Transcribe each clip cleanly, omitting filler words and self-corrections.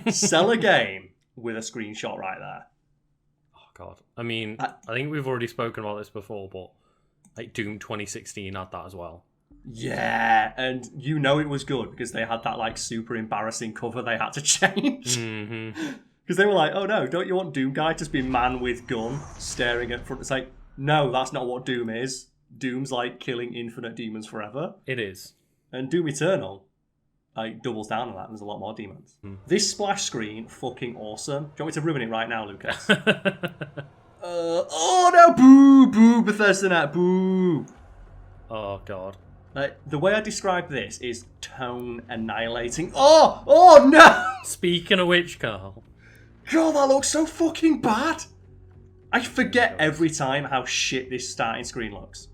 Sell a game with a screenshot right there. Oh god. I mean, I think we've already spoken about this before, but like Doom 2016 had that as well. Yeah, and you know it was good because they had that like super embarrassing cover they had to change. Because they were like, oh no, don't you want Doom Guy to just be man with gun staring at front? It's like, no, that's not what Doom is. Doom's like killing infinite demons forever. It is. And Doom Eternal like doubles down on that. There's a lot more demons. This splash screen, fucking awesome. Do you want me to ruin it right now, Lucas? Oh no, boo, Bethesda Net, boo. Oh god. The way I describe this is tone annihilating. Oh no! Speaking of which, Karl. God, that looks so fucking bad. I forget every time how shit this starting screen looks.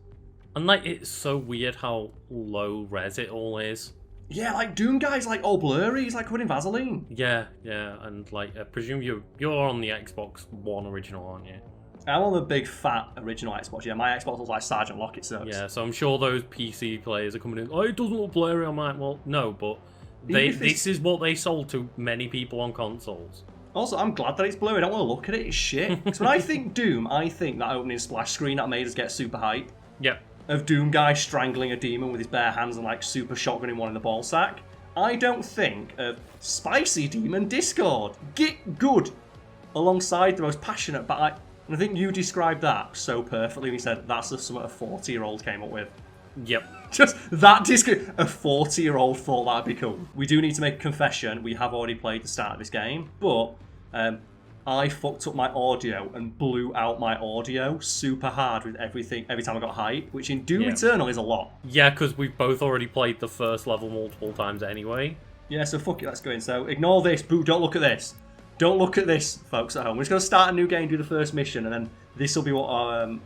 And like, it's so weird how low res it all is. Yeah, like Doom Guy's like all blurry. He's like covered in Vaseline. Yeah, and like I presume you're on the Xbox One original, aren't you? I'm on the big fat original Xbox. Yeah, my Xbox looks like Sergeant Lockett sucks. Yeah, so I'm sure those PC players are coming in. Oh, it doesn't look blurry. I'm like, well, no, but this is what they sold to many people on consoles. Also, I'm glad that it's blurry. I don't want to look at it. It's shit. Because when I think Doom, I think that opening splash screen that made us get super hype. Yep. Of Doom Guy strangling a demon with his bare hands and like super shotgunning one in the ball sack. I don't think of Spicy Demon Discord. Get good. Alongside the most passionate, but I think you described that so perfectly when you said that's just something a 40-year-old came up with. Yep. Just that description. A 40-year-old thought that'd be cool. We do need to make a confession. We have already played the start of this game, but I fucked up my audio and blew out my audio super hard with everything every time I got hype, which in Doom Eternal is a lot. Yeah, because we've both already played the first level multiple times anyway. Yeah, so fuck it, let's go in. So ignore this. Boo, don't look at this. Don't look at this, folks at home. We're just going to start a new game, do the first mission, and then this will be what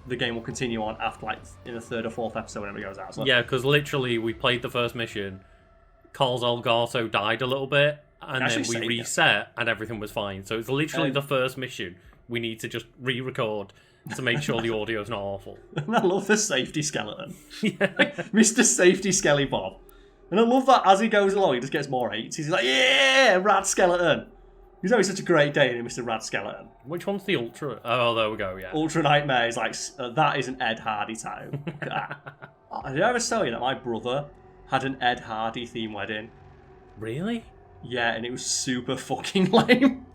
the game will continue on after, like, in the third or fourth episode whenever it goes out. So. Yeah, because literally we played the first mission, Karl's Elgato died a little bit, and then we reset, and everything was fine. So it's literally the first mission. We need to just re-record to make sure the audio's not awful. And I love the safety skeleton. Mr. Safety Skelly Bob. And I love that as he goes along, he just gets more 8s. He's like, yeah, rad skeleton. He's having such a great day in Mr. Rad Skeleton. Which one's the Ultra? Oh, there we go, yeah. Ultra Nightmare is like, that is an Ed Hardy tattoo. Did I ever tell you that my brother had an Ed Hardy theme wedding? Really? Yeah, and it was super fucking lame.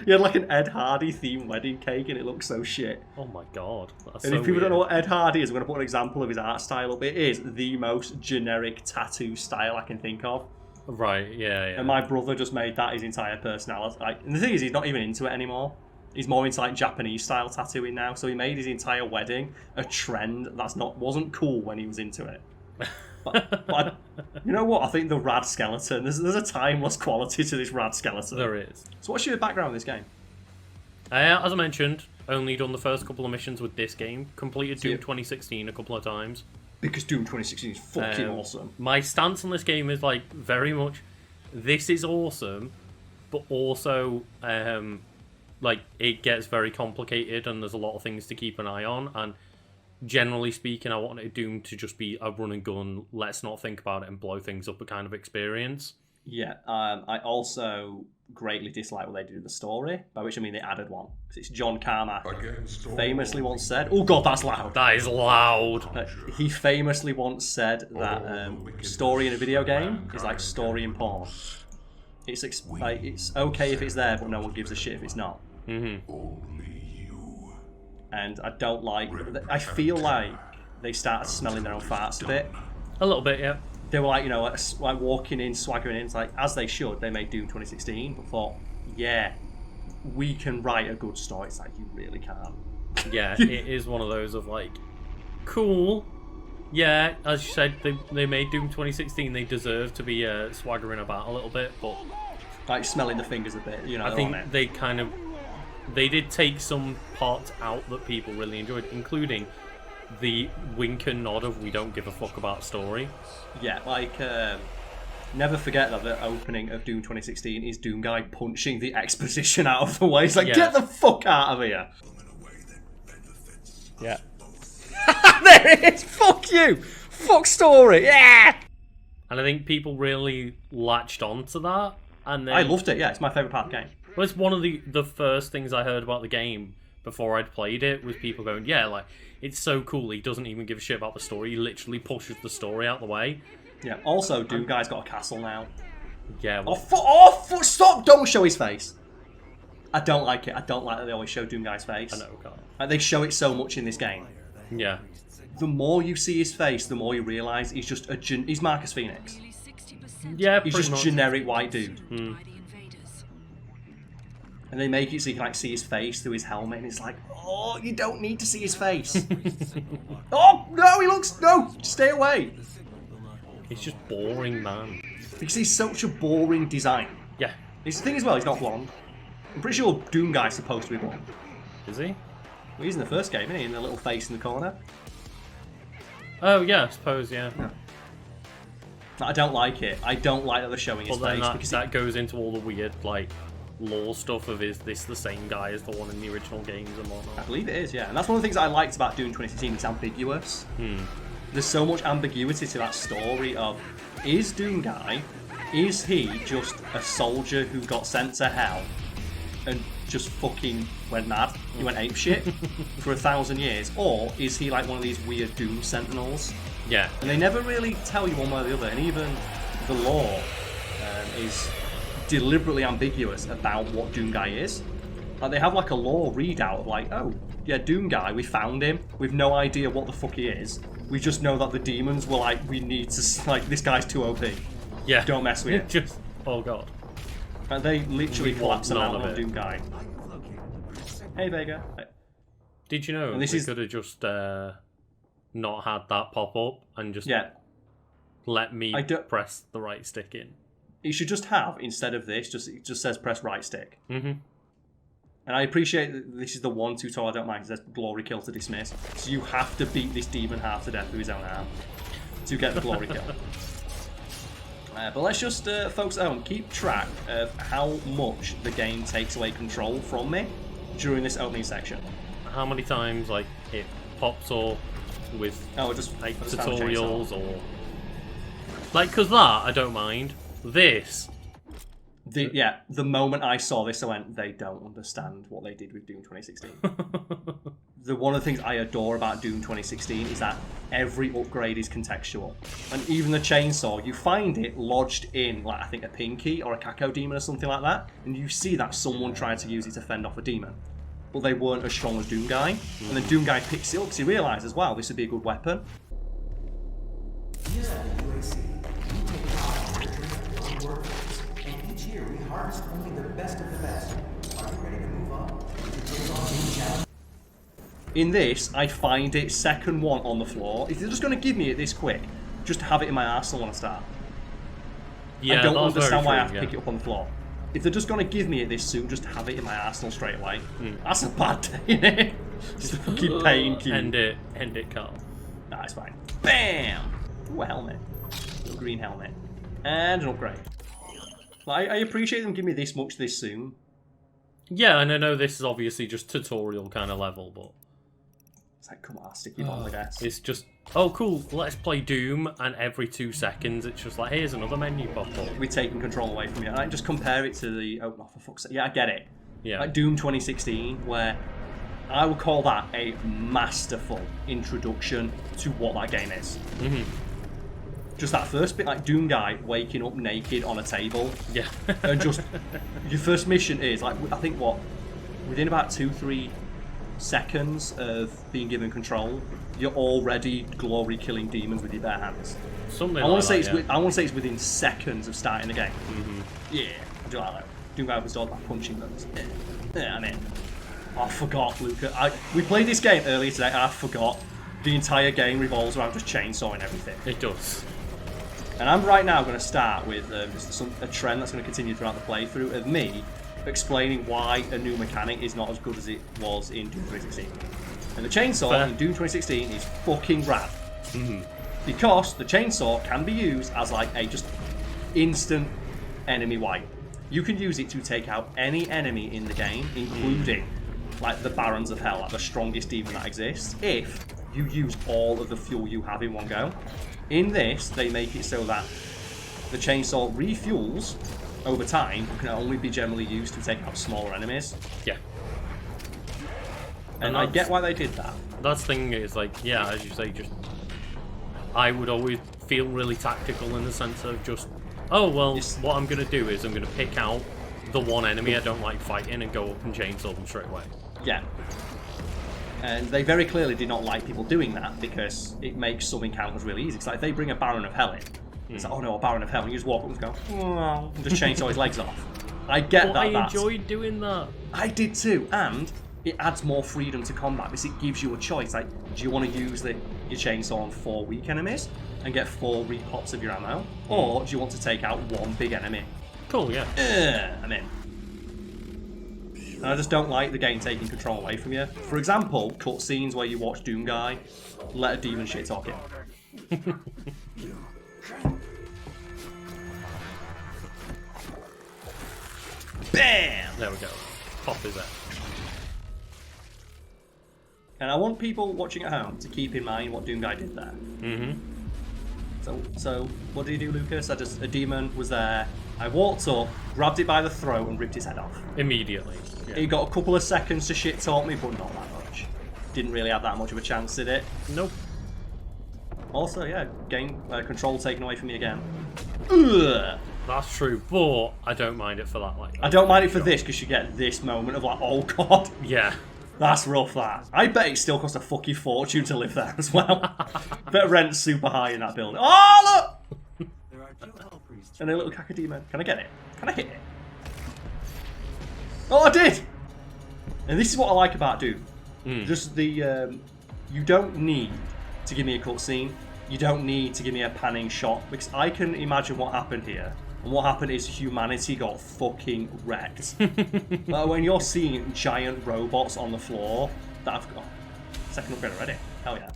He had like an Ed Hardy theme wedding cake and it looked so shit. Oh my god. That's and so if people weird. don't know what Ed Hardy is, I'm going to put an example of his art style up. It is the most generic tattoo style I can think of. Right, yeah. And my brother just made that his entire personality. Like, and the thing is, he's not even into it anymore. He's more into like Japanese style tattooing now. So he made his entire wedding a trend wasn't cool when he was into it. But you know what? I think the rad skeleton. There's a timeless quality to this rad skeleton. There is. So what's your background with this game? As I mentioned, only done the first couple of missions with this game. Completed Doom 2016 a couple of times. Because Doom 2016 is fucking awesome. My stance on this game is like very much, this is awesome, but also like it gets very complicated and there's a lot of things to keep an eye on. And generally speaking, I wanted Doom to just be a run and gun, let's not think about it and blow things up a kind of experience. Yeah, I also greatly dislike what they did with the story, by which I mean they added one. Because it's John Carmack famously once said... Oh god, that's loud! That is loud! He famously once said that story in a video game is like story in porn. It's okay if it's there, but no one gives a shit if it's not. And I don't like... I feel like they started smelling their own farts a bit. A little bit, yeah. They were like, you know, like walking in, swaggering in. It's like, as they should, they made Doom 2016, but thought, yeah, we can write a good story. It's like, you really can't. Yeah, it is one of those of like, cool. Yeah, as you said, they made Doom 2016. They deserve to be swaggering about a little bit, but like smelling the fingers a bit, you know. I think they did take some parts out that people really enjoyed, including the wink and nod of we don't give a fuck about story. Yeah, like never forget that the opening of Doom 2016 is Doom Guy punching the exposition out of the way. He's like, get the fuck out of here. Yeah. There it is. Fuck you. Fuck story. Yeah. And I think people really latched on to that And then, I loved it. Yeah, it's my favorite part of the game. well, it's one of the first things I heard about the game before I'd played it was people going, yeah, like, it's so cool. He doesn't even give a shit about the story. He literally pushes the story out the way. Yeah. Also, Doom Guy's got a castle now. Yeah. Well, Stop! Don't show his face. I don't like it. I don't like that they always show Doom Guy's face. I know, Karl. Like, they show it so much in this game. Yeah. The more you see his face, the more you realise he's just he's Marcus Phoenix. Yeah, He's pretty just much. generic white dude. Mm. And they make it so you can like see his face through his helmet, and it's like, oh, you don't need to see his face. Oh no, he looks stay away. He's just boring, man. Because he's such a boring design. Yeah. His thing as well, he's not blonde. I'm pretty sure Doom Guy's supposed to be blonde. Is he? Well, he's in the first game, isn't he? In the little face in the corner. Oh, yeah, I suppose, yeah. I don't like it. I don't like that they're showing his Well, then face. that goes into all the weird, like, lore stuff of is this the same guy as the one in the original games and I whatnot. believe it is, yeah. And that's one of the things I liked about Doom 2016. It's ambiguous. There's so much ambiguity to that story of, is Doom Guy, is he just a soldier who got sent to hell and just fucking went mad? He went apeshit for 1,000 years? Or is he like one of these weird Doom Sentinels? Yeah. And they never really tell you one way or the other, and even the lore is deliberately ambiguous about what Doom Guy is. Like, they have like a lore readout of like, oh, yeah, Doom Guy, we found him. We've no idea what the fuck he is. We just know that the demons were like, we need to, like, this guy's too OP. Yeah. Don't mess with it. Just, oh god. And they literally We collapse want an none out of on it. Doom Guy. Hey, Vega. Did you know And this we is- could have just not had that pop up and just Yeah. let me I don't- press the right stick in? You should just have, instead of this, it just says press right stick. Mm-hmm. And I appreciate that this is the one tutorial I don't mind, because there's glory kill to dismiss. So you have to beat this demon half to death with his own arm to get the glory kill. But let's just, folks at home, keep track of how much the game takes away control from me during this opening section. How many times, like, it pops up with Oh, just like just found the chainsaw. tutorials or like, because that I don't mind. This The moment I saw this, I went, they don't understand what they did with Doom 2016. One of the things I adore about Doom 2016 is that every upgrade is contextual. And even the chainsaw, you find it lodged in, like, I think a pinky or a Kako demon or something like that, and you see that someone tried to use it to fend off a demon. But they weren't as strong as Doom Guy. And then Doom Guy picks it up because he realises, wow, this would be a good weapon. And each year we harvest only the best of the best. Are you ready to move on? To take on new challenges? In this, I find it second one on the floor. If they're just going to give me it this quick, just have it in my arsenal when I start. yeah, I don't that's very understand why I true, have to pick it up on the floor. If they're just going to give me it this soon, just have it in my arsenal straight away. That's a bad day, innit? Just a fucking pain cube. End it, Karl. Nah, it's fine. Bam! Ooh, a helmet. Little green helmet. And an upgrade. Like, I appreciate them giving me this much this soon. Yeah, and I know this is obviously just tutorial kind of level, but It's like, come on, stick your ball with that. it's just, oh cool, let's play Doom, and every 2 seconds it's just like, here's another menu pop up. We're taking control away from you. And I just compare it to the... Oh, for fuck's sake. Yeah, I get it. Yeah. Like Doom 2016, where I would call that a masterful introduction to what that game is. Mm-hmm. Just that first bit, like Doom Guy waking up naked on a table, Yeah. and just your first mission is like, I think what, within about 2-3 seconds of being given control, you're already glory killing demons with your bare hands. Something I want like to say that, I want to say it's within seconds of starting the game. Mm-hmm. Yeah, I do like that. Doom Guy was all about punching them. Yeah, I'm in. I forgot, Luca. We played this game earlier today, and I forgot the entire game revolves around just chainsawing everything. It does. And I'm right now going to start with a trend that's going to continue throughout the playthrough of me explaining why a new mechanic is not as good as it was in Doom 2016. And the chainsaw Fair. in Doom 2016 is fucking rad. Mm-hmm. Because the chainsaw can be used as like a just instant enemy wipe. You can use it to take out any enemy in the game, including like the Barons of Hell, like the strongest demon that exists, if you use all of the fuel you have in one go. In this, they make it so that the chainsaw refuels over time, but can only be generally used to take out smaller enemies. Yeah. And I get why they did that. That's the thing is, like, yeah, as you say, just... I would always feel really tactical in the sense of just, oh, well, what I'm going to do is I'm going to pick out the one enemy I don't like fighting and go up and chainsaw them straight away. Yeah. And they very clearly did not like people doing that because it makes some encounters really easy. It's like if they bring a Baron of Hell in, it's like, oh no, a Baron of Hell, and you just walk up and go, oh, and just chainsaw his legs off. I get that. I enjoyed doing that. I did too, and it adds more freedom to combat because it gives you a choice. Like, do you want to use your chainsaw on 4 weak enemies and get 4 repops of your ammo, or do you want to take out 1 big enemy? Cool, yeah. I'm in. And I just don't like the game taking control away from you. For example, cutscenes where you watch Doom Guy let a demon shit talk him. Bam! There we go. Pop his head. And I want people watching at home to keep in mind what Doom Guy did there. Mm-hmm. So what did he do, Lucas? A demon was there. I walked up, grabbed it by the throat, and ripped his head off. Immediately. Yeah. He got a couple of seconds to shit talk me, but not that much. Didn't really have that much of a chance, did it? Nope. Also, yeah, game control taken away from me again. Ugh. That's true, but I don't mind it for that. Like, I don't mind it for this because you get this moment of like, oh god, yeah, that's rough. That I bet it still cost a fucking fortune to live there as well. Bet rent's super high in that building. Oh look! There are 2 hell priests. And a little cacodemon. Can I get it? Can I hit it? Oh, I did! And this is what I like about Doom. Just the you don't need to give me a cutscene. You don't need to give me a panning shot because I can imagine what happened here. And what happened is humanity got fucking wrecked. Like when you're seeing giant robots on the floor that have got second upgrade already. Hell yeah.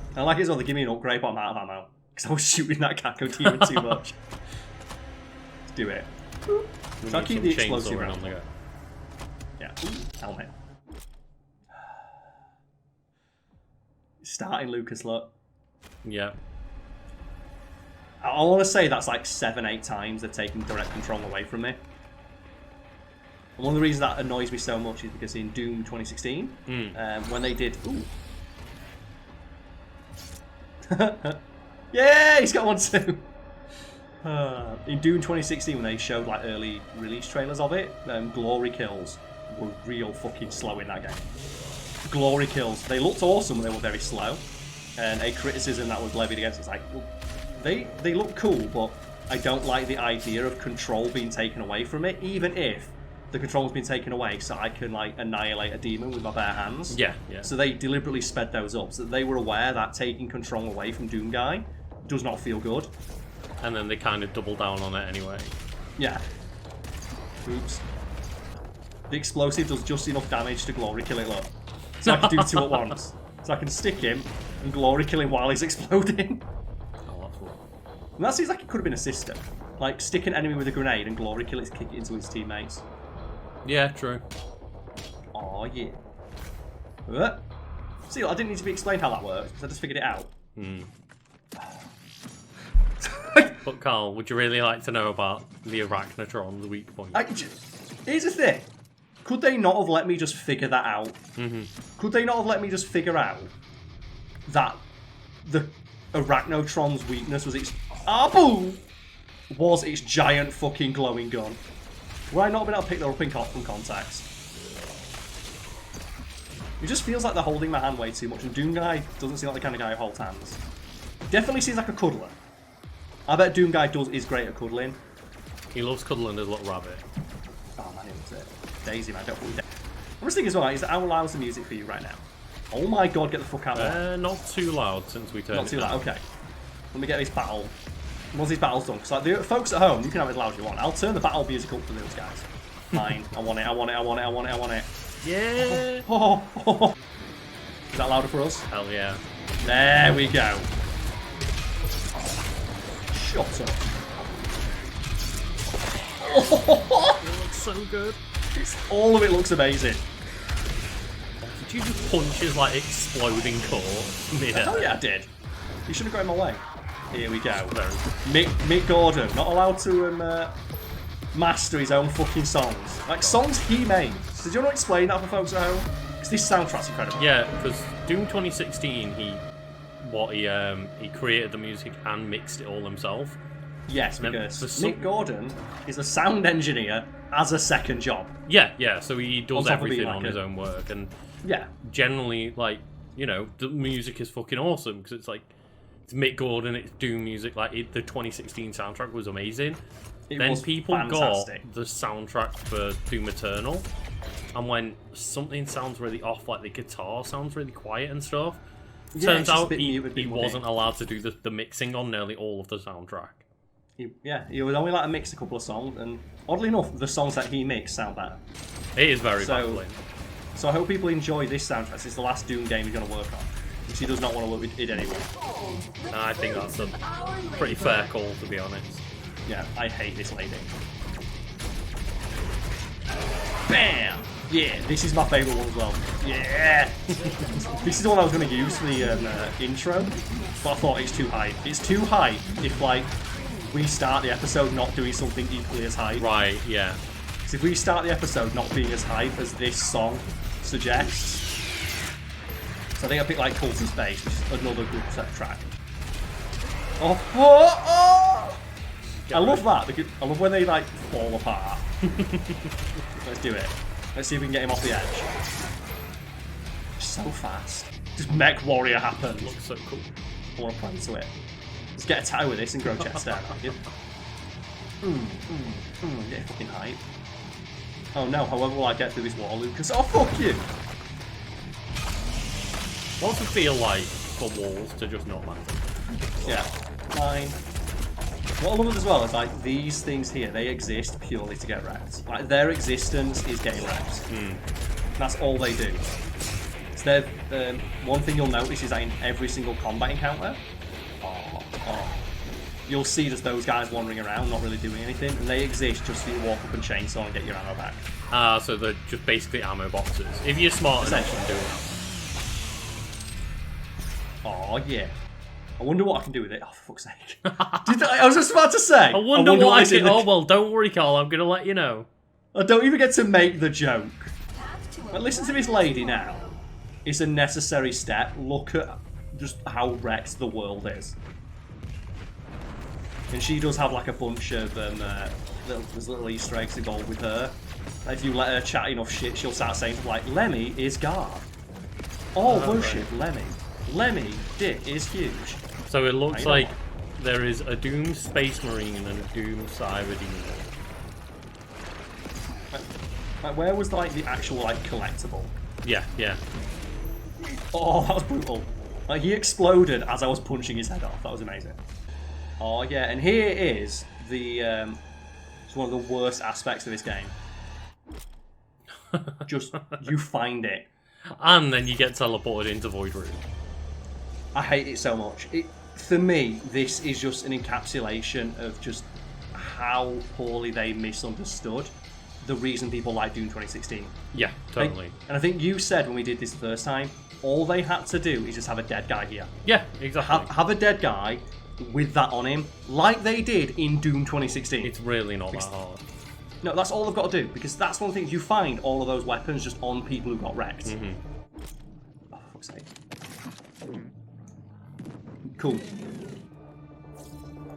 And I like it as well, they give me an upgrade, but I'm out of ammo. Because I was shooting that Cacodemon too much. Let's do it. So I'll keep the explosive round. On the go. Yeah. Ooh, helmet. Starting Lucas, look. Yeah. I want to say that's like 7-8 times they've taken direct control away from me. And one of the reasons that annoys me so much is because in Doom 2016, when they did... Ooh. Yeah, he's got one too! In Doom 2016, when they showed like early release trailers of it, glory kills were real fucking slow in that game. Glory kills. They looked awesome, but they were very slow. And a criticism that was levied against it was like, well, they look cool, but I don't like the idea of control being taken away from it, even if the control's been taken away so I can like annihilate a demon with my bare hands. Yeah, yeah. So they deliberately sped those up, so that they were aware that taking control away from Doom Guy does not feel good. And then they kind of double down on it anyway. Yeah. Oops. The explosive does just enough damage to glory kill it, look. So I can do 2 at once. So I can stick him and glory kill him while he's exploding. And that seems like it could have been a system. Like, stick an enemy with a grenade and glory kill it, kick it into his teammates. Yeah, true. Oh yeah. See, I didn't need to be explained how that works, because I just figured it out. But Karl, would you really like to know about the Arachnotron's weak point? Here's the thing. Could they not have let me just figure that out? Could they not have let me just figure out that the Arachnotron's weakness was its... was its giant fucking glowing gun? Would I not have been able to pick that up in context? It just feels like they're holding my hand way too much, and Doom Guy doesn't seem like the kind of guy who holds hands. Definitely seems like a cuddler. I bet Doom Guy is great at cuddling. He loves cuddling his little rabbit. Oh man, it was it. Daisy, man, don't put me down. I'm just thinking as well, is that how loud is the music for you right now? Oh my god, get the fuck out of there. Not too loud since we turned Not too it down. loud, okay. Let me get this battle. Once this battle's done, because like, the folks at home, you can have it as loud as you want. I'll turn the battle music up for those guys. Fine. I want it, I want it, I want it, I want it, I want it. Yeah! Oh. Is that louder for us? Hell yeah. There we go. Shut up. It looks so good. All of it looks amazing. Did you just punch his like exploding core mid-air? Oh yeah, I did. You shouldn't have got in my way. Here we go. Very good. Mick Gordon, not allowed to master his own fucking songs. Like, songs he made. So do you want to explain that for folks at home? Because this soundtrack's incredible. Yeah, because Doom 2016, he created the music and mixed it all himself. Yes, because Mick Gordon is a sound engineer as a second job. Yeah, so he does everything like on his own work, and yeah, generally, like, you know, the music is fucking awesome, because it's like, it's Mick Gordon, it's Doom music, like, the 2016 soundtrack was amazing. Then people fantastic. got the soundtrack for Doom Eternal, and when something sounds really off, like the guitar sounds really quiet and stuff, turns out he wasn't allowed to do the mixing on nearly all of the soundtrack. He would only like to mix a couple of songs, and oddly enough, the songs that he mixed sound better. It is very baffling. So I hope people enjoy this soundtrack. It's the last Doom game he's going to work on, which he does not want to work with it anyway. I think that's a pretty fair call, to be honest. Yeah, I hate this lady. Bam! Yeah, this is my favourite one as well. Yeah! This is the one I was going to use for the intro, but I thought it's too high. It's too high if, like, we start the episode not doing something equally as high. Right, yeah. Because if we start the episode not being as hype as this song suggests, so I think I picked like Cult in Space, which is another good track. Oh! I love that. Because I love when they like fall apart. Let's do it. Let's see if we can get him off the edge. So fast. Just Mech Warrior happens. Looks so cool. I want to play to it. Let's get a tattoo with this and grow chest down. Yep. Get fucking hype. Oh no, however will I get through this wall, Lucas? Oh, fuck you! What does it feel like for walls to just not matter? Yeah, fine. What I love as well is, like, these things here, they exist purely to get wrecked. Like, their existence is getting wrecked. That's all they do. So one thing you'll notice is that in every single combat encounter, you'll see just those guys wandering around, not really doing anything, and they exist just for you to walk up and chainsaw and get your ammo back. So they're just basically ammo boxes. If you're smart enough, you can do it. Oh yeah. I wonder what I can do with it. Oh, for fuck's sake. I was just about to say. I wonder what I can... Oh, well, don't worry, Karl. I'm going to let you know. I don't even get to make the joke. But listen to this lady now. It's a necessary step. Look at just how wrecked the world is. And she does have like a bunch of there's little Easter eggs involved with her. If you let her chat enough shit, she'll start saying stuff like, Lemmy is God. All worship Lemmy. Lemmy dick is huge. So it looks like there is a Doom Space Marine and a Doom Cyber Demon. Like, where was like the actual like collectible? Yeah. Oh, that was brutal. Like, he exploded as I was punching his head off. That was amazing. Oh yeah, and here is the it's one of the worst aspects of this game. Just you find it, and then you get teleported into Void Room. I hate it so much. For me, this is just an encapsulation of just how poorly they misunderstood the reason people like Doom 2016. Yeah, totally. And I think you said when we did this the first time, all they had to do is just have a dead guy here. Yeah, exactly. Have a dead guy with that on him, like they did in Doom 2016. It's really not that hard. No, that's all they've got to do, because that's one of the things, you find all of those weapons just on people who got wrecked. Mm-hmm. Oh, for fuck's sake. Cool.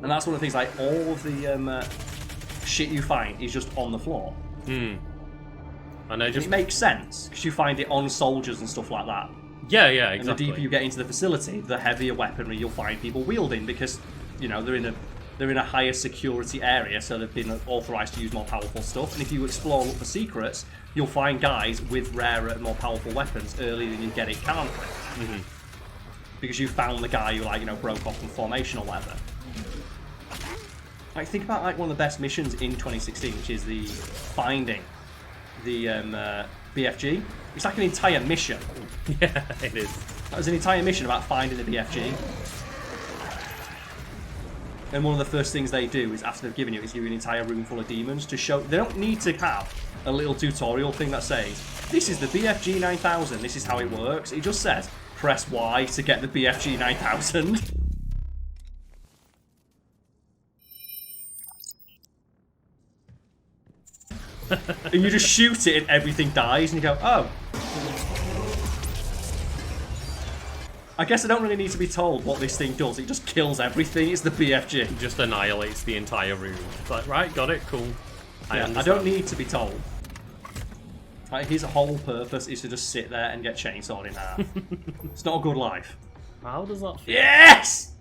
And that's one of the things, like, all of the shit you find is just on the floor. And it makes sense, because you find it on soldiers and stuff like that. Yeah, exactly. And the deeper you get into the facility, the heavier weaponry you'll find people wielding, because, you know, they're in a higher security area, so they've been authorized to use more powerful stuff. And if you explore look for secrets, you'll find guys with rarer and more powerful weapons earlier than you get it can't. Because you found the guy who, like, you know, broke off from formation or whatever. Like, think about like one of the best missions in 2016, which is the finding the BFG. It's like an entire mission. Yeah, it is. That was an entire mission about finding the BFG. And one of the first things they do is, after they've given you, is give you an entire room full of demons to show. They don't need to have a little tutorial thing that says, this is the BFG 9000, this is how it works. It just says, press Y to get the BFG 9000. And you just shoot it and everything dies, and you go, oh. I guess I don't really need to be told what this thing does. It just kills everything. It's the BFG. It just annihilates the entire room. It's like, right, got it, cool. I don't need to be told. Like, his whole purpose is to just sit there and get chainsawed in half. It's not a good life. How does that feel? Yes!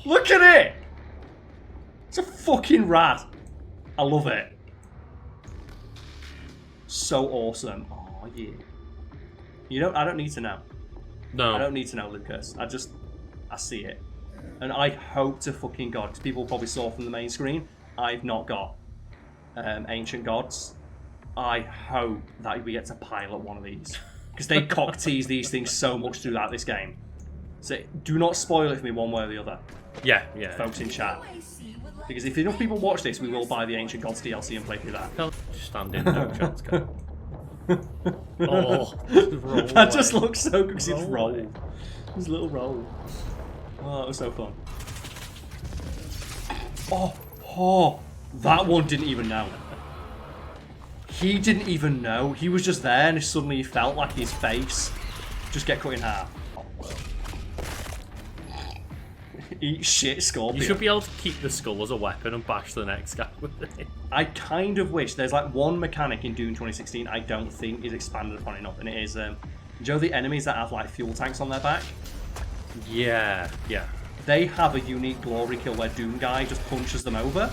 Look at it! It's a fucking rat. I love it. So awesome. Oh, yeah. You know, I don't need to know. No. I don't need to know, Lucas. I see it. And I hope to fucking God, because people probably saw from the main screen, I've not got Ancient Gods. I hope that we get to pilot one of these. Because they cock tease these things so much throughout this game. So do not spoil it for me one way or the other. Yeah. Folks in chat. Because if enough people watch this, we will buy the Ancient Gods DLC and play through that. Just stand in, no chance, go. Oh, that just looks so good because it's rolled. His little roll. Oh, that was so fun. Oh, that one didn't even know. He didn't even know. He was just there and suddenly he felt like his face just get cut in half. Eat shit, Scorpion. You should be able to keep the skull as a weapon and bash the next guy with it. I kind of wish there's like one mechanic in Doom 2016 I don't think is expanded upon enough, and it is, Joe, the enemies that have like fuel tanks on their back. Yeah. They have a unique glory kill where Doom Guy just punches them over.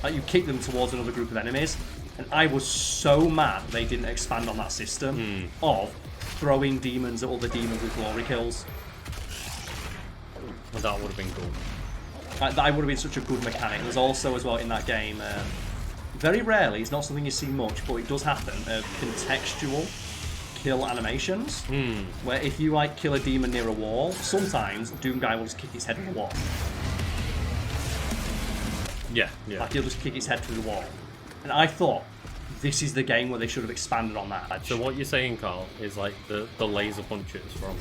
Like you kick them towards another group of enemies. And I was so mad they didn't expand on that system of throwing demons at other demons with glory kills. Well, that would have been cool. That would have been such a good mechanic. There's also, as well, in that game, very rarely, it's not something you see much, but it does happen, contextual kill animations, where if you like kill a demon near a wall, sometimes Doom Guy will just kick his head through the wall. Yeah. Like he'll just kick his head through the wall. And I thought, this is the game where they should have expanded on that. So what you're saying, Carl, is like the laser punches from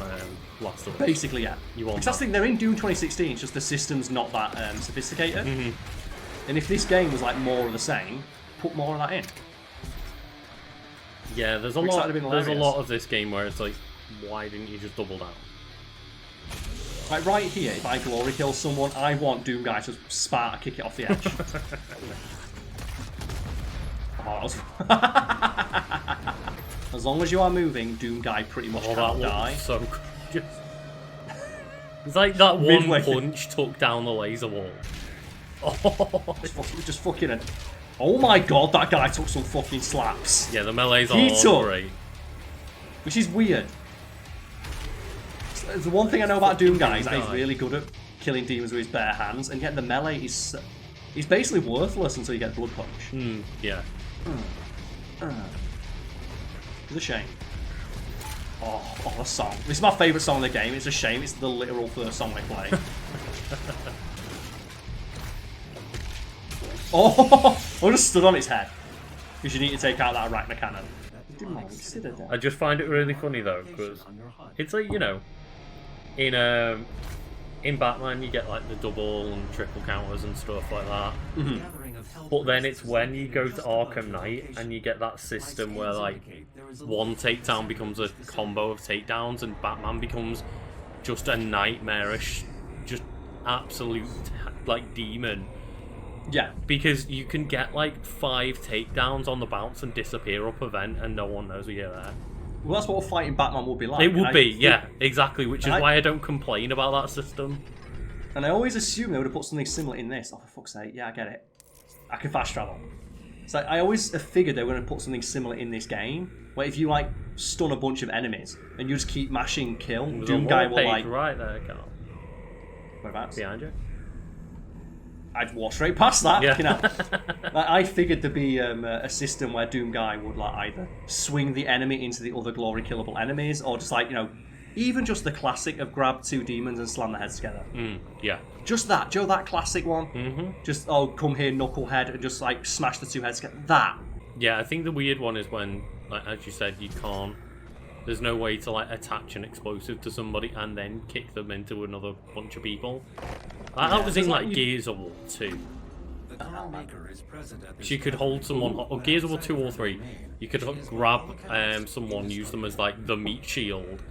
Last of Us. Basically, yeah. You want because that's the thing, they're in Doom 2016, it's just the system's not that sophisticated. And if this game was like more of the same, put more of that in. Yeah, there's a lot of this game where it's like, why didn't you just double down? Like right here, if I glory kill someone, I want Doom Guy to Sparta kick it off the edge. As long as you are moving, Doom Guy pretty much can't die. So gorgeous. It's like that one punch took down the laser wall. Oh, just fucking. Oh my god, that guy took some fucking slaps. Yeah, the melee's all great. Which is weird. The one thing I know about Doom Guy is that he's really good at killing demons with his bare hands, and yet the melee is he's basically worthless until you get Blood Punch. Yeah. It's a shame. Oh, the song. This is my favourite song in the game. It's a shame it's the literal first song they play. I just stood on its head. Because you need to take out that arachna cannon. I just find it really funny though, because it's like, you know, in Batman you get like the double and triple counters and stuff like that. But then it's when you go to Arkham Knight and you get that system where like one takedown becomes a combo of takedowns and Batman becomes just a nightmarish, just absolute like demon. Yeah. Because you can get like 5 takedowns on the bounce and disappear up a vent and no one knows you're there. Well, that's what fighting Batman would be like. It would be, yeah, exactly, which is why I don't complain about that system. And I always assume they would have put something similar in this. Oh, for fuck's sake, yeah, I get it. I can fast travel. So I always figured they were going to put something similar in this game, where if you like stun a bunch of enemies and you just keep mashing kill, Doom Guy will like. Right there, Karl. Whereabouts? Behind you. I'd walk straight past that. Yeah. You know? Like, I figured there'd be a system where Doom Guy would like either swing the enemy into the other glory killable enemies, or just like, you know, even just the classic of grab 2 demons and slam their heads together. Yeah. Just that, Joe, that classic one. Just come here, knucklehead, and just like smash the 2 heads together. That. Yeah, I think the weird one is when, like as you said, you can't. There's no way to like attach an explosive to somebody and then kick them into another bunch of people. That was in like Gears of War 2. She could hold someone, or Gears of War 2 or 3, you could grab someone, use them as like the meat shield,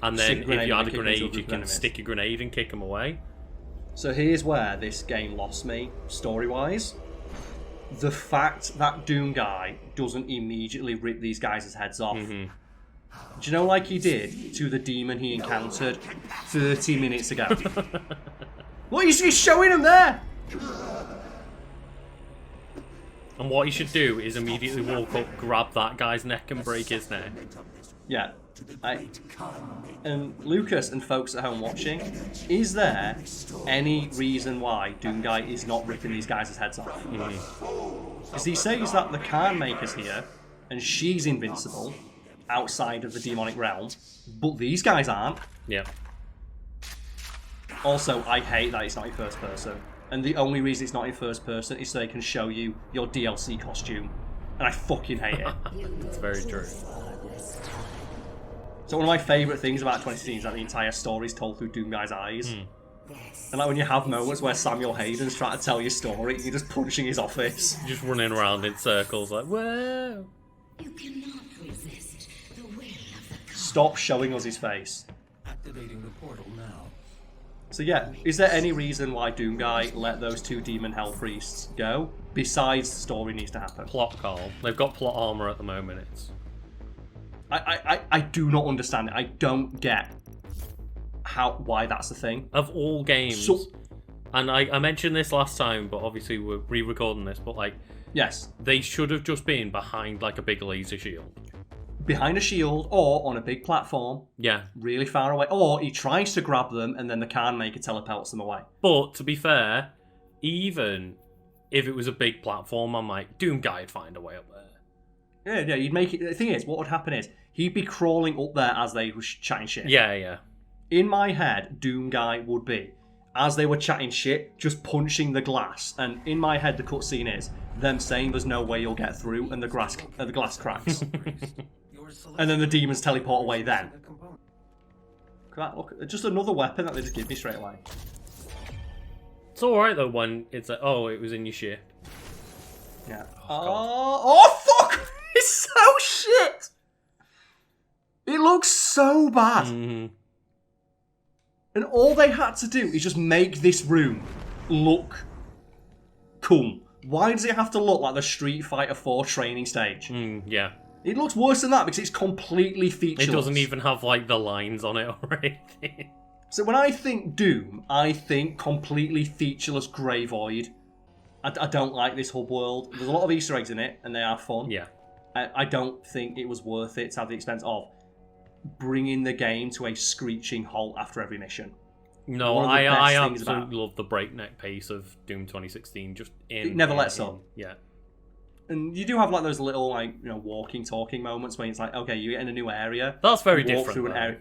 and then if you had a grenade, you can stick a grenade and kick them away. So here's where this game lost me, story-wise. The fact that Doom Guy doesn't immediately rip these guys' heads off. Do you know, like he did to the demon he encountered 30 minutes ago? What, he's showing him there! And what he should do is immediately walk up, grab that guy's neck and break his neck. Yeah. And Lucas and folks at home watching, is there any reason why Doom Guy is not ripping these guys' heads off? Because he says that the Khan Maker's here, and she's invincible outside of the demonic realm, but these guys aren't. Yeah. Also, I hate that it's not in first person. And the only reason it's not in first person is so they can show you your DLC costume. And I fucking hate it. It's very true. So one of my favourite things about 2016 is that the entire story is told through Doom Guy's eyes. And like when you have moments where Samuel Hayden's trying to tell your story, you're just punching his office. Just running around in circles like, whoa! You cannot resist the will of the Khan. Stop showing us his face. Activating the portal now. So yeah, is there any reason why Doom Guy let those two demon hell priests go? Besides the story needs to happen. Plot, Karl. They've got plot armor at the moment. It's... I do not understand it. I don't get why that's the thing. Of all games, So, and I mentioned this last time, but obviously we're re-recording this, but like, yes, they should have just been behind like a big laser shield. behind a shield or on a big platform, Yeah. really far away. Or he tries to grab them and then the Khan Maker teleports them away. But to be fair, even if it was a big platform, I'm like, Doom Guy would find a way up there. Yeah, you'd make it. The thing is, what would happen is he'd be crawling up there as they were chatting shit. Yeah. In my head, Doom Guy would be, as they were chatting shit, just punching the glass. And in my head, the cutscene is them saying there's no way you'll get through, and the glass cracks. And then the demons teleport away then. Look, just another weapon that they just give me straight away. It's alright though when it's like, oh, it was in your ship. Yeah. Oh fuck! It's so shit! It looks so bad. And all they had to do is just make this room look cool. Why does it have to look like the Street Fighter 4 training stage? Yeah. It looks worse than that because it's completely featureless. It doesn't even have like the lines on it or anything. So when I think Doom, I think completely featureless grey void. I don't like this hub world. There's a lot of Easter eggs in it, and they are fun. Yeah. I don't think it was worth it to have the expense of bringing the game to a screeching halt after every mission. No, I absolutely love the breakneck pace of Doom 2016. Just it never lets up. Yeah. And you do have like those little like walking, talking moments where it's like, okay, you get in a new area. That's very you walk different. Through an area,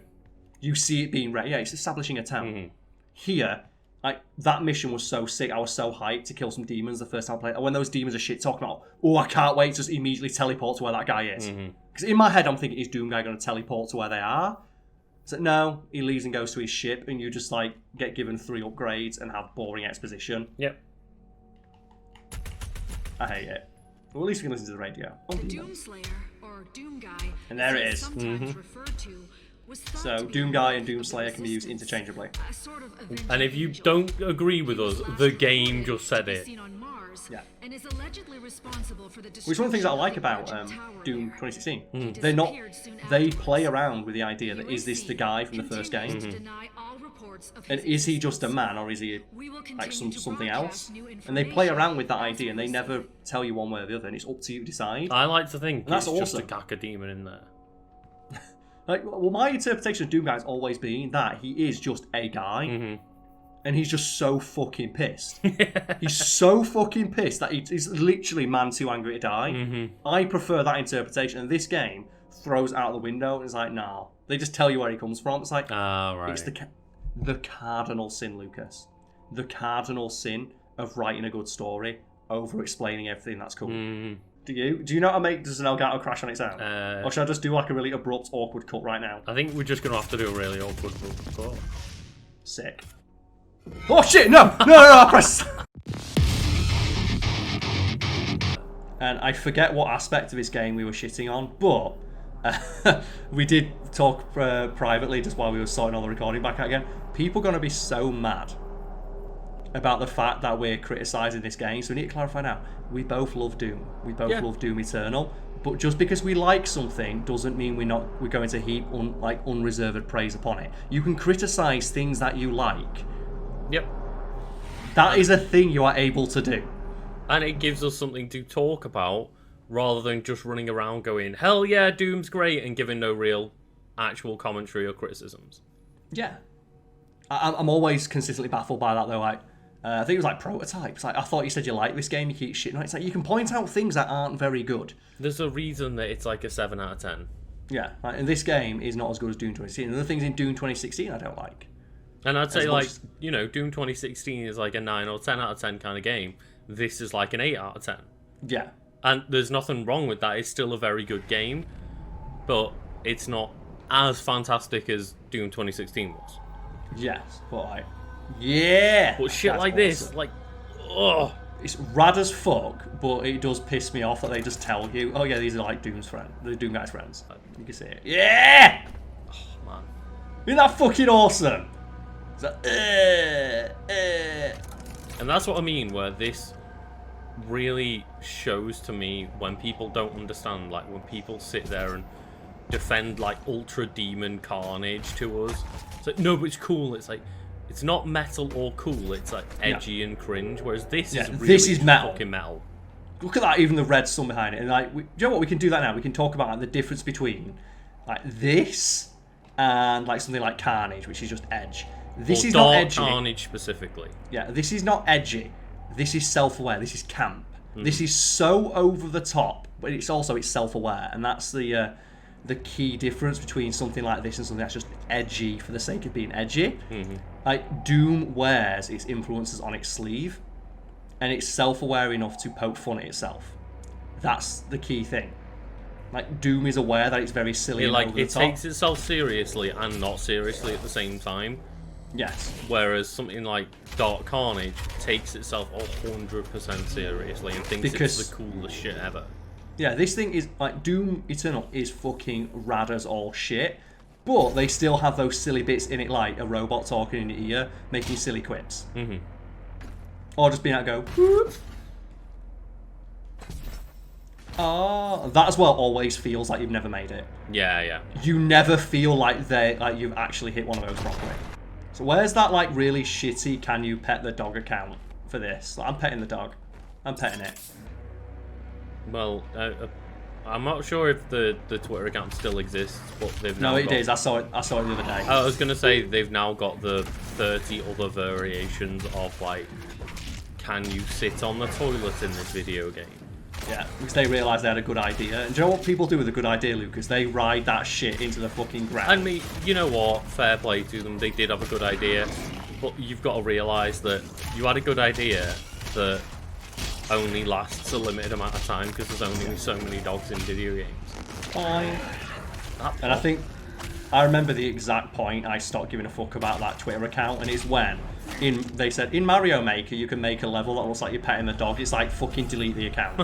you see it being ready. Yeah, it's establishing a town. Here, like that mission was so sick. I was so hyped to kill some demons the first time I played. And when those demons are shit talking about, oh, I can't wait to just immediately teleport to where that guy is. Because in my head, I'm thinking, is Doom Guy going to teleport to where they are? So no, he leaves and goes to his ship, and you just like get given 3 upgrades and have boring exposition. Yep. I hate it. Well, at least we can listen to the radio. The Doomslayer, or Doom Guy, and there it is. Sometimes referred to, was thought So to be Doom Guy and the Doomslayer can be used resistance, interchangeably. a sort of And if you don't agree with us, the game just said it. seen on Mars, Yeah. and is allegedly responsible for the Which is one of the things that I like about destruction of the Origin Doom Tower 2016. there. They're not. Disappeared soon They afterwards. play around with the idea that is this the guy from the first game, Continues to deny all reports of and his is he just a existence. man or is he We will like continue to something broadcast else? new And they play information around with that as idea, and they we never receive it. tell you one way or the other, and it's up to you to decide. I like to think And that's it's just a awesome. caca demon in there. Like, well, my interpretation of Doom Guy's always been that he is just a guy, and he's just so fucking pissed. He's so fucking pissed that he's literally man too angry to die. I prefer that interpretation, and this game throws it out the window and it's like, nah. They just tell you where he comes from. It's like, Right. it's the cardinal sin, Lucas. The cardinal sin of writing a good story over explaining everything that's cool. Do you know how to make does an Elgato crash on its own? Or should I just do like a really abrupt, awkward cut right now? I think we're just going to have to do a really awkward cut. Sick. Oh shit, no! No, I pressed... and I forget what aspect of this game we were shitting on, but we did talk privately just while we were sorting all the recording back out again. People are going to be so mad about the fact that we're criticising this game, so we need to clarify now. We both love Doom. We both love Doom Eternal. But just because we like something doesn't mean we're going to heap unreserved praise upon it. You can criticise things that you like. Yep. That is a thing you are able to do. And it gives us something to talk about rather than just running around going, hell yeah, Doom's great, and giving no real actual commentary or criticisms. Yeah. I'm always consistently baffled by that, though. Like, I think it was like Prototypes. Like, I thought you said you like this game, you keep shitting on it. It's like, you can point out things that aren't very good. There's a reason that it's like a 7 out of 10. Yeah, like, and this game is not as good as Doom 2016. And the things in Doom 2016 I don't like. And I'd say, like, you know, Doom 2016 is like a 9 or 10 out of 10 kind of game. This is like an 8 out of 10. Yeah. And there's nothing wrong with that. It's still a very good game. But it's not as fantastic as Doom 2016 was. Yes, but like, yeah. But shit like this, like, ugh. It's rad as fuck, but it does piss me off that they just tell you, oh yeah, these are like Doom's friends, the Doom guy's friends. You can see it. Yeah! Oh, man. Isn't that fucking awesome? It's like, And that's what I mean, where this really shows to me when people don't understand, like when people sit there and defend like Ultra Demon Carnage to us. It's like, no, but it's cool. It's like, it's not metal or cool. It's like edgy and cringe. Whereas this is really this is metal. fucking metal. Look at that, even the red sun behind it. And like, do you know what? We can do that now. We can talk about like, the difference between like this and like something like Carnage, which is just edge. This is not edgy. Carnage specifically. Yeah, this is not edgy. This is self-aware. This is camp. This is so over the top, but it's self-aware, and that's the key difference between something like this and something that's just edgy for the sake of being edgy. Like Doom wears its influences on its sleeve, and it's self-aware enough to poke fun at itself. That's the key thing. Like Doom is aware that it's very silly. It takes itself seriously and not seriously at the same time. Yes. Whereas something like Dark Carnage takes itself 100% seriously and thinks it's the coolest shit ever. Yeah, this thing is like Doom Eternal is fucking rad as all shit, but they still have those silly bits in it, like a robot talking in your ear, making silly quips, or just being able to go. Whoop. That as well always feels like you've never made it. Yeah, yeah. You never feel like you've actually hit one of those properly. So where's that like really shitty can you pet the dog account for this? Like, I'm petting the dog. I'm petting it. Well, I'm not sure if the Twitter account still exists, but they've now it is. I saw it the other day. I was gonna say they've now got the 30 other variations of like, can you sit on the toilet in this video game? Yeah, because they realised they had a good idea. And do you know what people do with a good idea, Lucas? They ride that shit into the fucking ground. I mean, you know what? Fair play to them. They did have a good idea. But you've got to realise that you had a good idea that only lasts a limited amount of time because there's only so many dogs in video games. Fine. And I remember the exact point I stopped giving a fuck about that Twitter account, and it's when they said in Mario Maker you can make a level that looks like you're petting the dog. It's like, fucking delete the account.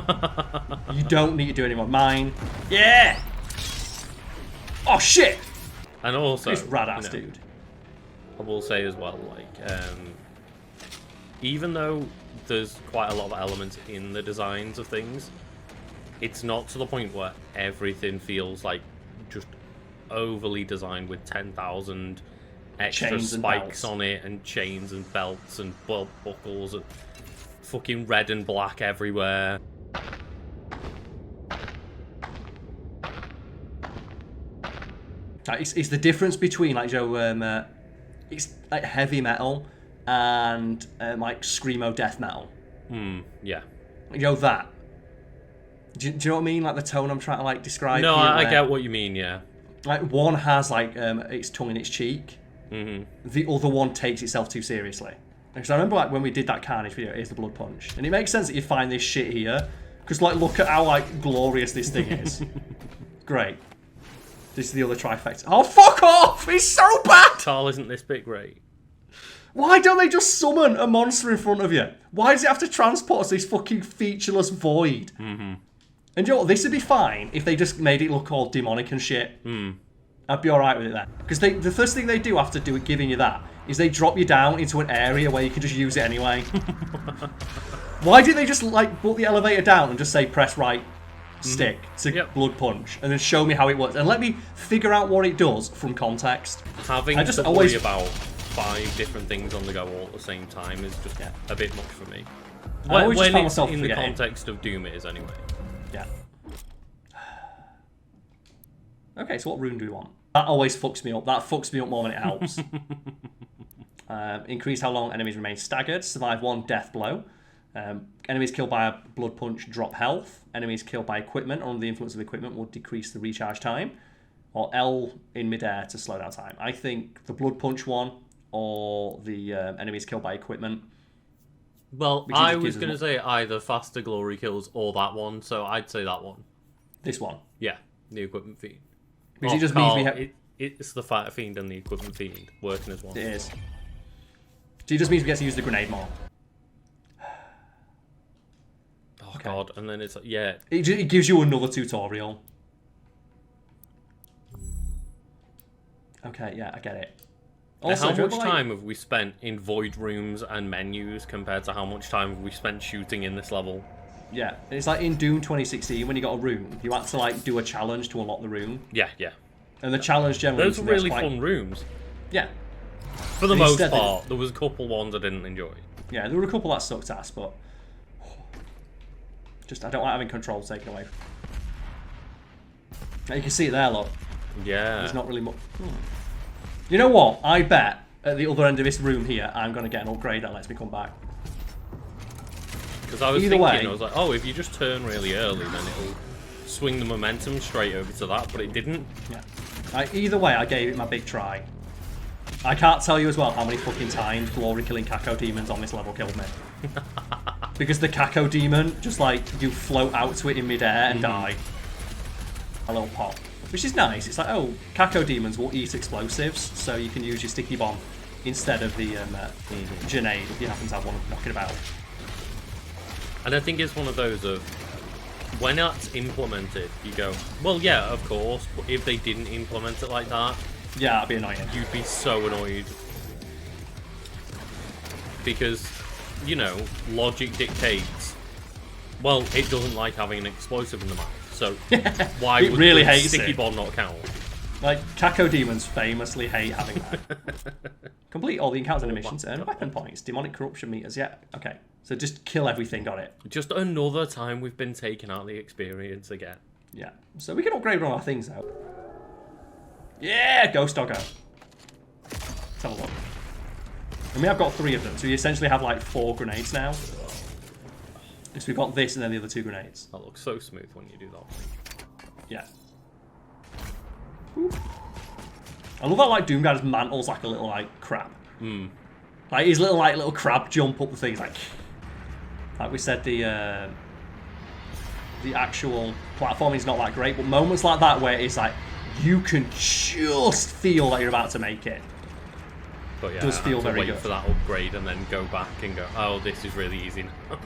You don't need to do it anymore. Mine. Yeah. Oh shit. And also, it's rad ass dude. I will say as well, like, even though there's quite a lot of elements in the designs of things, it's not to the point where everything feels like just overly designed with 10,000 extra chains spikes on it and chains and belts and buckles and fucking red and black everywhere. It's the difference between like it's like heavy metal and like screamo death metal. Yeah. You know that. Do you know what I mean? Like the tone I'm trying to like describe. No, here, I get what you mean. Yeah. Like one has like its tongue in its cheek. The other one takes itself too seriously. Because I remember like when we did that Carnage video, Here's the Blood Punch, and it makes sense that you find this shit here. Because like look at how like glorious this thing is. Great. This is the other trifecta. Oh fuck off! It's so bad. Karl, isn't this bit great? Why don't they just summon a monster in front of you? Why does it have to transport us this fucking featureless void? Mm-hmm. And you know what? This would be fine if they just made it look all demonic and shit. I'd be alright with it then. Because the first thing they do after giving you that is they drop you down into an area where you can just use it anyway. Why did they just like put the elevator down and just say press right stick to blood punch and then show me how it works and let me figure out what it does from context? Having to worry about 5 different things on the go all at the same time is just a bit much for me. When it's in the context of Doom, it is anyway. Yeah. Okay, so what rune do we want? That always fucks me up. That fucks me up more than it helps. Increase how long enemies remain staggered. Survive 1 death blow. Enemies killed by a blood punch drop health. Enemies killed by equipment or under the influence of equipment will decrease the recharge time. Or L in midair to slow down time. I think the blood punch one or the enemies killed by equipment. Well, I was going to say either faster glory kills or that one, so I'd say that one. This one? Yeah, the equipment fiend. Because it just means we have... It's the fighter fiend and the equipment fiend working as one. It is. So it just means we get to use the grenade more. Oh god, and then it's yeah. It gives you another tutorial. Okay, yeah, I get it. Also, how much time have we spent in void rooms and menus compared to how much time have we spent shooting in this level? Yeah, it's like in Doom 2016 when you got a room, you had to like do a challenge to unlock the room. Yeah, yeah. And the challenge generally... Those were really fun rooms. Yeah. For the most part, there was a couple ones I didn't enjoy. Yeah, there were a couple that sucked ass, but... Just, I don't like having control taken away. Now, you can see it there, look. Yeah. There's not really much... You know what? I bet at the other end of this room here, I'm going to get an upgrade that lets me come back. Because I was I was like, oh, if you just turn really early, then it'll swing the momentum straight over to that, but it didn't. Yeah. Either way, I gave it my big try. I can't tell you as well how many fucking times glory killing Caco demons on this level killed me. Because the Caco demon, just like, you float out to it in midair and die. A little pop. Which is nice. It's like, oh, Caco demons will eat explosives, so you can use your sticky bomb instead of the grenade if you happen to have one knocking about. And I think it's one of those of, when that's implemented, you go, well, yeah, of course, but if they didn't implement it like that, yeah, that'd be annoying. You'd be so annoyed. Because, you know, logic dictates, well, it doesn't like having an explosive in the mouth. So why would really the hates sticky it. bomb not count? Like, Caco demons famously hate having that. Complete all the encounters and missions, earn weapon points, demonic corruption meters, yeah, okay. So just kill everything, got it. Just another time we've been taking out the experience again. Yeah, so we can upgrade one of our things though. Yeah, Ghost Doggo. Let's have a look. And we have got 3 of them, so we essentially have like 4 grenades now. So we've got this and then the other 2 grenades. That looks so smooth when you do that. Yeah. Ooh. I love how like Doom Guy just mantles like a little like crab. Like his little crab jump up the thing, like we said, the actual platforming is not that great, but moments like that where it's like you can just feel that you're about to make it. But yeah, does feel very good for that upgrade and then go back and go, oh, this is really easy now.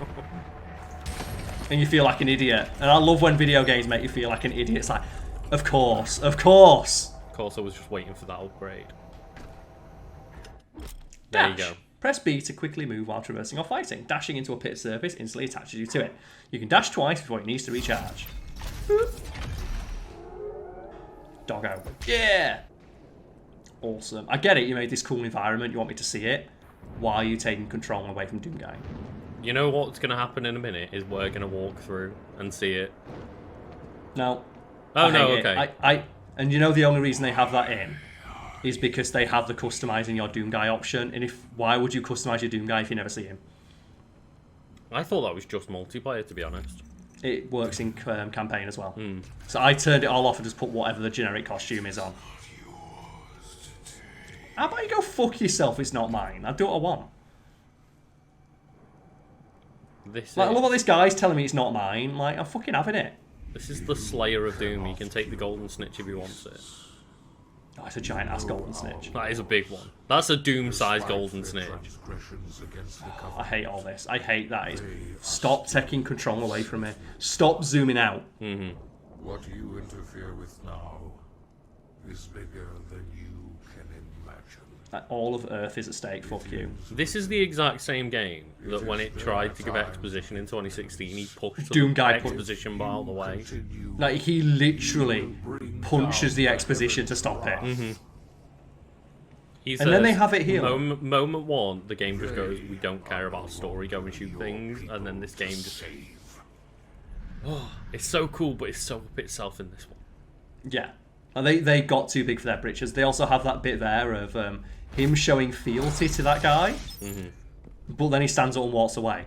And you feel like an idiot. And I love when video games make you feel like an idiot. It's like, of course, of course. Of course, I was just waiting for that upgrade. Dash. There you go. Press B to quickly move while traversing or fighting. Dashing into a pit surface instantly attaches you to it. You can dash twice before it needs to recharge. Doggo. Yeah! Awesome. I get it, you made this cool environment, you want me to see it. Why are you taking control away from Doom Guy? You know what's going to happen in a minute is we're going to walk through and see it. No. Oh, no, okay. And you know the only reason they have that in is because they have the customizing your Doom Guy option. And why would you customize your Doom Guy if you never see him? I thought that was just multiplayer, to be honest. It works in campaign as well. So I turned it all off and just put whatever the generic costume is on. How about you go fuck yourself? It's not mine. I do what I want. I love what this guy's telling me it's not mine. Like, I'm fucking having it. This is the Slayer of Doom. He can take the golden snitch if he wants it. Oh, it's a giant ass golden snitch. That is a big one. That's a Doom-sized golden snitch. Oh, I hate all this. I hate that. Stop taking control away from me. Stop zooming out. What you interfere with now is bigger than you can imagine. All of Earth is at stake. Fuck you. This is the exact same game that when it tried to give exposition in 2016, he pushed Doom the guy exposition bar out of the way. Like, he literally punches the exposition to stop it. He And says, then they have it here. Moment one, the game just goes, we don't care about story, go and shoot things. And then this game just... Oh, it's so cool, but it's so up itself in this one. Yeah. And they got too big for their britches. They also have that bit there of him showing fealty to that guy. But then he stands up and walks away.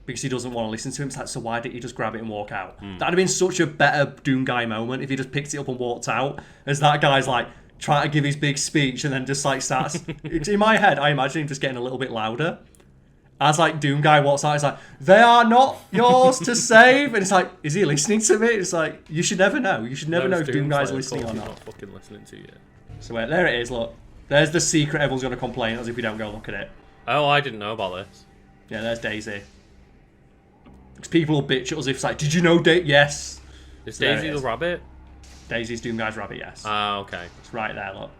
Because he doesn't want to listen to him. It's like, so why didn't he just grab it and walk out? That'd have been such a better Doom guy moment if he just picked it up and walked out. As that guy's like, trying to give his big speech and then just like starts... In my head, I imagine him just getting a little bit louder. As like Doom guy walks out, he's like, they are not yours to save. And it's like, is he listening to me? It's like, you should never know. You should never know if Doom guy's listening or not. Not fucking listening to you. So there it is, look. There's the secret everyone's going to complain as if we don't go look at it. Oh, I didn't know about this. Yeah, there's Daisy. Because people will bitch at us if it's like, did you know Yes. Is So there Daisy it the is. rabbit? Daisy's Doom guy's rabbit, yes. Ah, okay. It's right there, look.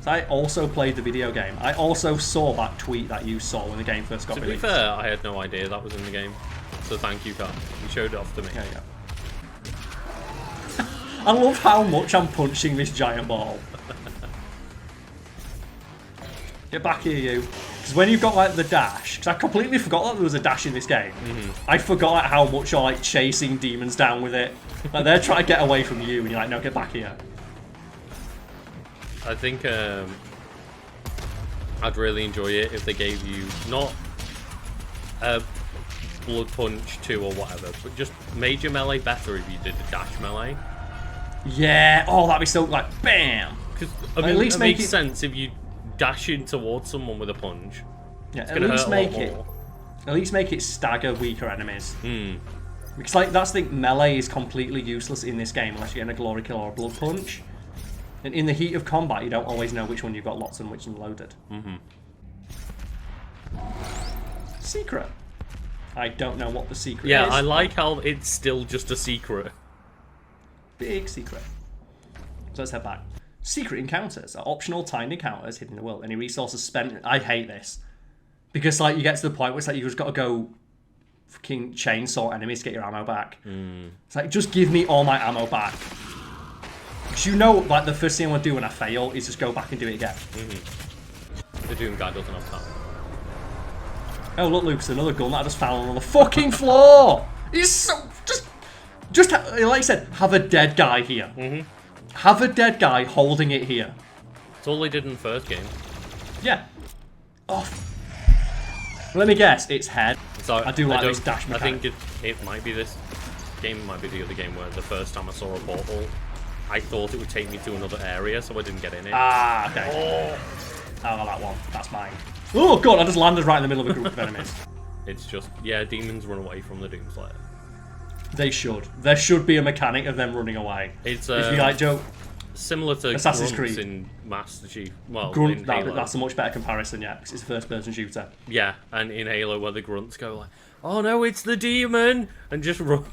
So I also played the video game. I also saw that tweet that you saw when the game first got To be released. fair, I had no idea that was in the game. So thank you, Karl. You showed it off to me. There you go. I love how much I'm punching this giant ball. Get back here, you. Because when you've got like the dash, because I completely forgot that there was a dash in this game. I forgot like, how much you're like chasing demons down with it. Like they're trying to get away from you, and you're like, no, get back here. I think I'd really enjoy it if they gave you not a blood punch 2 or whatever, but just made your melee better if you did a dash melee. Yeah. Oh, that'd be so like bam. Because At mean, least it make makes it- sense if you dash in towards someone with a punch. Yeah. It's At gonna least hurt make a lot it. more. At least make it stagger weaker enemies. Because like that's the thing, melee is completely useless in this game unless you're getting a glory kill or a blood punch. And in the heat of combat, you don't always know which one you've got lots and which one loaded. Secret. I don't know what the secret Yeah, is. I like how it's still just a secret. Big secret. So let's head back. Secret encounters are optional timed encounters hidden in the world. Any resources spent... I hate this. Because like you get to the point where it's like you've just got to go fucking chainsaw enemies to get your ammo back. It's like, just give me all my ammo back. Because you know, like, the first thing I want to do when I fail is just go back and do it again. The Doom guy doesn't have time. Oh, look, Lucas, another gun that I just found on the fucking floor! It's so... Just like I said, have a dead guy here. Have a dead guy holding it here. It's all they did in the first game. Yeah. Oh. Let me guess, it's head. So I do like don't- this dash I mechanic. think it might be this game, might be the other game where the first time I saw a portal, I thought it would take me to another area, so I didn't get in it. Ah, okay. Oh, that one. That's mine. Oh, God, I just landed right in the middle of a group of enemies. It's just, yeah, demons run away from the Doomslayer. They should. There should be a mechanic of them running away. It's If you like, Joe, similar to Assassin's Grunts Creed. in Master Chief. Well, in Grunt, Halo. that's a much better comparison, yeah, because it's a first-person shooter. Yeah, and in Halo where the Grunts go like, oh no, it's the demon! And just run.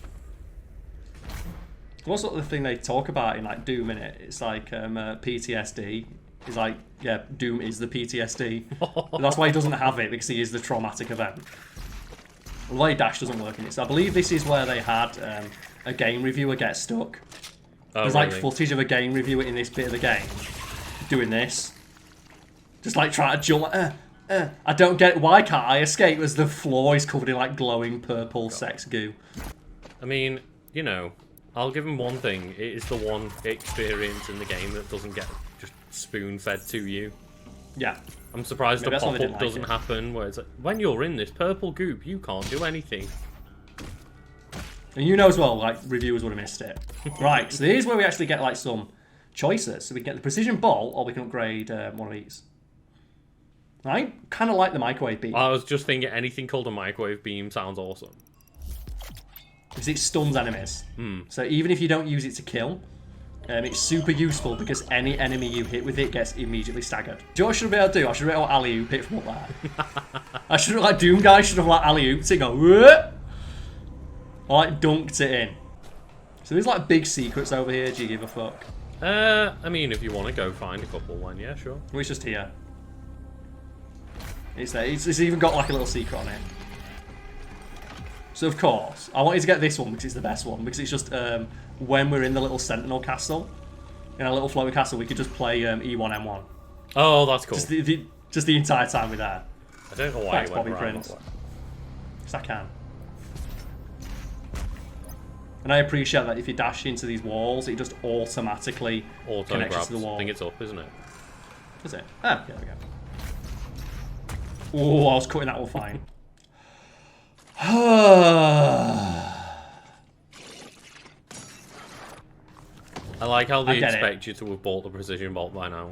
What's sort of the thing they talk about in, like, Doom, innit? It's like PTSD. It's like, yeah, Doom is the PTSD. But that's why he doesn't have it, because he is the traumatic event. The way dash doesn't work in it. So I believe this is where they had a game reviewer get stuck. Oh, There's like really? footage of a game reviewer in this bit of the game doing this. Just like trying to jump. I don't get it. Why can't I escape as the floor is covered in like glowing purple sex goo? I mean, you know, I'll give him one thing. It is the one experience in the game that doesn't get just spoon-fed to you. Yeah. I'm surprised Maybe the that's why they pop-up didn't like doesn't it. happen, where it's like, when you're in this purple goop, you can't do anything. And you know as well, like, reviewers would have missed it. Right, so here's where we actually get like some choices. So we can get the precision ball, or we can upgrade one of these. I kind of like the microwave beam. I was just thinking anything called a microwave beam sounds awesome. Because it stuns enemies. So even if you don't use it to kill, It's super useful because any enemy you hit with it gets immediately staggered. Do you know what I should have been able to do? I should have been able to alley-oop it from up there. I should have, like, Doom Guy should have, like, alley-ooped it and go, whoop! Or, like, dunked it in. So there's, like, big secrets over here. Do you give a fuck? I mean, if you want to go find a couple, then yeah, sure. It's just here. It's there. It's even got, like, a little secret on it. So, of course, I wanted to get this one because it's the best one. Because it's just, when we're in the little Sentinel castle, in a little floating castle, we could just play E1M1. Oh, that's cool. Just the entire time we're there. I don't know why Thanks, you went Bobby around Prince. that way. Because I can. And I appreciate that if you dash into these walls, it just automatically connects you to the wall. I think it's up, isn't it? Is it? Ah, there we go. Oh, I was cutting that all fine. I like how they get expect you to have bought the precision bolt by now.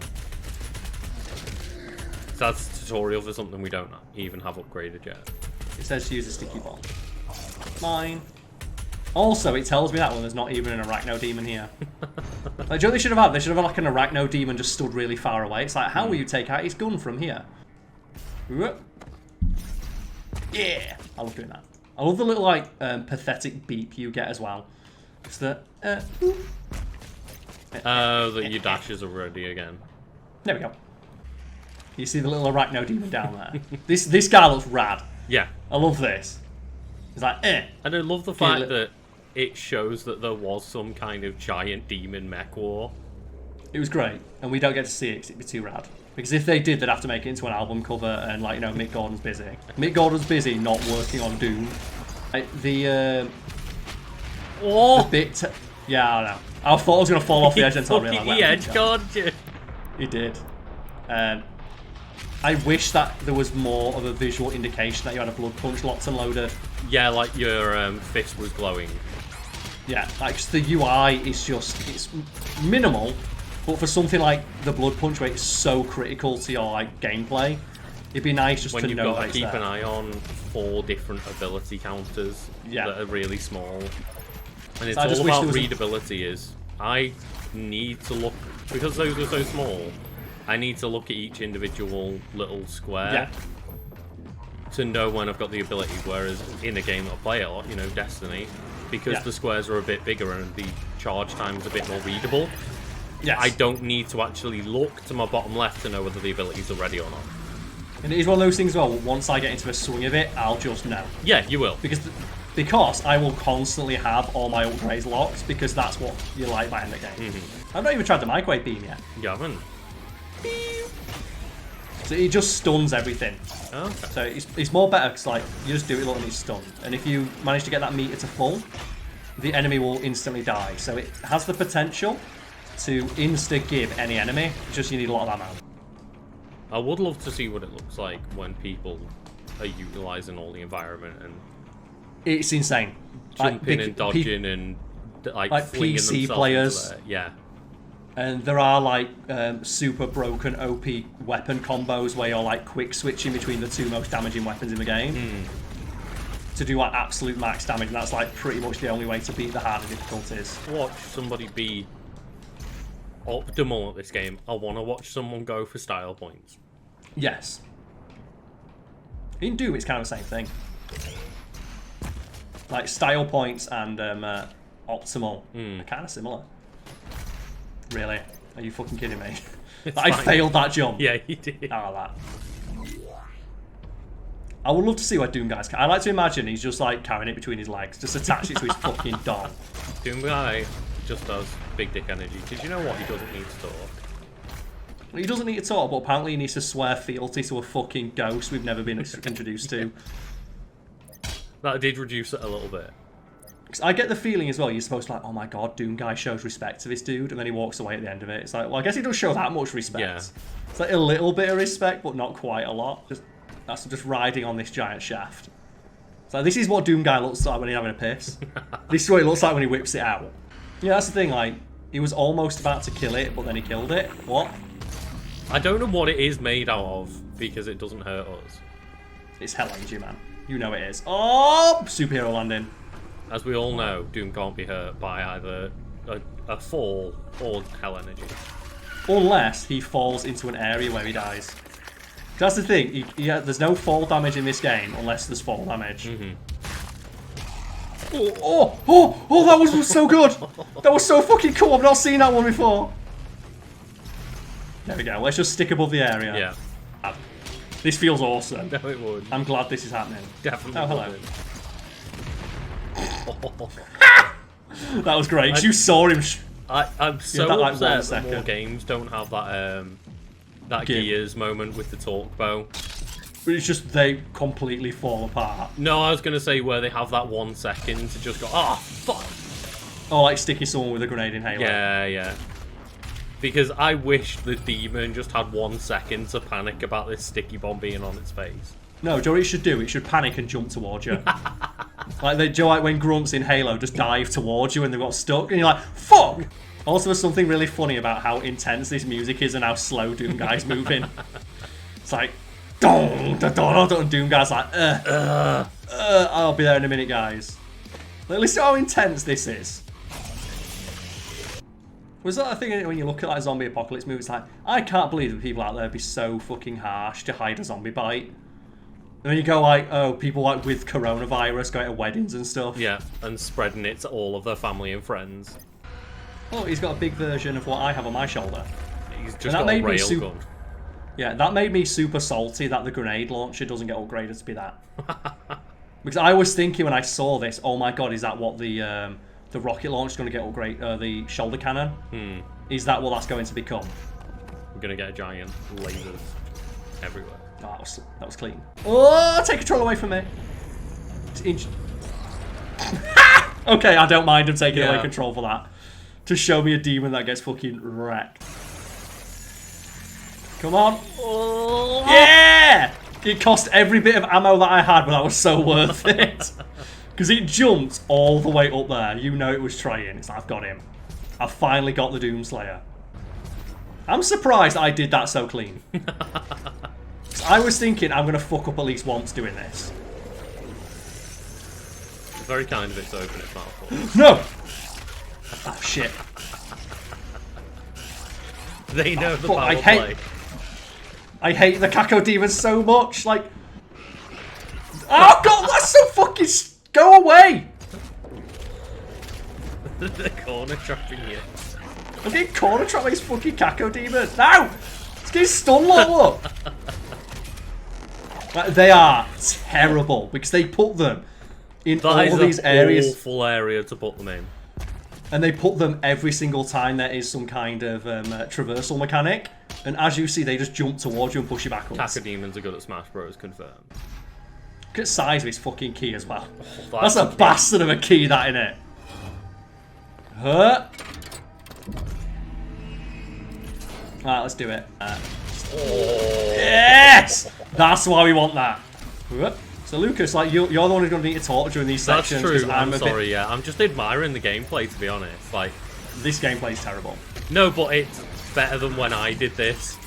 So that's a tutorial for something we don't even have upgraded yet. It says to use a sticky bomb. Mine. Also, it tells me that when there's not even an arachno demon here. Like, do you know what they should have had? They should have had like an arachno demon just stood really far away. It's like, how will you take out his gun from here? Whoop. Yeah! I love doing that. I love the little, like, pathetic beep you get as well. It's the, Oh, that your dashes are ready again. There we go. You see the little arachno demon down there? This guy looks rad. Yeah. I love this. It's like, And I love the fact that it shows that there was some kind of giant demon mech war. It was great, and we don't get to see it because it'd be too rad. Because if they did, they'd have to make it into an album cover, and, like, you know, Mick Gordon's busy. Mick Gordon's busy not working on Doom. The bit... Yeah, I know. I thought I was going to fall off the edge until I realised... The edge guard you. He did. I wish that there was more of a visual indication that you had a blood punch locked and loaded. Yeah, like your fist was glowing. Yeah, like, just the UI is just... It's minimal, but for something like the blood punch where it's so critical to your, like, gameplay, it'd be nice just to know that it's there. When you've got to keep an eye on 4 different ability counters that are really small. And it's all about readability I need to look, because those are so small, I need to look at each individual little square to know when I've got the ability, whereas in a game that I play a lot, you know, Destiny, because the squares are a bit bigger and the charge time is a bit more readable, I don't need to actually look to my bottom left to know whether the abilities are ready or not. And it is one of those things, well, once I get into the swing of it, I'll just know. Yeah, you will. Because I will constantly have all my upgrades locked, because that's what you like by end of game. I've not even tried the microwave beam yet. You haven't? So it just stuns everything. Okay. So it's more better because, like, you just do it and it's stunned. And if you manage to get that meter to full, the enemy will instantly die. So it has the potential to insta-give any enemy, just you need a lot of ammo. I would love to see what it looks like when people are utilising all the environment and it's insane. Jumping and dodging and like flinging PC themselves players. into there. Yeah. And there are, like, super broken OP weapon combos where you're, like, quick switching between the 2 most damaging weapons in the game to do, like, absolute max damage. And that's, like, pretty much the only way to beat the harder difficulties. Watch somebody be optimal at this game. I want to watch someone go for style points. Yes. In Doom, it's kind of the same thing. Like, style points and optimal are kind of similar. Really? Are you fucking kidding me? I failed that jump. Yeah, you did. Oh, that. I would love to see what Doom Guy's... I like to imagine he's just, like, carrying it between his legs. Just attach it to his fucking dong. Doom Guy just does big dick energy. Did you know what? He doesn't need to talk. He doesn't need to talk, but apparently he needs to swear fealty to a fucking ghost we've never been introduced to. That did reduce it a little bit. Because I get the feeling as well, you're supposed to like, oh my god, Doom Guy shows respect to this dude, and then he walks away at the end of it. It's like, well, I guess he doesn't show that much respect. Yeah. It's like a little bit of respect, but not quite a lot. That's just riding on this giant shaft. So this is what Doom Guy looks like when he's having a piss. This is what it looks like when he whips it out. Yeah, that's the thing, like, he was almost about to kill it, but then he killed it. What? I don't know what it is made out of, because it doesn't hurt us. It's hell energy, man. You know it is. Oh! Superhero landing. As we all know, Doom can't be hurt by either a a fall or hell energy. Unless he falls into an area where he dies. That's the thing. There's no fall damage in this game unless there's fall damage. Oh, that was so good. That was so fucking cool. I've not seen that one before. There we go. Let's just stick above the area. Yeah. This feels awesome. No, it would. I'm glad this is happening. Definitely. Oh, hello. would. That was great, because you saw him. I'm so that, like, upset 1 that more second. games don't have that Gears moment with the torque bow. But it's just they completely fall apart. No, I was going to say where they have that 1 second to just go, oh, fuck. Oh, like sticking someone with a grenade in Halo. Yeah. Because I wish the demon just had 1 second to panic about this sticky bomb being on its face. No, do you know what it should do? It should panic and jump towards you. like when grunts in Halo just dive towards you and they got stuck, and you're like, fuck! Also, there's something really funny about how intense this music is and how slow Doom Guy's moving. It's like, and Doom Guy's like, I'll be there in a minute, guys. Like, listen to how intense this is. Was that a thing when you look at like zombie apocalypse movies? Like, I can't believe that people out there would be so fucking harsh to hide a zombie bite. And then you go like, oh, people like with coronavirus going to weddings and stuff. Yeah, and spreading it to all of their family and friends. Oh, he's got a big version of what I have on my shoulder. He's just got a rail gun. Yeah, that made me super salty that the grenade launcher doesn't get upgraded to be that. Because I was thinking when I saw this, oh my god, is that what the rocket launcher is going to get upgraded? The shoulder cannon? Is that what that's going to become? We're going to get giant lasers everywhere. Oh, that was clean. Oh, take control away from me. Okay, I don't mind him taking away control for that. To show me a demon that gets fucking wrecked. Come on. Oh, yeah! It cost every bit of ammo that I had, but that was so worth it. Because it jumped all the way up there. You know it was trying. It's like, I've got him. I've finally got the Doomslayer. I'm surprised I did that so clean. I was thinking I'm going to fuck up at least once doing this. It's very kind of it to open its mouth. No! Oh, shit. They know the fuck, power play. I hate the Kako Demon so much. Like... Oh, God, that's so fucking... Go away! They're corner trapping you. I'm getting corner trapped by these fucking Kako Demons. No! It's getting stun level up. Like, they are terrible because they put them in all these areas. That is an awful area to put them in. And they put them every single time there is some kind of traversal mechanic. And as you see, they just jump towards you and push you backwards. Cacodemons are good at Smash Bros. Confirmed. Look at the size of his fucking key as well. Oh, that's a bastard of a key, that, innit? Huh? Alright, let's do it. Yes! That's why we want that. So Lucas, like you're the one who's going to need to talk during these sections. That's true. I'm sorry. Yeah, I'm just admiring the gameplay, to be honest. Like, this gameplay is terrible. No, but it's better than when I did this.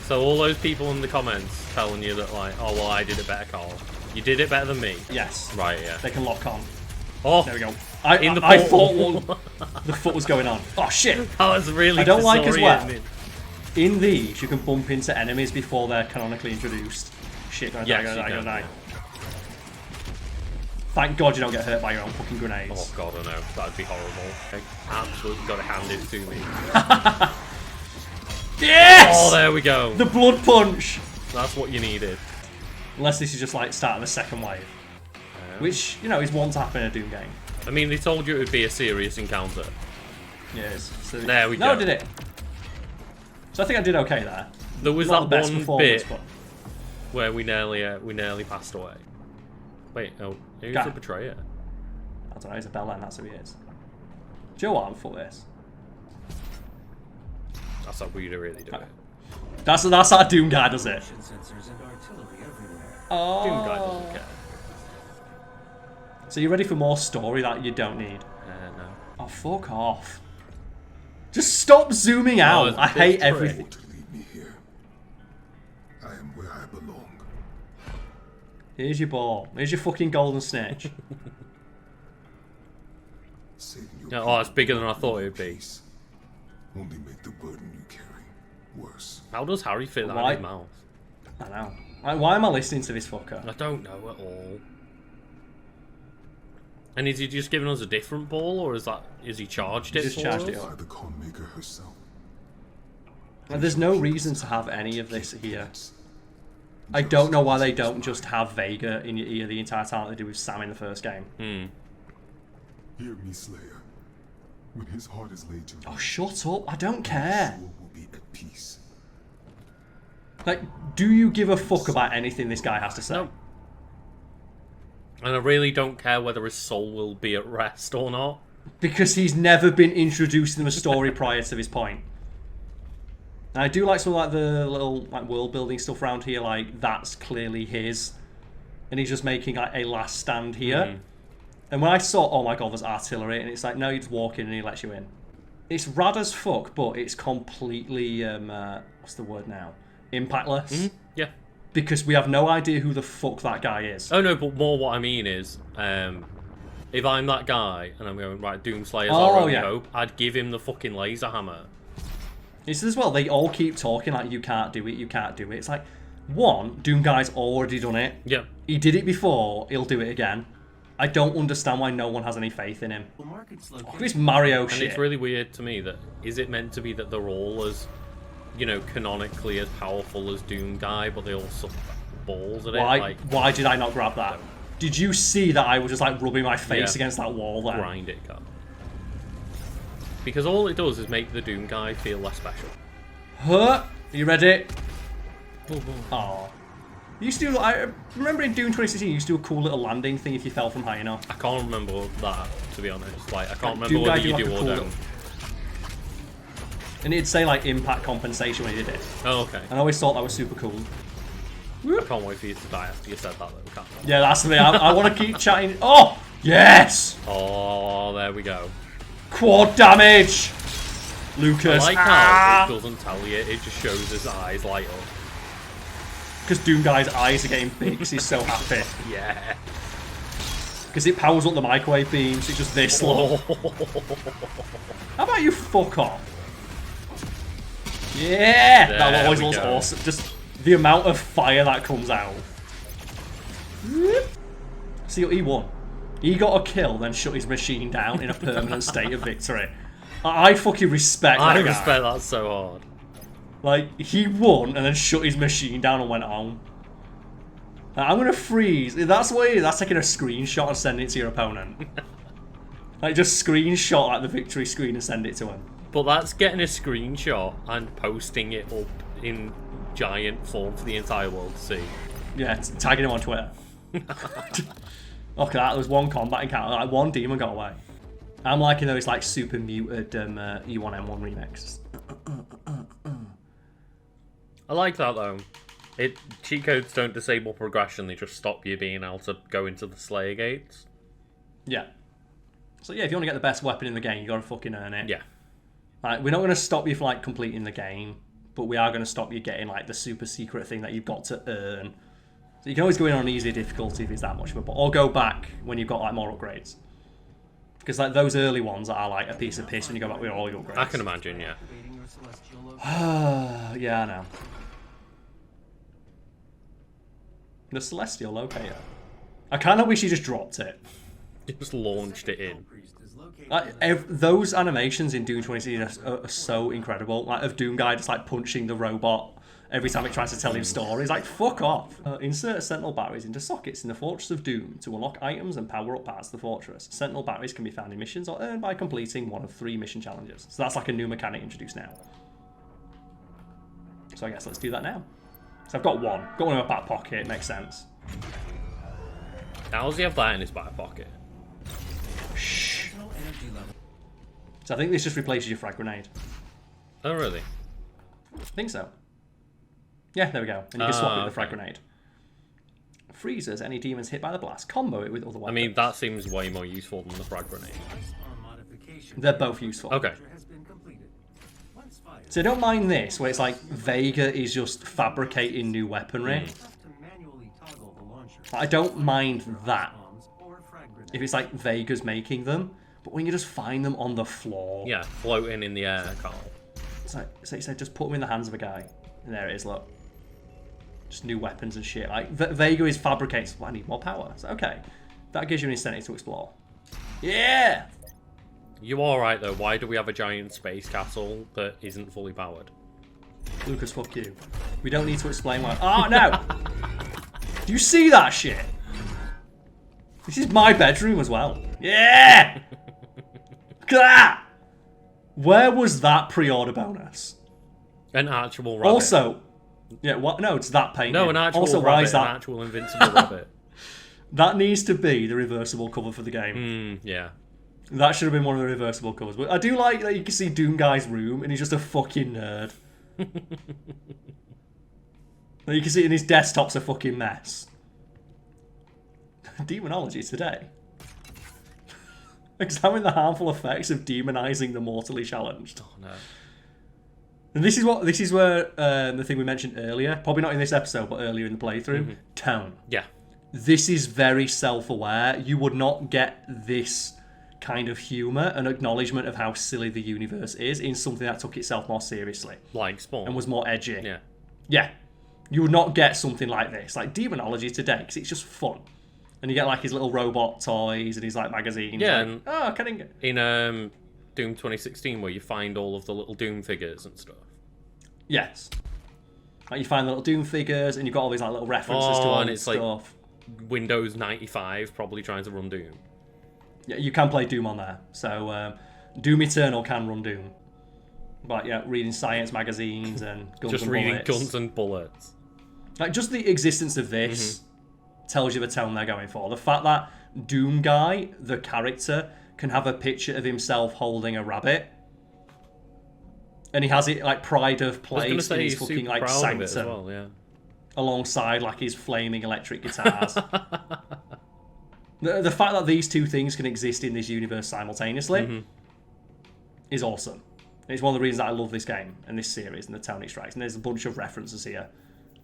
So all those people in the comments telling you that, like, oh well, I did it better, Karl. You did it better than me. Yes. Right. Yeah. They can lock on. Oh, there we go. I thought the foot was going on. Oh shit! That was really. I don't like as well. In these, you can bump into enemies before they're canonically introduced. Shit, gonna die. Thank God you don't get hurt by your own fucking grenades. Oh God, I know. That'd be horrible. I absolutely got to hand it to me. Yes! Oh, there we go. The blood punch. That's what you needed. Unless this is just like starting the second wave. Which, you know, is one to happen in a Doom game. I mean, they told you it would be a serious encounter. Yes. So there we go. No, I did it. So I think I did okay there. There was Not that the best one bit but... where we nearly passed away. Wait, no. Who's the betrayer? I don't know, Isabella, and that's who he is. Do you know what? I'm for this. That's how we really do it. That's how Doom Guy does it. Oh. Doom Guy doesn't care. So you're ready for more story that you don't need? No. Oh, fuck off. Just stop zooming out. I hate everything. Leave me here. I am where I belong. Here's your ball. Here's your fucking golden snitch. Saving your Yeah, oh, it's people bigger than I from thought your it would be. peace only make the burden you carry worse. How does Harry fit that Why? in his mouth? I know. Like, why am I listening to this fucker? I don't know at all. And is he just giving us a different ball, or is he charged it? Just for charged us? it up. By the Calm Maker herself. Like, there's no reason to have any of this here. I don't know why they don't just have Vega in your ear the entire time like they do with Sam in the first game. Hear me, Slayer. When his heart is laid to Oh, rest, shut up. I don't his care. soul will be at peace. Like, do you give a fuck about anything this guy has to say? No. And I really don't care whether his soul will be at rest or not. Because he's never been introducing them a story prior to this point. And I do like some of like the little like world building stuff around here, like that's clearly his. And he's just making like a last stand here. And when I saw, oh my god, there's artillery, and it's like, no, you just walk in and he lets you in. It's rad as fuck, but it's completely, what's the word now? Impactless. Yeah. Because we have no idea who the fuck that guy is. Oh no, but more what I mean is, if I'm that guy and I'm going, right, Doomslayer's Oh, our only yeah. hope, I'd give him the fucking laser hammer. It's as well, they all keep talking like, you can't do it, you can't do it. It's like, one, Doom Guy's already done it. Yeah. He did it before, he'll do it again. I don't understand why no one has any faith in him. The market's Oh, located. this Mario And shit. it's really weird to me that, is it meant to be that they're all as, you know, canonically as powerful as Doom Guy, but they all suck balls at Why? it? Like, Why did I not grab that? Did you see that I was just like rubbing my face Yeah. against that wall there? grind it, Karl. Because all it does is make the Doom Guy feel less special. Huh? Are you ready? Oh. You used to do, I remember in Doom 2016, you used to do a cool little landing thing if you fell from high enough. I can't remember that, to be honest. Like, I can't remember Doom Guy whether you do do like a or cool don't. And it'd say like impact compensation when you did it. Oh, okay. And I always thought that was super cool. I can't wait for you to die after you said that, though, can't I? Yeah, that's me. I want to keep chatting. Oh! Yes! Oh, there we go. Quad damage! I Lucas. like how it doesn't tell you, it just shows his eyes light up. Because Doom Guy's eyes are getting big because he's so happy. Yeah. Because it powers up the microwave beams. It's just this slow. How about you fuck off? Yeah! There That always we looks go. awesome. Just the amount of fire that comes out. See, he won. He got a kill, then shut his machine down in a permanent state of victory. I fucking respect I that guy. respect that so hard. Like, he won and then shut his machine down and went on. I'm gonna freeze. That's the way. That's taking a screenshot and sending it to your opponent. Like, just screenshot like the victory screen and send it to him. But that's getting a screenshot and posting it up in giant form for the entire world to see. Yeah, tagging him on Twitter. Look at that. There was one combat encounter. Like, one demon got away. I'm liking those like super muted E1M1 remixes. I like that though. Cheat codes don't disable progression, they just stop you being able to go into the Slayer gates. Yeah. So yeah, if you want to get the best weapon in the game, you gotta fucking earn it. Yeah. Like, we're not gonna stop you from like completing the game, but we are gonna stop you getting like the super secret thing that you've got to earn. So you can always go in on easier difficulty if it's that much of a, or go back when you've got like more upgrades. Because like those early ones are like a piece of piss when you go back with all your upgrades. I can imagine, yeah. Activating your celestial location. Yeah, I know. The Celestial Locator. I kind of wish he just dropped it. You just launched it in. Priest is located. Like, those animations in Doom 2016 are so incredible. Like, of Doom Guy just like punching the robot every time it tries to tell him stories. Like, fuck off. Insert Sentinel batteries into sockets in the Fortress of Doom to unlock items and power up parts of the fortress. Sentinel batteries can be found in missions or earned by completing one of 3 mission challenges. So that's like a new mechanic introduced now. So I guess let's do that now. So I've got one. Got one in my back pocket. Makes sense. How does he have that in his back pocket? Shh. No energy level. So I think this just replaces your frag grenade. Oh, really? I think so. Yeah, there we go. And you can swap it with the frag okay. grenade. Freezes any demons hit by the blast. Combo it with other weapons. I mean, that seems way more useful than the frag grenade. On modification. They're both useful. Okay. Has been completed. Once fired, So I don't mind this, where it's like Vega is just fabricating new weaponry. to manually toggle the launcher. I don't mind that. Bombs or frag grenades. If it's like Vega's making them. But But when you just find them on the floor... Yeah, floating in the air, Carl. It's like, so you said, just put them in the hands of a guy. And there it is, look. Just new weapons and shit. Like, Vega is fabricates. Well, I need more power. So, okay. That gives you an incentive to explore. Yeah! You alright, though? Why do we have a giant space castle that isn't fully powered? Lucas, fuck you. We don't need to explain why. Oh, no! Do you see that shit? This is my bedroom as well. Yeah! Look at that! Where was that pre-order bonus? An actual rabbit. Also, yeah, what? No, it's that painting. No, an actual also, rabbit, why is that? an actual invincible rabbit. That needs to be the reversible cover for the game. Yeah. That should have been one of the reversible covers. But I do like that you can see Doom Guy's room, and he's just a fucking nerd. You can see in his desktop's a fucking mess. Demonology today. Examine the harmful effects of demonizing the mortally challenged. Oh no. And this is where the thing we mentioned earlier, probably not in this episode, but earlier in the playthrough, tone. Yeah. This is very self-aware. You would not get this kind of humour and acknowledgement of how silly the universe is in something that took itself more seriously. Like Spawn. And was more edgy. Yeah. Yeah. You would not get something like this, like Demonology today, because it's just fun. And you get like his little robot toys and his like magazines. Yeah. Like, And oh, can I get... in Doom 2016, where you find all of the little Doom figures and stuff. Yes. Like you find the little Doom figures and you've got all these like little references to all and this it's stuff. Like Windows 95 probably trying to run Doom. Yeah, you can play Doom on there. So Doom Eternal can run Doom. But yeah, reading science magazines and guns Just and reading bullets. guns and bullets. Like just the existence of this tells you the tone they're going for. The fact that Doom Guy, the character, can have a picture of himself holding a rabbit. And he has it like pride of place in his fucking like sanctum. As well, yeah. Alongside like his flaming electric guitars. The fact that these two things can exist in this universe simultaneously is awesome. It's one of the reasons that I love this game and this series and the tone it strikes. And there's a bunch of references here.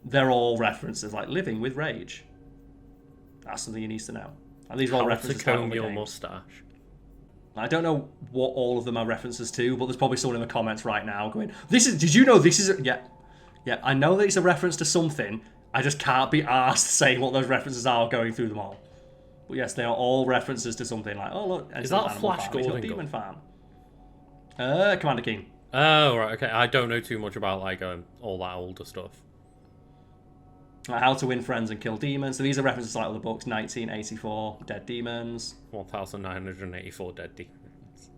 They're all references like living with rage. That's something you need to know. And these are all How references to to comb other your games. mustache. I don't know what all of them are references to, but there's probably someone in the comments right now going, "This is. Did you know this is?" Yeah, I know that it's a reference to something. I just can't be asked saying what those references are, going through them all. But yes, they are all references to something like, oh look, Is that a Animal Flash Farm, it's got Gordon Demon gun? Farm. Commander Keen. Oh, right, okay. I don't know too much about like all that older stuff. Like How to Win Friends and Kill Demons. So these are references to like other books. 1984, Dead Demons. 1984 dead demons.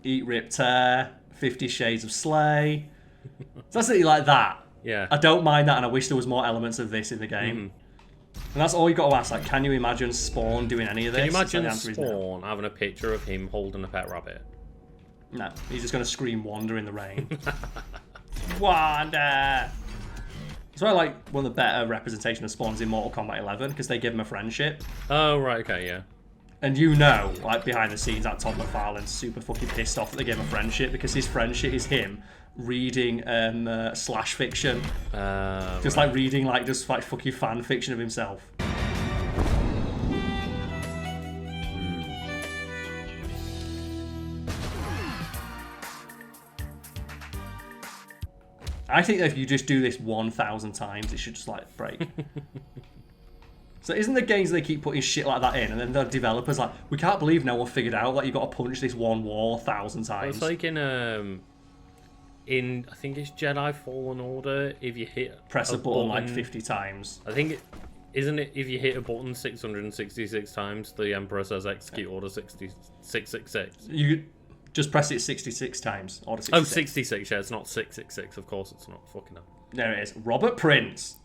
Eat, Rip, Tear. 50 Shades of Slay. So that's it, like that. Yeah. I don't mind that, and I wish there was more elements of this in the game. And that's all you got to ask. Like, can you imagine Spawn doing any of this? Can you imagine So the answer is no. Spawn having a picture of him holding a pet rabbit? No, he's just going to scream Wanda in the rain. Wanda! That's why I like one of the better representation of Spawn's in Mortal Kombat 11, because they give him a friendship. Oh, right, okay, yeah. And you know, like behind the scenes, that Todd McFarlane's super fucking pissed off that they gave him a friendship, because his friendship is him reading slash fiction. Just right. like reading like just like fucking fan fiction of himself. I think that if you just do this 1,000 times, it should just like break. So isn't the games they keep putting shit like that in, and then the developers like, we can't believe no one figured out that you got to punch this one wall 1,000 times. It's like in I think it's Jedi Fallen Order. If you hit Press a button like 50 times. I think isn't it if you hit a button 666 times, the Emperor says execute order 666. You just press it 66 times. Order 66. Oh, 66, yeah, it's not 666, of course it's not. Fucking hell. There it is. Robert Prince.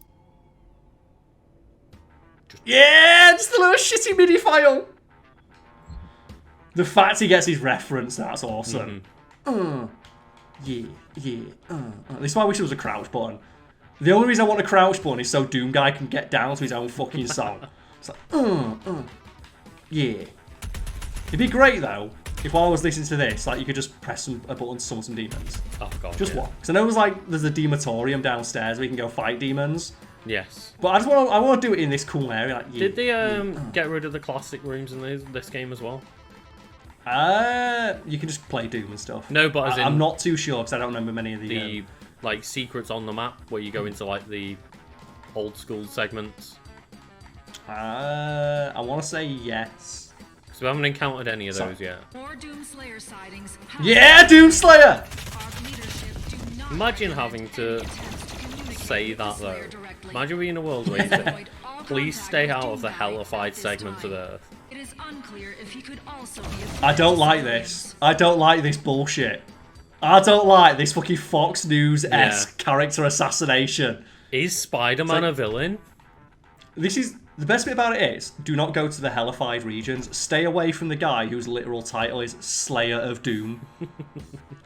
Yeah, just the little shitty MIDI file. The fact he gets his reference, that's awesome. Yeah. This is why I wish there was a crouch button. The only reason I want a crouch button is so Doom Guy can get down to his own fucking song. It's like, yeah. It'd be great though if while I was listening to this, like you could just press a button to summon some demons. Oh god. Just yeah. one. Because I know there's a Demotorium downstairs where you can go fight demons. Yes. But I want to do it in this cool area. Like, Did they get rid of the classic rooms in this game as well? You can just play Doom and stuff. No, but as in I'm not too sure because I don't remember many of the like secrets on the map where you go into like the old school segments. I want to say yes. So we haven't encountered any of those yet. More Doomslayer sightings. Yeah, Doomslayer! Our leadership do not Imagine having to say that though. Imagine being in a world where you say, please stay out of the hellified segment of Earth. It is unclear if he could also be I don't like this. I don't like this bullshit. I don't like this fucking Fox News-esque character assassination. Is Spider-Man a villain? This is... The best bit about it is, do not go to the hellified regions. Stay away from the guy whose literal title is Slayer of Doom.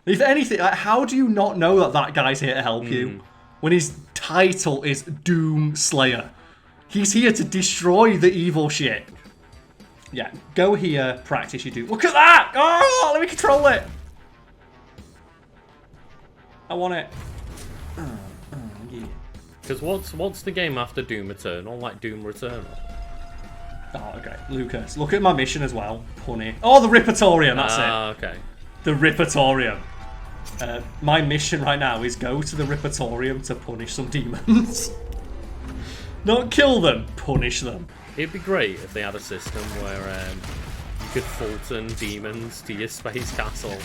If anything, like, how do you not know that that guy's here to help you? When his title is Doom Slayer. He's here to destroy the evil shit. Yeah, go here, practice your Doom. Look at that! Oh, let me control it! I want it. Yeah. Because what's the game after Doom Eternal? Like Doom Returnal? Oh, okay. Lucas, look at my mission as well. Punny. Oh, the Ripatorium, that's it. Okay. The Ripatorium. My mission right now is go to the Ripatorium to punish some demons. Not kill them, punish them. It'd be great if they had a system where you could Fulton demons to your space castle.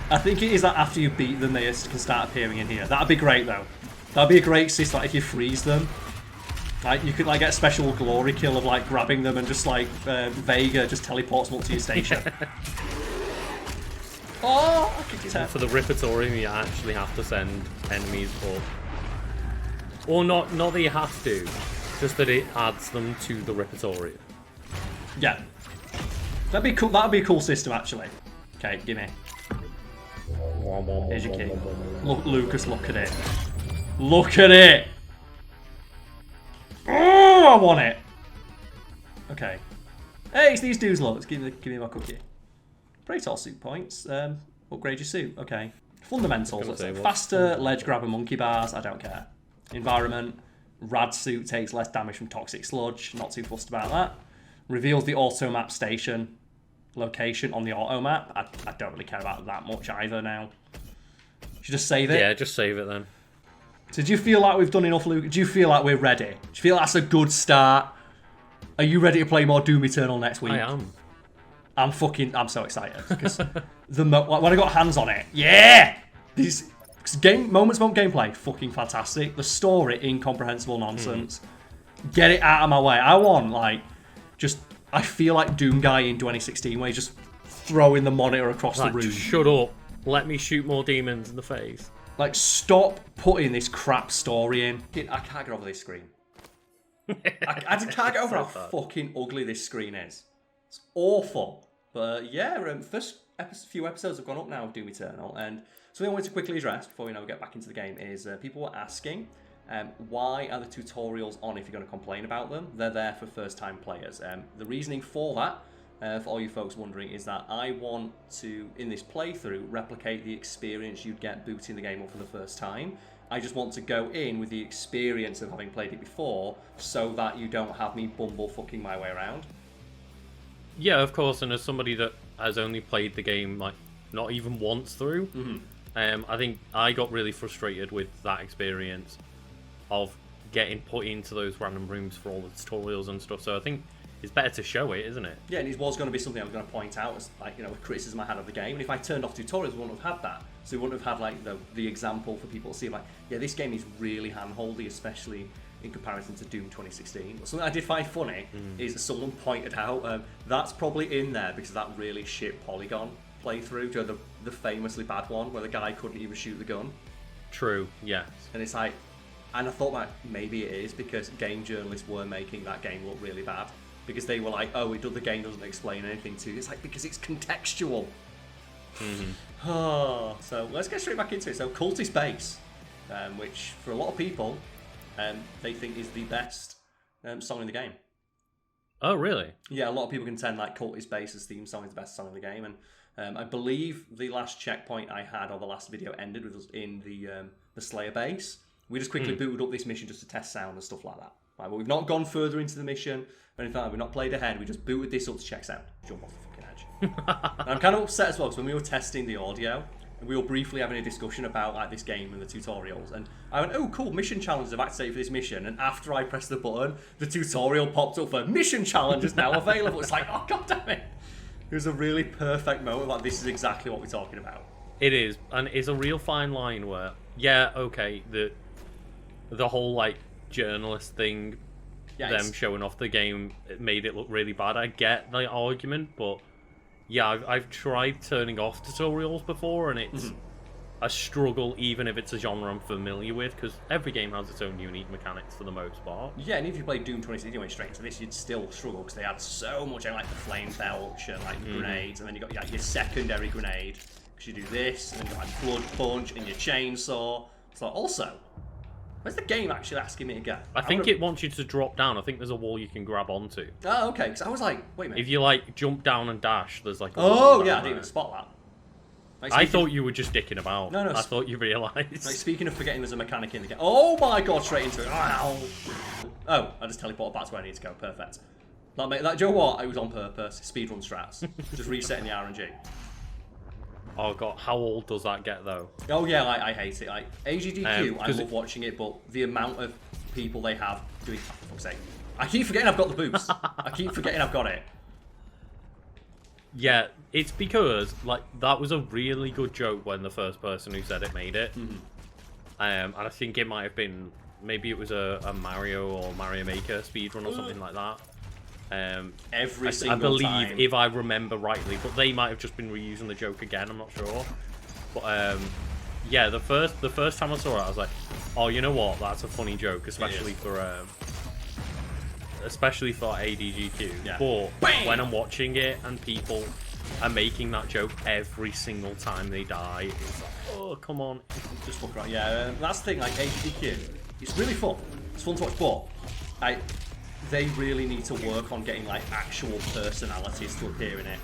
I think it is that after you beat them, they can start appearing in here. That'd be great, though. That'd be a great system, like, if you freeze them. Like, you could, like, get a special glory kill of, like, grabbing them and just, like, Vega just teleports them up to your station. Oh, I kicked his head. For the Ripatorium, you actually have to send enemies up. Or not that you have to, just that it adds them to the Ripatorium. Yeah. That'd be cool. That'd be a cool system, actually. Okay, give me. Here's your key. Look, Lucas, look at it. Look at it! Oh, I want it! Okay. Hey, it's these dudes, look. Give me my cookie. Praetor suit points. Upgrade your suit. Okay. Fundamentals. Let's say faster, ledge grabber, monkey bars. I don't care. Environment. Rad suit takes less damage from toxic sludge. Not too fussed about that. Reveals the auto map station location on the auto map. I don't really care about that much either now. Should just save it? Yeah, just save it then. So do you feel like we've done enough, Luke? Do you feel like we're ready? Do you feel that's a good start? Are you ready to play more Doom Eternal next week? I am. I'm so excited because when I got hands on it, yeah, these moments gameplay fucking fantastic. The story incomprehensible nonsense. Get it out of my way. I want I feel like Doom Guy in 2016 where he's just throwing the monitor across the room. Shut up. Let me shoot more demons in the face. Like, stop putting this crap story in. I can't get over this screen. I can't get over how fucking ugly this screen is. It's awful. But yeah, first few episodes have gone up now of Doom Eternal, and something I wanted to quickly address before we get back into the game is people were asking why are the tutorials on if you're going to complain about them? They're there for first-time players. The reasoning for that, for all you folks wondering, is that I want to, in this playthrough, replicate the experience you'd get booting the game up for the first time. I just want to go in with the experience of having played it before, so that you don't have me bumble fucking my way around. Yeah, of course, and as somebody that has only played the game, like, not even once through, I think I got really frustrated with that experience of getting put into those random rooms for all the tutorials and stuff, so I think it's better to show it, isn't it? Yeah, and it was going to be something I was going to point out as, like, a criticism I had of the game, and if I turned off tutorials, we wouldn't have had that. So we wouldn't have had, like, the example for people to see, like, yeah, this game is really hand-holdy, especially in comparison to Doom 2016. But something I did find funny is someone pointed out that's probably in there because of that really shit Polygon playthrough, the famously bad one where the guy couldn't even shoot the gun. True, yes. And it's like, and I thought that maybe it is because game journalists were making that game look really bad. Because they were like, oh, the game doesn't explain anything to you. It's like, because it's contextual. Oh, so let's get straight back into it. So Cultist Base, which for a lot of people, they think is the best song in the game. Oh, really? Yeah, a lot of people contend like Cultist Base's theme song is the best song in the game. And I believe the last checkpoint I had, or the last video ended with us in the Slayer base, We just quickly booted up this mission just to test sound and stuff like that. Right, but we've not gone further into the mission or anything like that. We've not played ahead. We just booted this up to check sound. Jump off the fucking edge. And I'm kind of upset as well because when we were testing the audio, we were briefly having a discussion about like this game and the tutorials, and I went, "Oh, cool! Mission challenges have activated for this mission." And after I pressed the button, the tutorial popped up for mission challenges now available. It's like, oh god damn it! It was a really perfect moment. Like this is exactly what we're talking about. It is, and it's a real fine line where, yeah, okay, the whole like journalist thing, them showing off the game, it made it look really bad. I get the argument, but. Yeah, I've tried turning off tutorials before, and it's a struggle, even if it's a genre I'm familiar with, because every game has its own unique mechanics for the most part. Yeah, and if you played Doom 2016 went straight into this, you'd still struggle, because they had so much, like the flame belch and like the grenades, and then you got like, your secondary grenade, because you do this, and then you got like blood punch and your chainsaw. So also, where's the game actually asking me to go? I think it wants you to drop down. I think there's a wall you can grab onto. Oh, okay. Because I was like, wait a minute. If you like jump down and dash, there's like. Oh yeah, I didn't even spot that. Like, I thought you were just dicking about. No. I thought you realised. Like speaking of forgetting, there's a mechanic in the game. Oh my god, straight into it. Ow. Oh, I just teleported back to where I need to go. Perfect. That, do you know what? It was on purpose. Speedrun strats. Just resetting the RNG. Oh god, how old does that get though? Oh yeah, I hate it. Like AGDQ, I love watching it, but the amount of people they have doing, for fuck's sake. I keep forgetting I've got the boost. I keep forgetting I've got it. Yeah, it's because like that was a really good joke when the first person who said it made it. And I think it might have been, maybe it was a Mario or Mario Maker speedrun or something like that. Every single I believe, time. if I remember rightly, but they might have just been reusing the joke again. I'm not sure. But yeah, the first time I saw it, I was like, oh, you know what? That's a funny joke, especially for ADGQ. Yeah. But Bang! when I'm watching it and people are making that joke every single time they die, it's like, oh, come on. Just fuck around. Yeah, that's the thing. Like AGDQ, it's really fun. It's fun to watch, but they really need to work on getting like actual personalities to appear in it,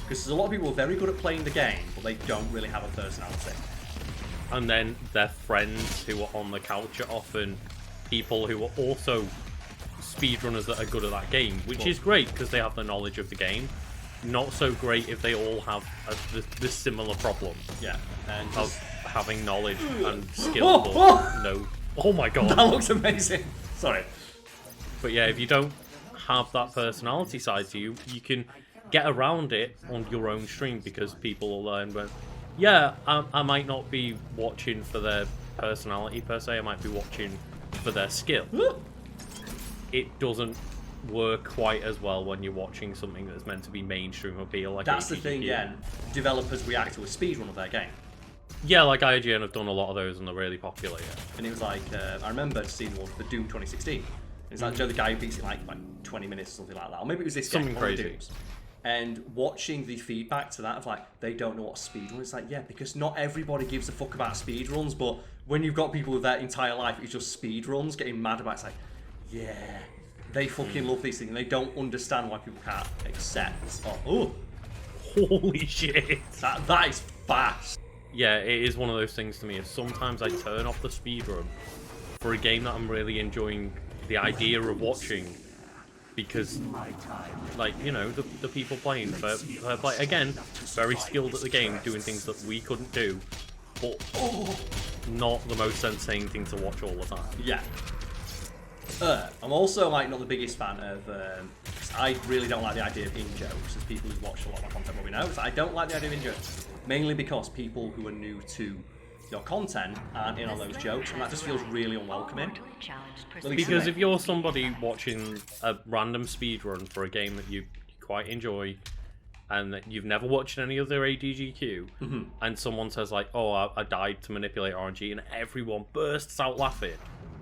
because there's a lot of people who are very good at playing the game, but they don't really have a personality. And then their friends who are on the couch are often people who are also speedrunners that are good at that game, which is great because they have the knowledge of the game. Not so great if they all have this similar problem. Yeah, and of having knowledge and skill. No. Oh my god. That looks amazing. Sorry. But yeah, if you don't have that personality side to you, you can get around it on your own stream, because people will learn. But yeah, I might not be watching for their personality per se. I might be watching for their skill. It doesn't work quite as well when you're watching something that's meant to be mainstream appeal. Like that's the thing. Yeah, developers react to a speedrun of their game. Yeah, like IGN have done a lot of those and they're really popular. Yeah. And it was like I remember seeing one for Doom 2016. It's like Joe, the guy who beats it like 20 minutes or something like that. Or maybe it was this something game, crazy. And watching the feedback to that of like, they don't know what a speedrun is. Like, yeah, because not everybody gives a fuck about speedruns, but when you've got people with their entire life, it's just speedruns, getting mad about it, it's like, yeah, they fucking love these things, and they don't understand why people can't accept. Oh, holy shit. That is fast. Yeah, it is one of those things to me. Sometimes I turn off the speedrun for a game that I'm really enjoying the idea of watching, because, like, you know, the people playing, but again, very skilled at the game, doing things that we couldn't do, but not the most insane thing to watch all the time. Yeah. I'm also like not the biggest fan of. I really don't like the idea of in-jokes, as people who watch a lot of my content probably know. So I don't like the idea of in-jokes, mainly because people who are new to your content aren't in on those jokes, and that just feels really unwelcoming. Because if you're somebody watching a random speedrun for a game that you quite enjoy, and that you've never watched any other ADGQ, and someone says like, "Oh, I died to manipulate RNG," and everyone bursts out laughing.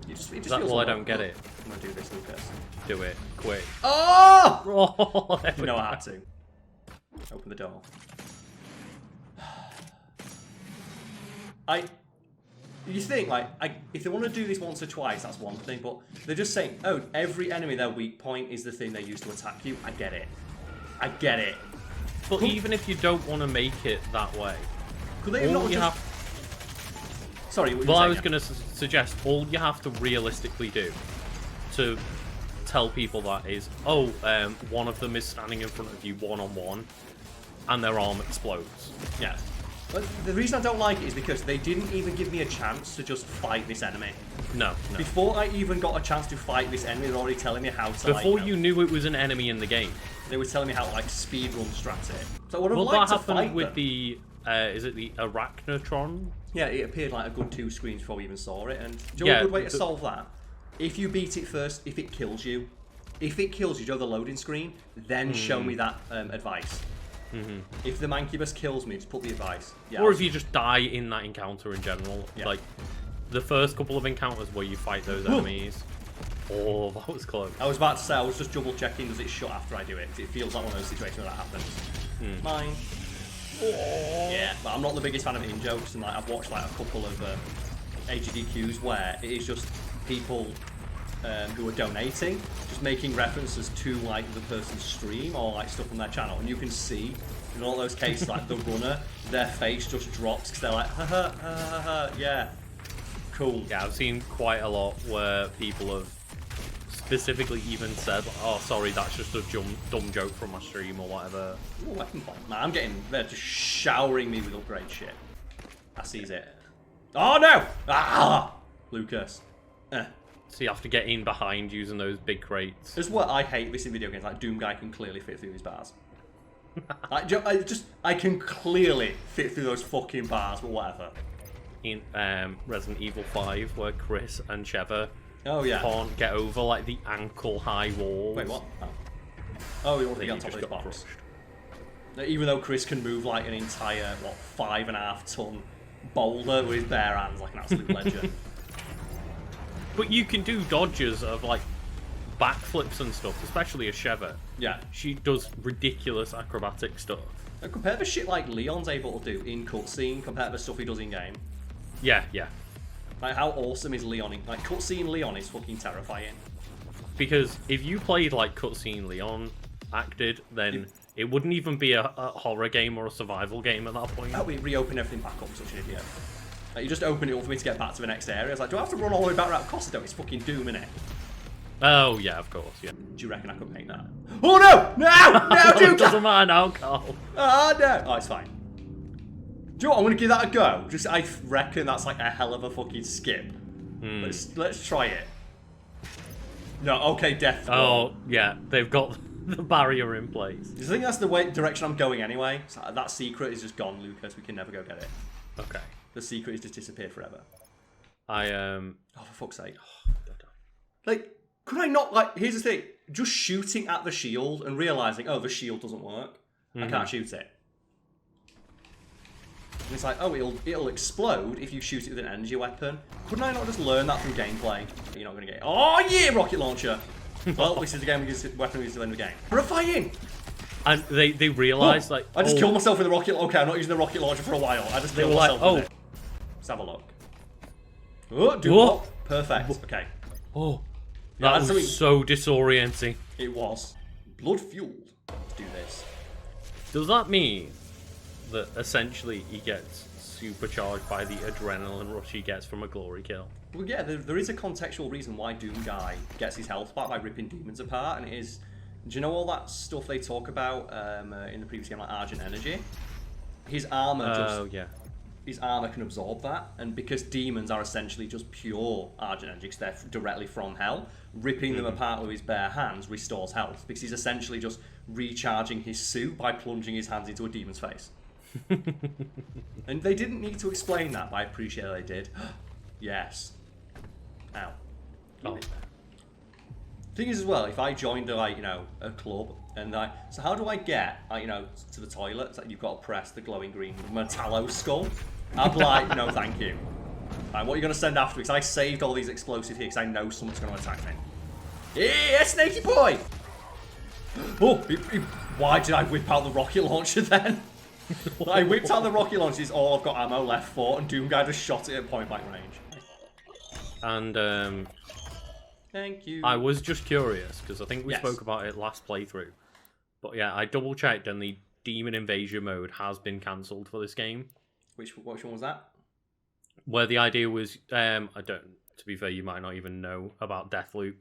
It just feels well, I don't get it. I'm gonna do this, Lucas. Do it quick. Oh! You know I had to. Open the door. You think, like, if they want to do this once or twice, that's one thing, but they're just saying, oh, every enemy, their weak point is the thing they use to attack you. I get it. I get it. But even if you don't want to make it that way, could they not just... Sorry. What were you Well, I saying, was yeah? going to suggest all you have to realistically do to tell people that is, one of them is standing in front of you one-on-one, and their arm explodes. Yeah. But the reason I don't like it is because they didn't even give me a chance to just fight this enemy. No. Before I even got a chance to fight this enemy, they're already telling me how to. Before you knew it was an enemy in the game. They were telling me how to like speedrun strat it. So I would have Well, liked that to fight happened with them. the is it the Arachnotron? Yeah, it appeared like a good 2 screens before we even saw it. And do you know Yeah, a good way to the- solve that? If you beat it first, if it kills you, do the loading screen, then show me that advice. If the Mancubus kills me, just put the advice. Yeah, Or if you just die in that encounter in general. Yeah. Like, the first couple of encounters where you fight those enemies. Oh, that was close. I was about to say, I was just double checking, does it shut after I do it? 'Cause it feels like one of those situations where that happens. Mine. Yeah, but I'm not the biggest fan of in-jokes, and like, I've watched like a couple of AGDQs where it is just people who are donating, just making references to like the person's stream or like stuff on their channel, and you can see in all those cases like the runner, their face just drops because they're like, ha ha ha ha, yeah, cool. Yeah, I've seen quite a lot where people have specifically even said, oh, sorry, that's just a dumb joke from my stream or whatever. Ooh, weapon point. Man, they're just showering me with upgrade shit. I sees it. Oh no! Ah! Lucas. So you have to get in behind using those big crates. This is what I hate this in video games. Like, Doom Guy can clearly fit through these bars. I can clearly fit through those fucking bars, but whatever. In Resident Evil 5, where Chris and Sheva Oh, yeah. can't get over like the ankle-high walls. Wait, what? Oh, he Then already you got top just of his got box. crushed. Even though Chris can move like an entire, 5.5 ton boulder with his bare hands like an absolute legend. But you can do dodges of like backflips and stuff, especially a Sheva. Yeah. She does ridiculous acrobatic stuff. And compare the shit like Leon's able to do in cutscene compared to the stuff he does in game. Yeah. Like, how awesome is Leon? Like, cutscene Leon is fucking terrifying. Because if you played like cutscene Leon acted, then it wouldn't even be a horror game or a survival game at that point. Oh, we reopened everything back up, such an idiot. Like, you just opened it up for me to get back to the next area. I was like, do I have to run all the way back around? Of course I don't. It's fucking Doom, innit? Oh yeah, of course, yeah. Do you reckon I could make that? Oh no! No! No, It Doom! doesn't matter now, Karl. Oh no! Oh, it's fine. Do you know what? I'm gonna give that a go. I reckon that's like a hell of a fucking skip. Let's try it. No, okay, death. Oh yeah, they've got the barrier in place. Do you think that's the direction I'm going anyway? So that secret is just gone, Lucas. We can never go get it. Okay. The secret has just disappeared forever. I Oh, for fuck's sake. Like, could I not, like, here's the thing. Just shooting at the shield and realising, oh, the shield doesn't work. I can't shoot it. And it's like, oh, it'll explode if you shoot it with an energy weapon. Couldn't I not just learn that from gameplay? You're not going to get it. Oh, yeah, rocket launcher! Well, this is the game we use weapon we use to end the game. Terrifying! and they realised like I just killed myself with the rocket. Okay, I'm not using the rocket launcher for a while. I just killed were like, myself with oh. it. Let's have a look. Oh, do Whoa. what? Perfect. Okay. Oh, Yeah, that that's was something- so disorienting. It was. Blood fueled. Let's do this. Does that mean that essentially he gets supercharged by the adrenaline rush he gets from a glory kill? Well, yeah, there is a contextual reason why Doom Guy gets his health back by ripping demons apart, and it is... Do you know all that stuff they talk about in the previous game, like Argent Energy? His armor Yeah. His armor can absorb that, and because demons are essentially just pure Argent Energy, because they're directly from hell, ripping them apart with his bare hands restores health, because he's essentially just recharging his suit by plunging his hands into a demon's face. And they didn't need to explain that, but I appreciate they did. Yes. Ow. Oh. Thing is as well, if I joined a club and so how do I get to the toilet? It's like you've got to press the glowing green Metallo skull. I'd be like, no, thank you. Right, what are you going to send after me? Because I saved all these explosives here because I know someone's going to attack me. Yeah, Snakey boy! Oh, why did I whip out the rocket launcher then? I whipped out the rocket launcher, is all I've got ammo left for, and Doom Guy just shot it at point blank range. And Thank you. I was just curious because I think we Yes. spoke about it last playthrough. But yeah, I double checked and the Demon Invasion mode has been cancelled for this game. Which one was that? where the idea was, I don't. To be fair, you might not even know about Deathloop,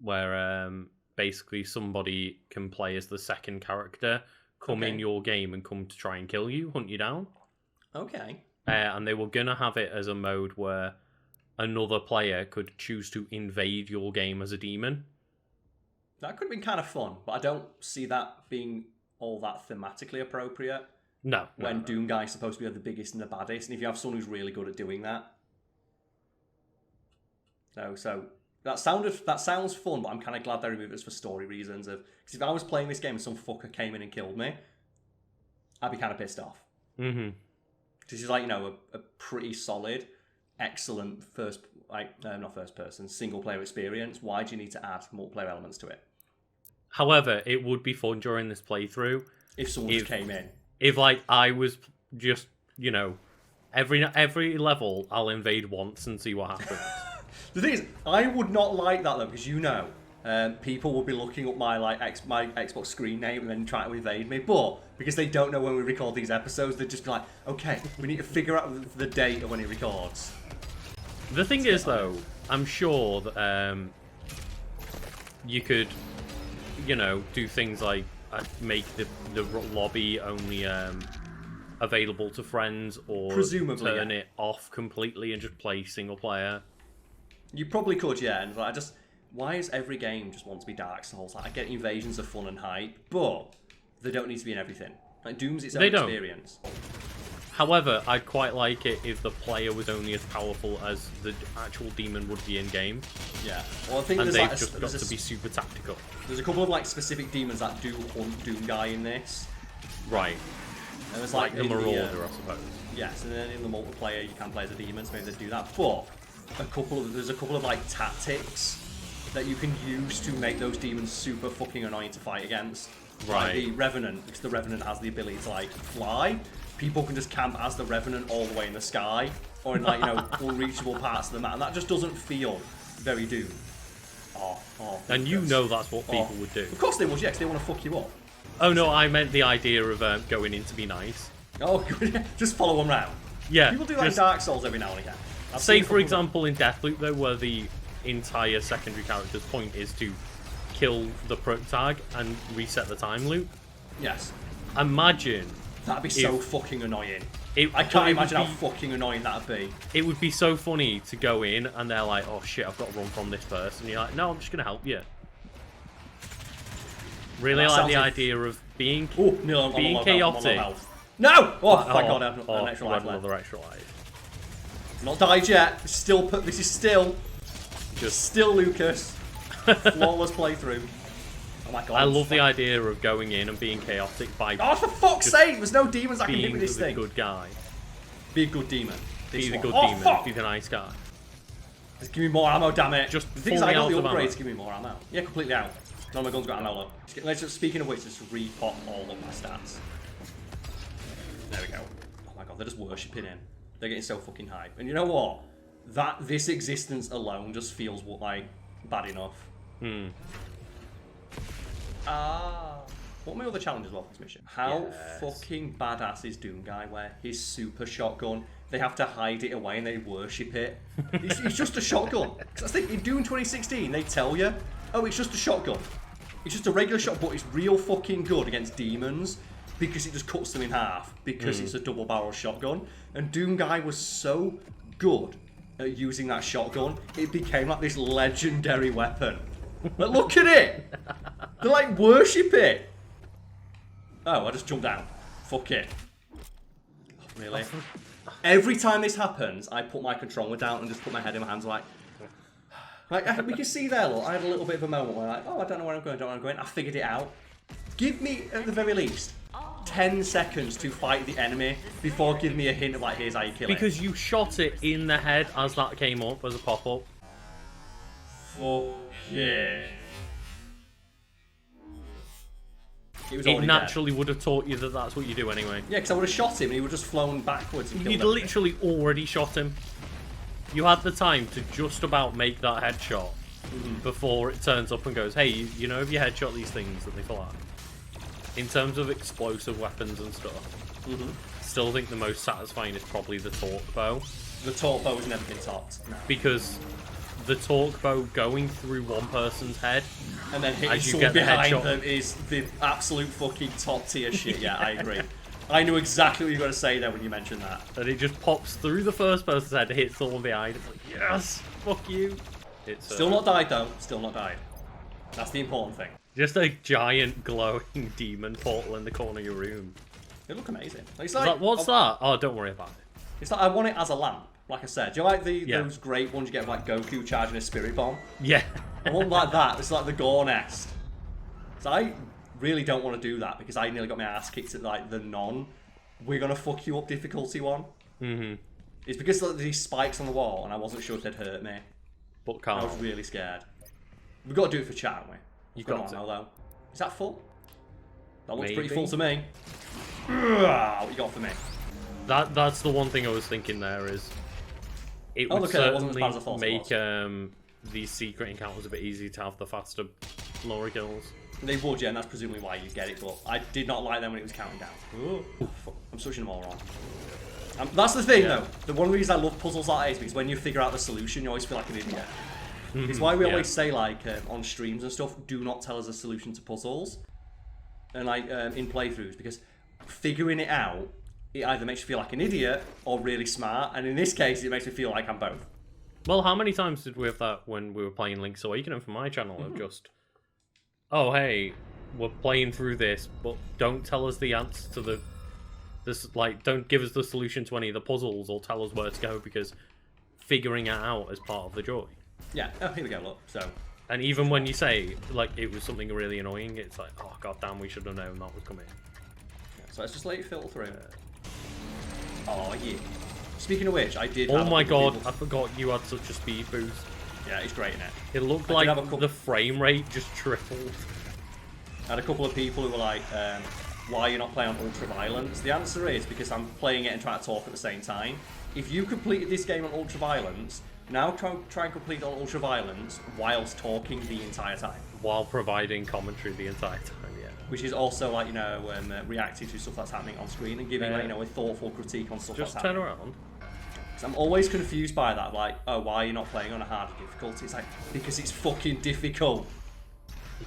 where basically somebody can play as the second character, come in your game and come to try and kill you, hunt you down. Okay. And they were gonna have it as a mode where another player could choose to invade your game as a demon. That could have been kind of fun, but I don't see that being all that thematically appropriate. No. When Doom Guy's supposed to be the biggest and the baddest, and if you have someone who's really good at doing that. So that sounds fun, but I'm kind of glad they removed it for story reasons. Because if I was playing this game and some fucker came in and killed me, I'd be kind of pissed off. Mm-hmm. This is like, a pretty solid, excellent not first person, single player experience. Why do you need to add multiplayer elements to it? However, it would be fun during this playthrough If someone just came in. If I was just, every level I'll invade once and see what happens. The thing is, I would not like that though, because people will be looking up my my Xbox screen name and then trying to evade me. But because they don't know when we record these episodes, they're just like, okay, we need to figure out the date of when he records. The thing is, though, I'm sure that you could, do things like make the lobby only available to friends, or presumably turn it off completely and just play single player. You probably could, yeah. And why is every game just want to be Dark Souls? I get invasions are fun and hype, but they don't need to be in everything. Like Doom's its own experience. However, I'd quite like it if the player was only as powerful as the actual demon would be in game. Yeah. Well, I think and they've just got to be super tactical. There's a couple of specific demons that do hunt Doom Guy in this. Right. And there's like the Marauder, I suppose. Yes, and then in the multiplayer you can play as a demon, so maybe they do that. But there's a couple of tactics that you can use to make those demons super fucking annoying to fight against. Right. Like the Revenant, because the Revenant has the ability to fly. People can just camp as the Revenant all the way in the sky, or in unreachable parts of the map, and that just doesn't feel very Doom. And that's what people would do. Of course they would, yeah, because they want to fuck you up. Oh no, I meant the idea of going in to be nice. Oh, good. Just follow them round. Yeah. People do that in Dark Souls every now and again. Say, for example, in Deathloop, though, where the entire secondary character's point is to kill the protag and reset the time loop. Yes. Imagine. That'd be so fucking annoying. I can't imagine how fucking annoying that'd be. It would be so funny to go in and they're like, oh shit, I've got to run from this person. And you're like, no, I'm just going to help you. Really like the idea of being chaotic. No! Oh, thank God, I have an extra life left. Another extra life. Not died yet. This is still Lucas. Flawless playthrough. Oh my God. I love the idea of going in and being chaotic by. Oh, for fuck's sake! There's no demons I can hit with this thing. Be the good guy. Be a good demon. Be the good demon. Fuck. Be the nice guy. Just give me more ammo, damn it. Just the things I got the upgrades ammo. to give me more ammo. Yeah, completely out. None of my guns got ammo though. Speaking of which, just repot all of my stats. There we go. Oh my God, they're just worshipping him. They're getting so fucking hype. And you know what? This existence alone just feels bad enough. What are my other challenges for this mission? How fucking badass is Doom Guy where his super shotgun, they have to hide it away and they worship it? It's just a shotgun. Because I think in Doom 2016 they tell you, oh, it's just a shotgun. It's just a regular shotgun, but it's real fucking good against demons because it just cuts them in half because it's a double barrel shotgun. And Doom Guy was so good at using that shotgun, it became this legendary weapon. But look at it! They worship it! Oh, I just jumped down. Fuck it. Really? Every time this happens, I put my controller down and just put my head in my hands we can see there, look, I had a little bit of a moment where I don't know where I'm going, I figured it out. Give me, at the very least, 10 seconds to fight the enemy before giving me a hint of here's how you kill it. Because you shot it in the head as that came up as a pop-up. Fuck yeah. It naturally would have taught you that that's what you do anyway. Yeah, because I would have shot him and he would have just flown backwards and killed You'd literally already shot him. You had the time to just about make that headshot before it turns up and goes, hey, if you headshot these things that they fly. In terms of explosive weapons and stuff, still think the most satisfying is probably the torque bow. The torque bow has never been topped. No. Because the torque bow going through one person's head, And then hitting as you someone get the behind headshot. them is the absolute fucking top tier shit. Yeah, I agree. I knew exactly what you were going to say there when you mentioned that. and it just pops through the first person's head to hit someone behind. It's like, yes, fuck you. It's Still not died though. Still not died. That's the important thing. just a giant glowing demon portal in the corner of your room. It look amazing. It's Is like, that, what's that? Oh, don't worry about it. It's like I want it as a lamp. Like I said, do you like Yeah. those great ones you get with like Goku charging a spirit bomb? Yeah. I want like that. It's like the Gore Nest. So I really don't want to do that because I nearly got my ass kicked at like the we're gonna fuck you up difficulty one. Mm-hmm. It's because like, these spikes on the wall and I wasn't sure if they'd hurt me. But I Karl, was really scared. We've got to do it for chat, haven't we? You've Come got on to. now, though. Is that full? That looks pretty Maybe. full to me. What you got for me? that's the one thing I was thinking there is it Oh, would okay, that wasn't as bad as I certainly thought it make these secret encounters a bit easier to have the faster glory kills. They would, yeah, and that's presumably why you get it, but I did not like them when it was counting down. Ooh, fuck, I'm such a moron. That's the thing, though. One of the reasons I love puzzles like this, because when you figure out the solution, you always feel like an idiot. It's why we Yeah. always say, like, on streams and stuff, do not tell us a solution to puzzles. And, like, in playthroughs, because figuring it out, it either makes you feel like an idiot or really smart, and in this case, it makes me feel like I'm both. Well, how many times did we have that when we were playing Link's Awakening for my channel of just, oh hey, we're playing through this, but don't tell us the answer to don't give us the solution to any of the puzzles or tell us where to go because figuring it out is part of the joy. Yeah, oh, here we go, look, so. And even when you say, like, it was something really annoying, it's like, oh god damn, we should have known that was coming. So let's just let it filter through. Oh, yeah. Speaking of which, I did Oh have a my couple god, people- I forgot you had such a speed boost. Yeah, it's great, innit? It looked I did have a like couple- the frame rate just tripled. I had a couple of people who were like, why are you not playing on Ultra Violence? The answer is because I'm playing it and trying to talk at the same time. If you completed this game on Ultra Violence, now try and complete it on Ultra Violence whilst talking the entire time. While providing commentary the entire time, yeah. Which is also like, reacting to stuff that's happening on screen and giving, a thoughtful critique on stuff Just that's turn happening. around. So I'm always confused by that, like, oh, why are you not playing on a harder difficulty? It's like, because it's fucking difficult.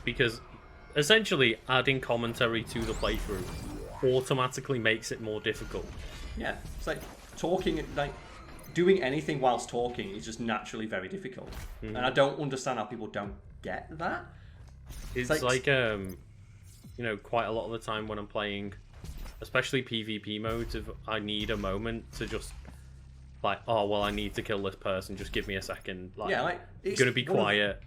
Because essentially adding commentary to the playthrough automatically makes it more difficult. Yeah, it's like talking, like doing anything whilst talking is just naturally very difficult, and I don't understand how people don't get that. It's like- like quite a lot of the time when I'm playing, especially PvP modes, if I need a moment to just like, oh well, I need to kill this person, just give me a second. Like, Yeah, like it's gonna be quiet.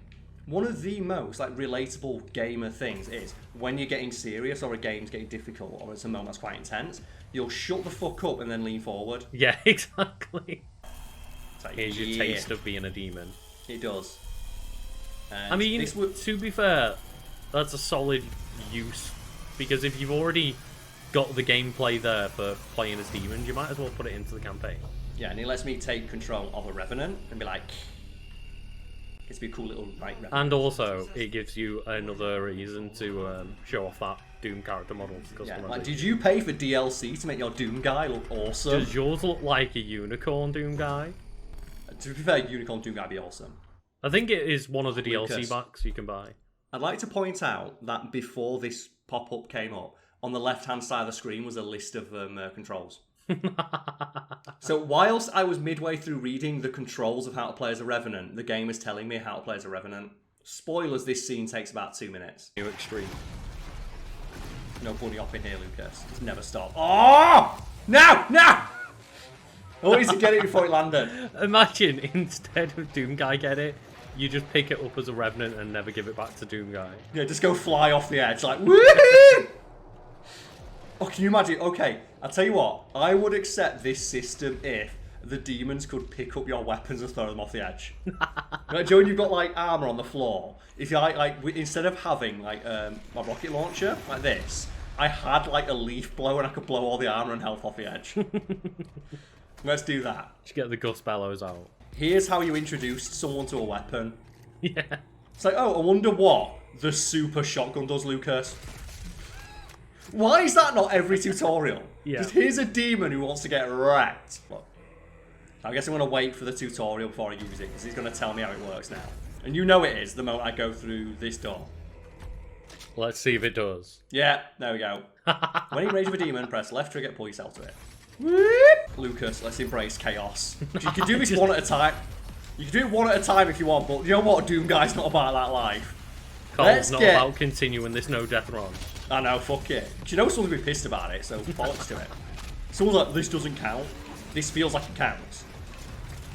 One of the most like relatable gamer things is when you're getting serious or a game's getting difficult or it's a moment that's quite intense, you'll shut the fuck up and then lean forward. Yeah, exactly. It's like, Here's your yeah, taste of being a demon. It does. And I mean, this would, to be fair, that's a solid use, because if you've already got the gameplay there for playing as demons, you might as well put it into the campaign. yeah, and it lets me take control of a revenant and be like, it's be a cool little revenant. And also, it gives you another reason to show off that Doom character model. Yeah, like, did you pay for DLC to make your Doom guy look awesome? Does yours look like a unicorn Doom guy? To be fair, Unicorn Doom guy be awesome. I think it is one of the DLC Lucas. packs you can buy. I'd like to point out that before this pop-up came up, on the left-hand side of the screen was a list of controls. So whilst I was midway through reading the controls of how to play as a Revenant, the game is telling me how to play as a Revenant. Spoilers, this scene takes about 2 minutes. New Extreme. No bunny hopping here, Lucas. It's never stop. Oh! No! No! I wanted to get it before it landed. Imagine, instead of Doom Guy get it, you just pick it up as a Revenant and never give it back to Doom Guy. Yeah, just go fly off the edge like, woohoo! Oh, can you imagine? Okay, I'll tell you what. I would accept this system if the demons could pick up your weapons and throw them off the edge. Like, Joe, when you've got like armor on the floor, if you instead of having like a rocket launcher like this, I had like a leaf blower and I could blow all the armor and health off the edge. Let's do that. Just get the Gus Bellows out. Here's how you introduced someone to a weapon. Yeah. It's like, oh, I wonder what the super shotgun does, Lucas. Why is that not every tutorial? Yeah. Just here's a demon who wants to get wrecked. Look. I guess I'm going to wait for the tutorial before I use it, because he's going to tell me how it works now. And you know it is the moment I go through this door. Let's see if it does. Yeah, there we go. When you rage of a demon, press left trigger, pull yourself to it. Whoop! Lucas, let's embrace chaos. You can do this one at a time. You can do it one at a time if you want, but you know what? Doom Guy's not about that life. Carl's not about continuing this no death run. I know, fuck it. Do you know someone's gonna be pissed about it, so bollocks to it. Someone's like, this doesn't count. This feels like it counts.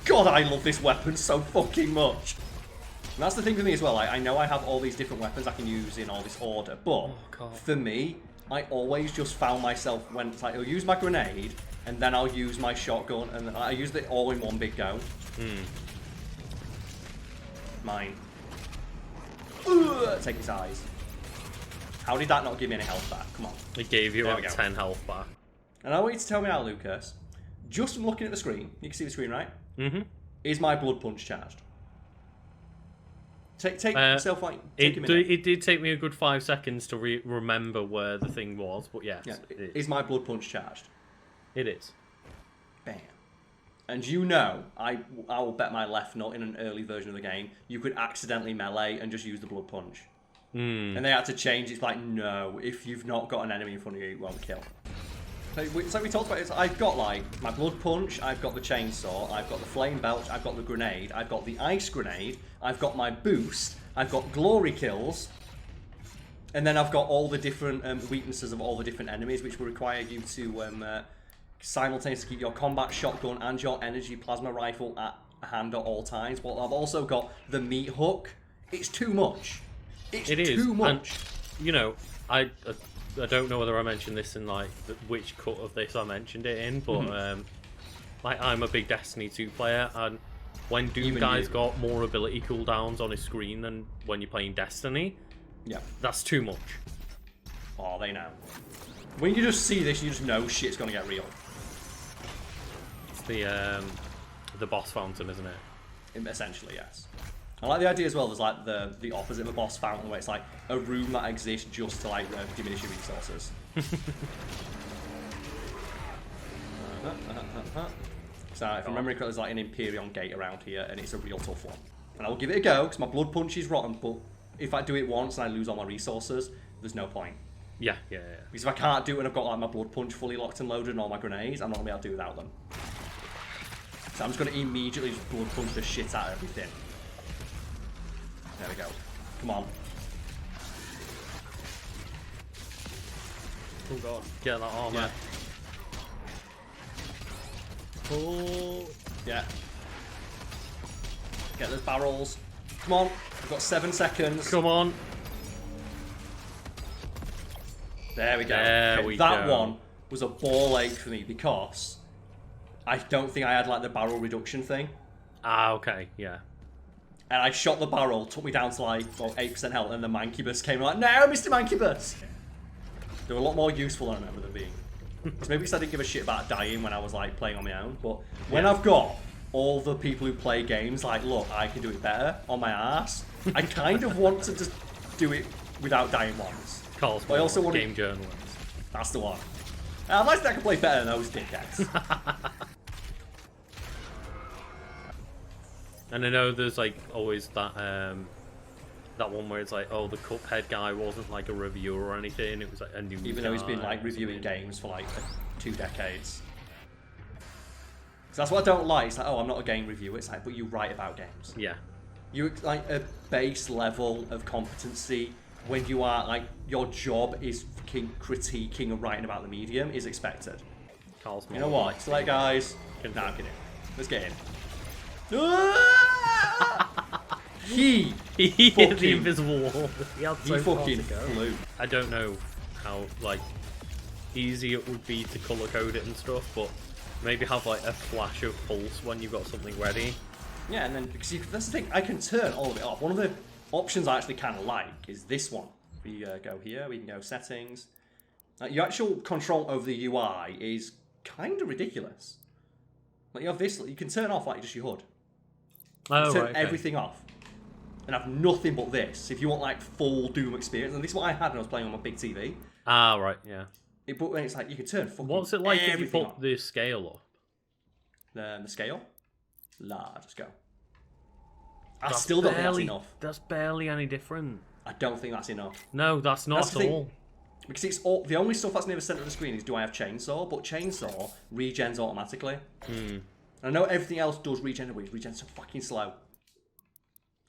God, I love this weapon so fucking much. And that's the thing for me as well. I know I have all these different weapons I can use in all this order, but for me, I always just found myself when it's like, I'll use my grenade, and then I'll use my shotgun, and then I use it all in one big go. Mine. Take his eyes. How did that not give me any health back? Come on. It gave you like 10 health back. And I want you to tell me now, Lucas, just from looking at the screen, you can see the screen, right? Mm-hmm. Is my blood punch charged? Take yourself like take a minute. It did take me a good 5 seconds to remember where the thing was, but yes. Yeah. Is my blood punch charged? It is. Bam. And you know, I will bet my left nut in an early version of the game, you could accidentally melee and just use the blood punch. And they had to change. It's like, no, if you've not got an enemy in front of you, it won't kill. So we talked about it. I've got like my blood punch, I've got the chainsaw, I've got the flame belch, I've got the grenade, I've got the ice grenade, I've got my boost, I've got glory kills, and then I've got all the different weaknesses of all the different enemies, which will require you to simultaneously keep your combat shotgun and your energy plasma rifle at hand at all times. Well, I've also got the meat hook. It's too much. It's too much. And, you know, I don't know whether I mentioned this in like which cut of this I mentioned it in, but like I'm a big Destiny 2 player, and when Doom Guy's got more ability cooldowns on his screen than when you're playing Destiny, that's too much. Oh, they know. When you just see this, you just know shit's gonna get real. It's the boss fountain, isn't it? Essentially, yes. I like the idea as well. There's like the opposite of a boss fountain, where it's like a room that exists just to like diminish your resources. So if I remember correctly, there's like an Imperion gate around here, and it's a real tough one. And I will give it a go because my blood punch is rotten. But if I do it once and I lose all my resources, there's no point. Yeah. Because if I can't do it and I've got like my blood punch fully locked and loaded and all my grenades, I'm not gonna be able to do without them. So I'm just gonna immediately just blood punch the shit out of everything. There we go. Come on. Oh god. Get that armor. Yeah. Oh. Yeah. Get those barrels. Come on. I've got 7 seconds. Come on. There we go. That one was a ball ache for me because I don't think I had like the barrel reduction thing. Ah, okay. Yeah. And I shot the barrel, took me down to like 8% health, and the Mancubus came like, no, Mr. Mancubus! They were a lot more useful than I remember them being. So maybe because I didn't give a shit about dying when I was like playing on my own, but when I've got all the people who play games like, look, I can do it better on my ass, I kind of want to just do it without dying once. Carl's but I also want game journalist. That's the one. I'd like to think I can play better than those dickheads. And I know there's like always that that one where it's like, oh, the Cuphead guy wasn't like a reviewer or anything. It was like a new even though he's been like reviewing games for like 2 decades. So that's what I don't like. It's like, oh, I'm not a game reviewer. It's like, but you write about games. Yeah. You like a base level of competency when you are like your job is critiquing and writing about the medium is expected. Carl's you know what? It's like, guys. Nah, I'm kidding. Let's get in. He hit the invisible wall. He fucking flew. I don't know how like easy it would be to color code it and stuff, but maybe have like a flash of pulse when you've got something ready. Yeah, and then because that's the thing, I can turn all of it off. One of the options I actually kind of like is this one. We go here, we can go settings. Your actual control over the UI is kind of ridiculous. Like you have this, you can turn off like just your HUD. Oh, turn right, okay. everything off. And have nothing but this. If you want like full Doom experience, and this is what I had when I was playing on my big TV. Ah, right, yeah. But when it's like you can turn fucking what's it like if you put on. the scale up? The scale? Just go. I still don't think that's enough. That's barely any different. I don't think that's enough. No, that's not That's at all. Because it's all, the only stuff that's near the centre of the screen is do I have Chainsaw, but Chainsaw regens automatically. And I know everything else does regen, but it regens so fucking slow.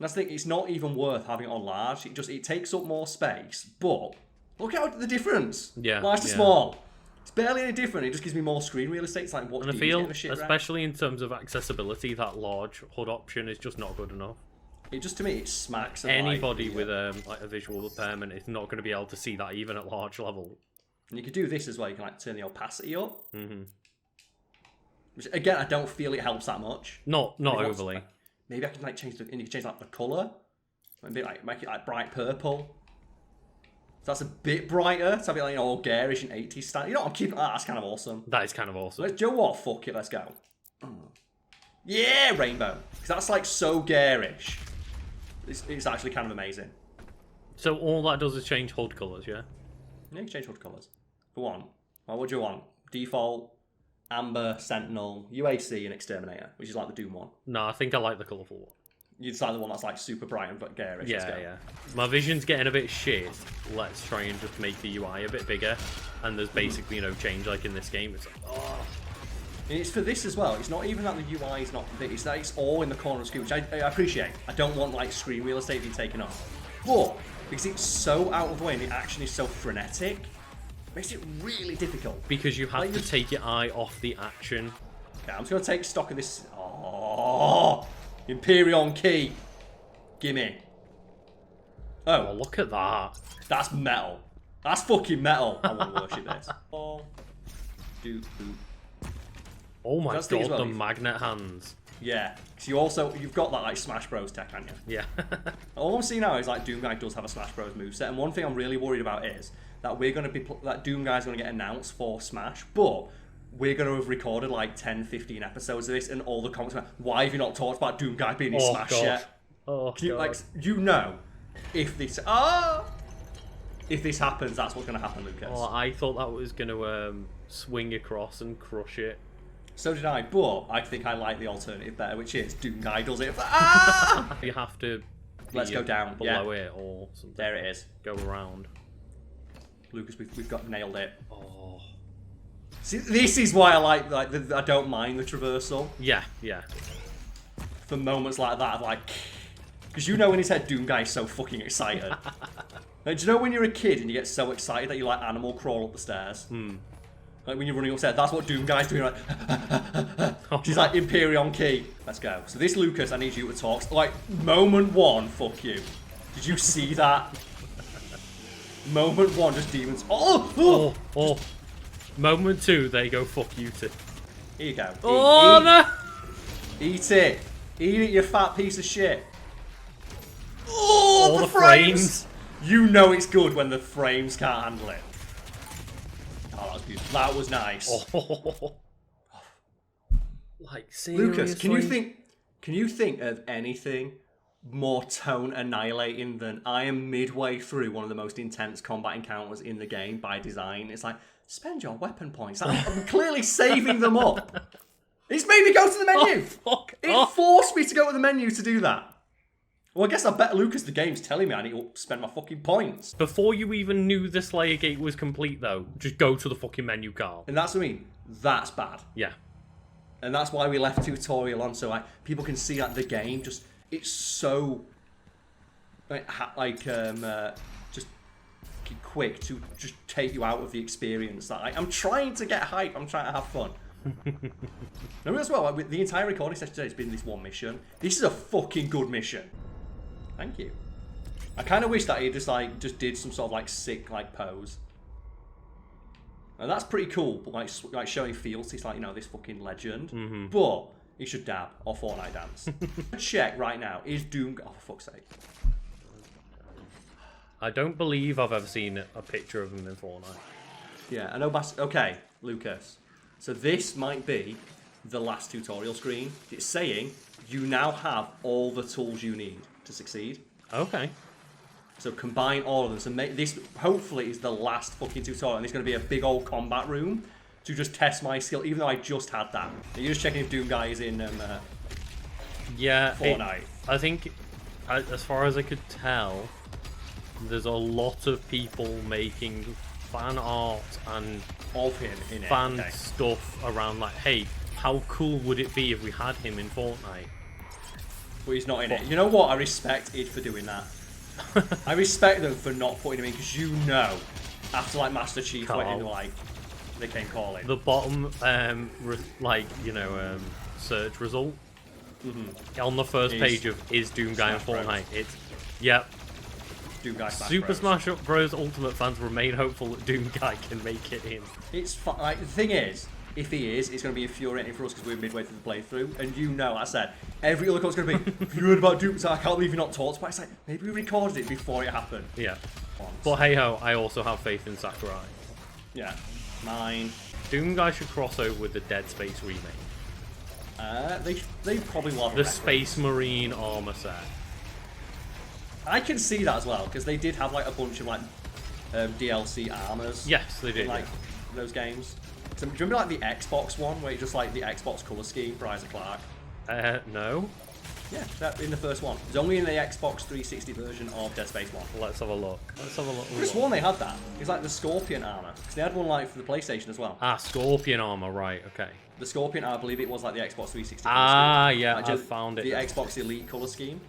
That's the thing, it's not even worth having it on large. It takes up more space, but look at the difference. Yeah, Large to small. It's barely any different. It just gives me more screen real estate. It's like, what And I do you feel, get shit especially in terms of accessibility, that large HUD option is just not good enough. It just, to me, it smacks of Anybody with like a visual impairment is not going to be able to see that even at large level. And you could do this as well. You can like turn the opacity up. Which, again, I don't feel it helps that much. Not overly. Maybe I can like change and you can change like the colour. Maybe like make it like bright purple. So that's a bit brighter. So have it like all garish and 80s style. You know, I'm keeping that's kind of awesome. That is kind of awesome. Let's do what? Fuck it, let's go. Yeah, rainbow. Because that's like so garish. It's actually kind of amazing. So all that does is change HUD colours, yeah? Yeah, you can change HUD colours. For one. Well, what do you want? Default, Amber, Sentinel, UAC, and Exterminator, which is like the Doom one. No, I think I like the colourful one. You decide the one that's like super bright and garish. Yeah. My vision's getting a bit shit. Let's try and just make the UI a bit bigger. And there's basically no change like in this game. It's like, oh. And it's for this as well. It's not even that the UI is not. It's that it's all in the corner of the screen, which I appreciate. I don't want like screen real estate being taken off, but because it's so out of the way and the action is so frenetic, it makes it really difficult. Because you have Like, to take your eye off the action. Okay, I'm just gonna take stock of this. Oh, Imperion key, gimme. Oh, Oh, look at that. that's metal. That's fucking metal. I want to worship this. Oh, do. Oh my That's the thing god, as well, the magnet hands. Yeah, so you've got that like Smash Bros tech, haven't you? Yeah. All I'm seeing now is like Doom Guy does have a Smash Bros moveset, and one thing I'm really worried about is that we're going to be that Doom Guy's going to get announced for Smash, but we're going to have recorded like 10, 15 episodes of this, and all the comments about why have you not talked about Doom Guy being in Smash God. yet? Oh, Can you, God. like, if this if this happens, that's what's going to happen, Lucas. Oh, I thought that was going to swing across and crush it. So did I, but I think I like the alternative better, which is Doom Guy does it. You have to Let's go down. below it or something. There it is. Go around. Lucas, we've got nailed it. Oh. See, this is why I like I don't mind the traversal Yeah. for moments like that. Like, because you know when he said Doom Guy is so fucking excited. Like, do you know when you're a kid and you get so excited that you like animal crawl up the stairs? Like when you're running upstairs, that's what Doom Guy's doing. Like, she's like Imperion key. Let's go. So this Lucas, I need you to talk. Like moment one, fuck you. Did you see that? Moment one, just demons. Oh. Moment two, they go fuck you too. Here you go. Oh, no! Eat it. Eat it, you fat piece of shit. Oh, All the the frames. You know it's good when the frames can't handle it. Oh, that was beautiful. That was nice. Oh. Like, seriously? Lucas, can you think of anything more tone annihilating than I am midway through one of the most intense combat encounters in the game by design? It's like, spend your weapon points. I'm clearly saving them up. It's made me go to the menu. Fuck It off. forced me to go to the menu to do that. Well, I guess I bet Lucas the game's telling me I need to spend my fucking points. Before you even knew the Slayer Gate was complete, though, just go to the fucking menu, Karl. And that's what I mean. That's bad. Yeah. And that's why we left tutorial on, so like people can see that the game just it's so just quick to just take you out of the experience. That I'm trying to get hype. I'm trying to have fun. No, as well, like, the entire recording session today has been this one mission. This is a fucking good mission. Thank you. I kind of wish that he just did some sort of like sick like pose. And that's pretty cool, but like showing fealty, it's like, you know, this fucking legend. But he should dab or Fortnite dance. Check right now. Is Doom? Oh, for fuck's sake! I don't believe I've ever seen a picture of him in Fortnite. Yeah, I know. Okay, Lucas. So this might be the last tutorial screen. It's saying you now have all the tools you need to succeed. Okay. So combine all of them. So make this hopefully is the last fucking tutorial, and it's going to be a big old combat room to just test my skill. Even though I just had that. You're just checking if Doom Guy is in Yeah, Fortnite. I think, as far as I could tell, there's a lot of people making fan art and Of him in it. fan Okay. stuff around like, hey, how cool would it be if we had him in Fortnite? But he's not in it. You know what? I respect id for doing that. I respect them for not putting him in, because you know, after like Master Chief went Karl. into like, they came calling. The bottom, search result on the first Is page of is Doom Guy in Smash Bros. Fortnite. It's yep. Doom Guy Smash Super Bros. Smash Bros. Ultimate fans remain hopeful that Doom Guy can make it in. It's like the thing is, if he is, it's going to be infuriating for us because we're midway through the playthrough, and you know, like I said, every other code's going to be, if you heard about Doom, so I can't believe you're not talked about. It's like, maybe we recorded it before it happened. Yeah. Once. But hey ho, I also have faith in Sakurai. Yeah, mine. Doom Guy should cross over with the Dead Space remake. They probably will have a The reference. Space Marine armor set. I can see that as well, because they did have like a bunch of like DLC armors. Yes, they in, did. like those games. So, do you remember like the Xbox one, where you just like the Xbox color scheme for Isaac Clarke? No. Yeah, that in the first one. It's only in the Xbox 360 version of Dead Space 1. Let's have a look. Let's have a look. I sworn they had that. It's like the Scorpion armor. Because they had one like for the PlayStation as well. Ah, Scorpion armor, right, okay. The Scorpion, I believe it was like the Xbox 360 Ah, color scheme. yeah, Like, I just found it. The Xbox Elite color scheme.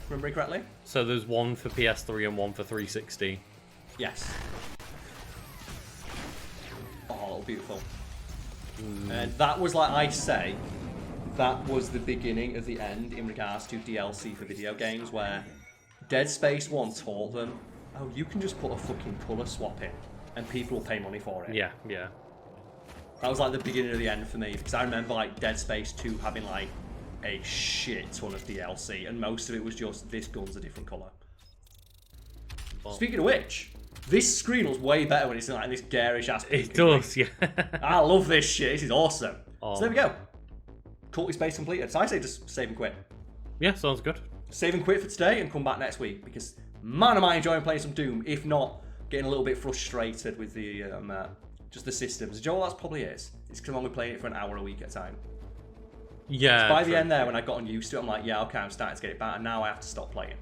Remember it correctly? So there's one for PS3 and one for 360. Yes. Oh, beautiful. And that was like I say, that was the beginning of the end in regards to DLC for video games, where Dead Space 1 taught them, oh, you can just put a fucking colour swap in and people will pay money for it. Yeah, yeah. That was like the beginning of the end for me, because I remember like Dead Space 2 having like a shit ton of DLC, and most of it was just, this gun's a different colour. Speaking of which, this screen looks way better when it's in like this garish ass pink. It does, yeah. I love this shit. This is awesome. Oh. So there we go. Culty space completed. So I say just save and quit. Yeah, sounds good. Save and quit for today and come back next week, because man am I enjoying playing some Doom, if not getting a little bit frustrated with the just the systems. Do you know what that probably is? It's because I'm only playing it for an hour a week at a time. Yeah. By the true. end there, when I got used to it, I'm like, yeah, okay, I'm starting to get it back, and now I have to stop playing.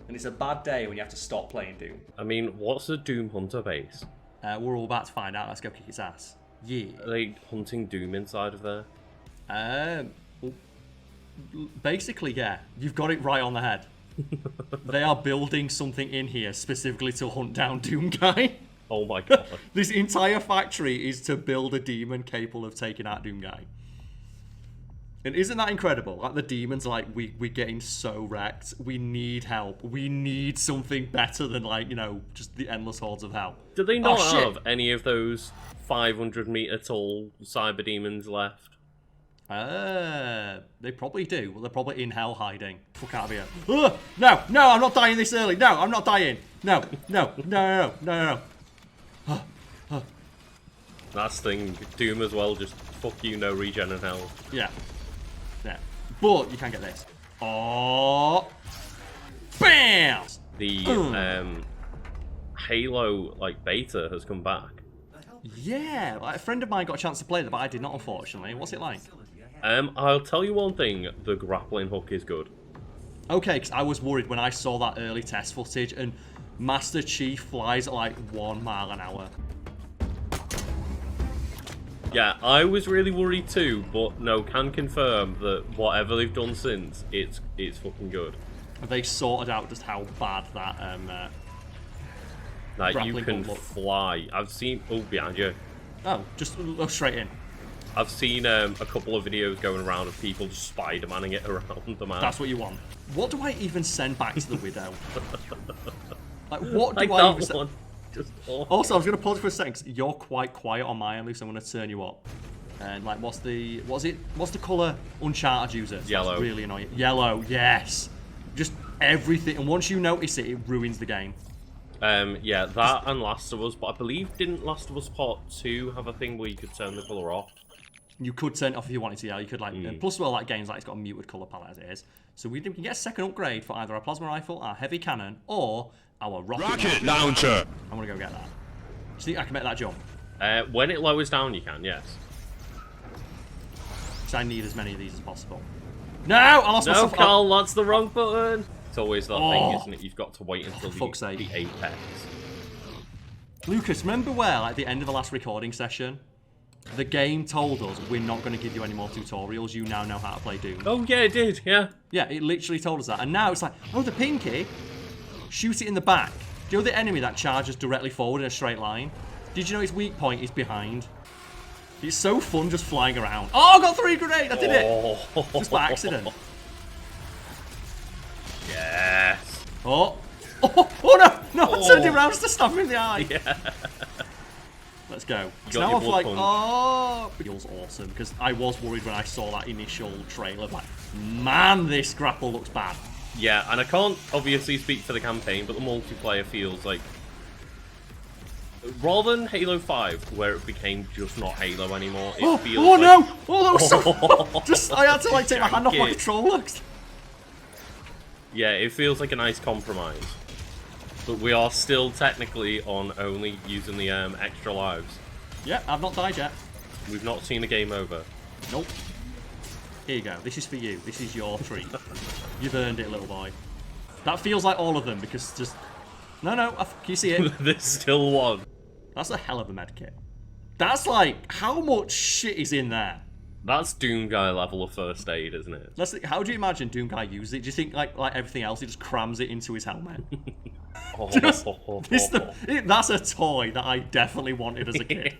And it's a bad day when you have to stop playing Doom. I mean, what's the Doom Hunter base? We're all about to find out. Let's go kick its ass. Yeah. Are they hunting Doom inside of there? Basically, yeah. You've got it right on the head. They are building something in here specifically to hunt down Doom Guy. Oh my god. This entire factory is to build a demon capable of taking out Doom Guy. And isn't that incredible? Like, the demons are like, we're getting so wrecked. We need help. We need something better than, like, you know, just the endless hordes of hell. Do they not shit. have any of those 500-meter tall cyber demons left? They probably do. Well, they're probably in hell hiding. Fuck out of here. Ugh! No, I'm not dying this early. No, I'm not dying. No. That's the thing. Doom as well, just fuck you, no regen and health. Yeah. But you can get this. Oh. Bam! The Halo like beta has come back. Yeah, like, a friend of mine got a chance to play that, but I did not, unfortunately. What's it like? I'll tell you one thing, the grappling hook is good. Okay, because I was worried when I saw that early test footage, and Master Chief flies at like 1 mile an hour. Yeah, I was really worried too, but no, can confirm that whatever they've done since, it's fucking good. They sorted out just how bad that Like, you grappling can hook looked. fly. I've seen... Oh, behind you. Oh, just look straight in. I've seen a couple of videos going around of people just Spider-Manning it around the map. That's what you want. What do I even send back to the Widow? Like, what do like I even that send? one. Just awful. Also, I was going to pause for a second, 'cause you're quite quiet on my end, so I'm going to turn you up. And like, what's the colour Uncharted uses? Yellow. That's really annoying. Yellow, yes. Just everything, and once you notice it, it ruins the game. Yeah, that and Last of Us, but I believe didn't Last of Us Part 2 have a thing where you could turn the colour off? You could turn it off if you wanted to, yeah. You could, like, plus, well, like, games like it's got a muted colour palette as it is. So we can get a second upgrade for either our plasma rifle, our heavy cannon, or our rocket launcher. I'm going to go get that. Do you think I can make that jump? When it lowers down, you can, yes. Because I need as many of these as possible. No, I lost No, myself. Karl, that's the wrong button. It's always that thing, Oh. isn't it? You've got to wait until for fuck's the sake. apex. Lucas, remember where, at the end of the last recording session, the game told us we're not going to give you any more tutorials. You now know how to play Doom. Oh, yeah, it did, yeah. Yeah, it literally told us that. And now it's like, oh, the pinky, shoot it in the back. Do you know the enemy that charges directly forward in a straight line? Did you know its weak point is behind? It's so fun just flying around. Oh, I got 3 grenades! I did it! Just by accident. Yes. Oh. Oh no! No, I turned him around just to stab him in the eye. Yeah. Let's go. You So got now your I'm blood like, punch. oh, it feels awesome because I was worried when I saw that initial trailer. Like, man, this grapple looks bad. Yeah, and I can't obviously speak for the campaign, but the multiplayer feels like... Rather than Halo 5, where it became just not Halo anymore, it feels oh like... no! Oh, that was so... just, I had to like take my hand off my Jank it. controller. Yeah, it feels like a nice compromise. But we are still technically on only using the extra lives. Yeah, I've not died yet. We've not seen a game over. Nope. Here you go. This is for you. This is your treat. You've earned it, little boy. That feels like all of them because just... No, can you see it? There's still one. That's a hell of a medkit. That's like, how much shit is in there? That's Doom Guy level of first aid, isn't it? Let's think, how do you imagine Doom Guy uses it? Do you think like everything else, he just crams it into his helmet? Just, that's a toy that I definitely wanted as a kid.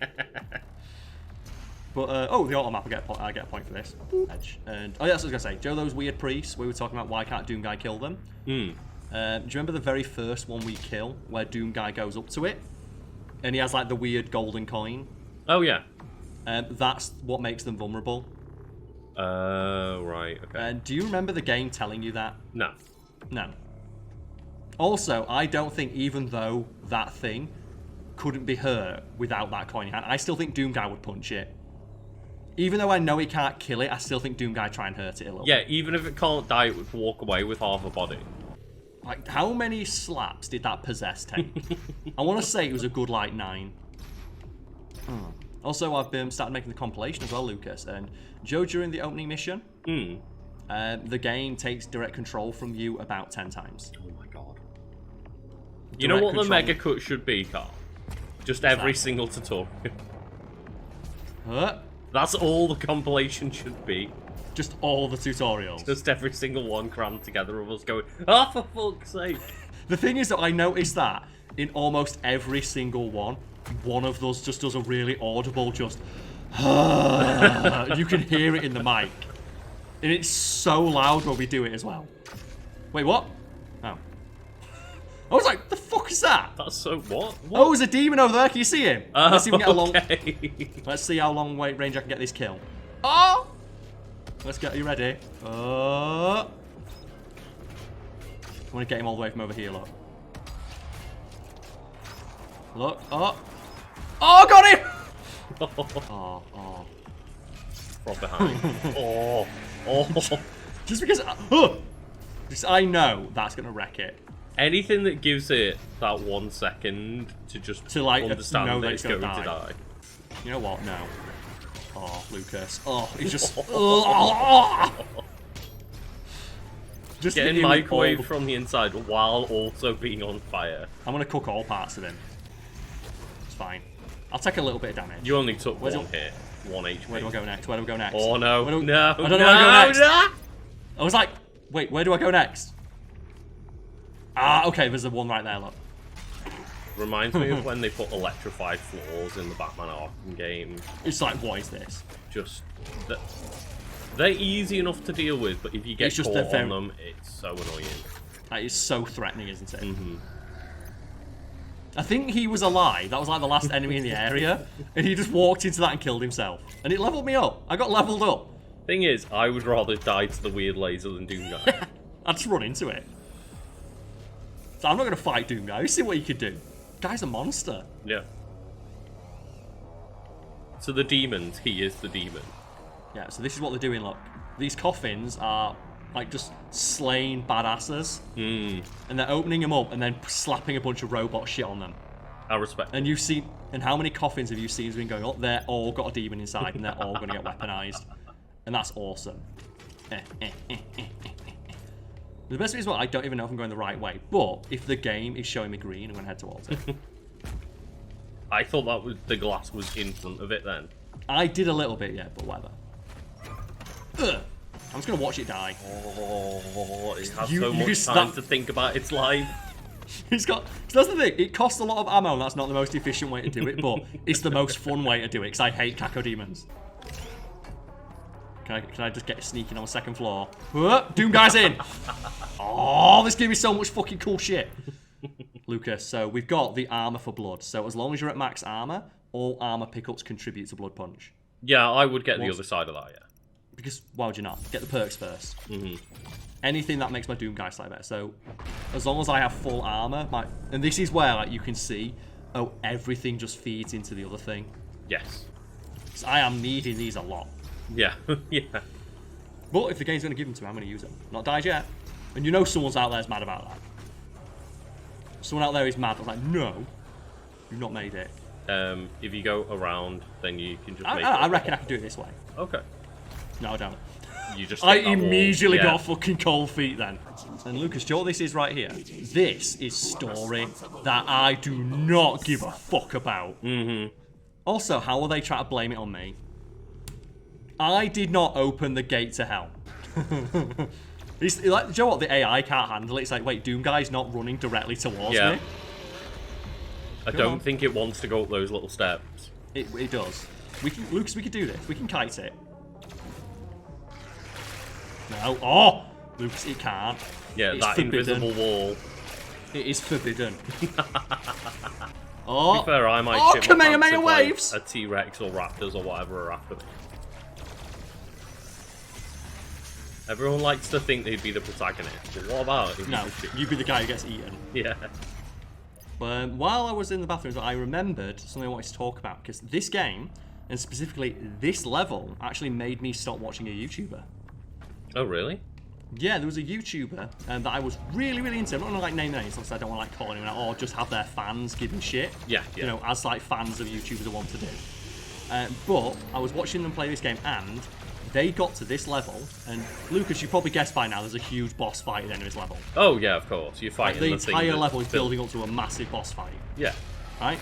But oh, the auto map, I get a point for this. Edge. And oh yeah, that's what I was gonna say. Joe, those weird priests. We were talking about why can't Doom Guy kill them? Do you remember the very first one we kill, where Doom Guy goes up to it, and he has like the weird golden coin? Oh yeah. That's what makes them vulnerable. Right. Okay. And do you remember the game telling you that? No. No. Also, I don't think even though that thing couldn't be hurt without that coin in hand, I still think Doom Guy would punch it. Even though I know he can't kill it, I still think Doom Guy try and hurt it a little. Yeah, even if it can't die, it would walk away with half a body. Like, how many slaps did that possess take? I want to say it was a good, like, 9. Also, I've been started making the compilation as well, Lucas. And Joe, during the opening mission, the game takes direct control from you about 10 times. Oh my god. You know what the mega cut should be, Karl? Just every single tutorial. That's all the compilation should be. Just all the tutorials. Just every single one crammed together of us going, oh, for fuck's sake. The thing is that I noticed that in almost every single one of those just does a really audible just... You can hear it in the mic. And it's so loud when we do it as well. Wait, what? Oh. I was like, the fuck is that? That's so... What? Oh, there's a demon over there. Can you see him? Let's see if we can get a long... Okay. Let's see how long range I can get this kill. Oh! Let's get... Are you ready? I want to get him all the way from over here, look. Look. Oh! Oh, got him! Oh. From behind. Oh. Just because... Just, I know that's going to wreck it. Anything that gives it that 1 second to just like, understand know that it's going to die. You know what? No. Oh, Lucas. Oh, he's just... Just Getting microwave from the inside while also being on fire. I'm going to cook all parts of him. It's fine. I'll take a little bit of damage. You only took Where's one hit. 1 HP. Where do I go next? Where do I go next? Oh no. I don't No. know where I go next. No. I was like, wait, where do I go next? Ah, okay, there's the one right there, look. Reminds me of when they put electrified floors in the Batman Arkham game. It's like, what is this? Just... They're easy enough to deal with, but if you get It's just caught that on them, it's so annoying. That is so threatening, isn't it? I think he was alive. That was like the last enemy in the area. And he just walked into that and killed himself. And it leveled me up. I got leveled up. Thing is, I would rather die to the weird laser than Doom Guy. I'd just run into it. So I'm not going to fight Doom Guy. See what he could do. Guy's a monster. Yeah. So the demons, he is the demon. Yeah, so this is what they're doing, look. These coffins are, like, just slaying badasses. And they're opening them up and then slapping a bunch of robot shit on them. I respect. And you've seen... And how many coffins have you seen has been going up? They're all got a demon inside and they're all going to get weaponized. And that's awesome. The best bit is what I don't even know if I'm going the right way, but if the game is showing me green, I'm going to head towards it. I thought that was the glass was in front of it then. I did a little bit, yeah, but whatever. Ugh. I'm just going to watch it die. Oh, it has You- so you much time snap- to think about its life. It's got. So that's the thing. It costs a lot of ammo, and that's not the most efficient way to do it, but it's the most fun way to do it because I hate cacodemons. Can I just get sneaking on the second floor? Doom guy's in. Oh, this gives me so much fucking cool shit. Lucas, so we've got the armor for blood. So as long as you're at max armor, all armor pickups contribute to blood punch. Yeah, I would get the What's- other side of that, yeah. Because why would you not? Get the perks first. Anything that makes my Doom guy slightly better. So as long as I have full armor, and this is where like you can see, oh, everything just feeds into the other thing. Yes. So I am needing these a lot. Yeah, yeah. But if the game's going to give them to me, I'm going to use them. Not died yet. And you know someone's out there's mad about that. Someone out there is mad. I'm like, no, you've not made it. If you go around, then you can just make I it. reckon I can do it this way. Okay. No, I don't. You just I hit that wall. immediately Yeah. got fucking cold feet then. And Lucas, do you know what this is right here? This is story that I do not give a fuck about. Also, how will they try to blame it on me? I did not open the gate to hell. It's like, do you know what? The AI can't handle it. It's like, wait, Doom Guy's not running directly towards Yeah. me. I Come on. don't think it wants to go up those little steps. It does. Lucas, we could do this. We can kite it. No. Oh! Lucas, it can't. Yeah, It's that forbidden. invisible wall. It is forbidden. To Oh! be fair, I might Oh, shit my Kamehameha pants if, like, waves! a T-Rex or Raptors or whatever are after me. Everyone likes to think they'd be the protagonist, but what about if you No, just shit- you be the guy who gets eaten. Yeah. While I was in the bathroom, I remembered something I wanted to talk about, because this game, and specifically this level, actually made me stop watching a YouTuber. Oh, really? Yeah, there was a YouTuber that I was really, really into. I'm not gonna like name names, because I don't want to like call anyone out, or just have their fans giving shit. Yeah, You yeah. know, as like fans of YouTubers are want to do. But I was watching them play this game, and they got to this level, and Lucas, you probably guessed by now, there's a huge boss fight at the end of this level. Oh, yeah, of course. You're Like, fighting the the thing entire that's level is built- building up to a massive boss fight. Yeah. Right?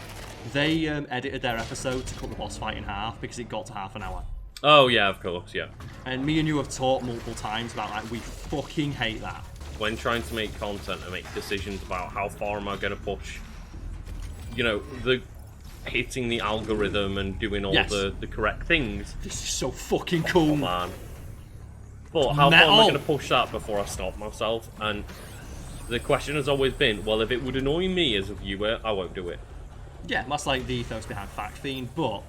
They edited their episode to cut the boss fight in half because it got to half an hour. Oh, yeah, of course, yeah. And me and you have talked multiple times about like we fucking hate that. When trying to make content and make decisions about how far am I going to push, you know, the hitting the algorithm and doing all Yes. the correct things, This is so fucking cool. man. But how far am I Metal. going to push that before I stop myself? And the question has always been, well, if it would annoy me as a viewer, I won't do it. Yeah, that's like the ethos behind Fact Fiend, but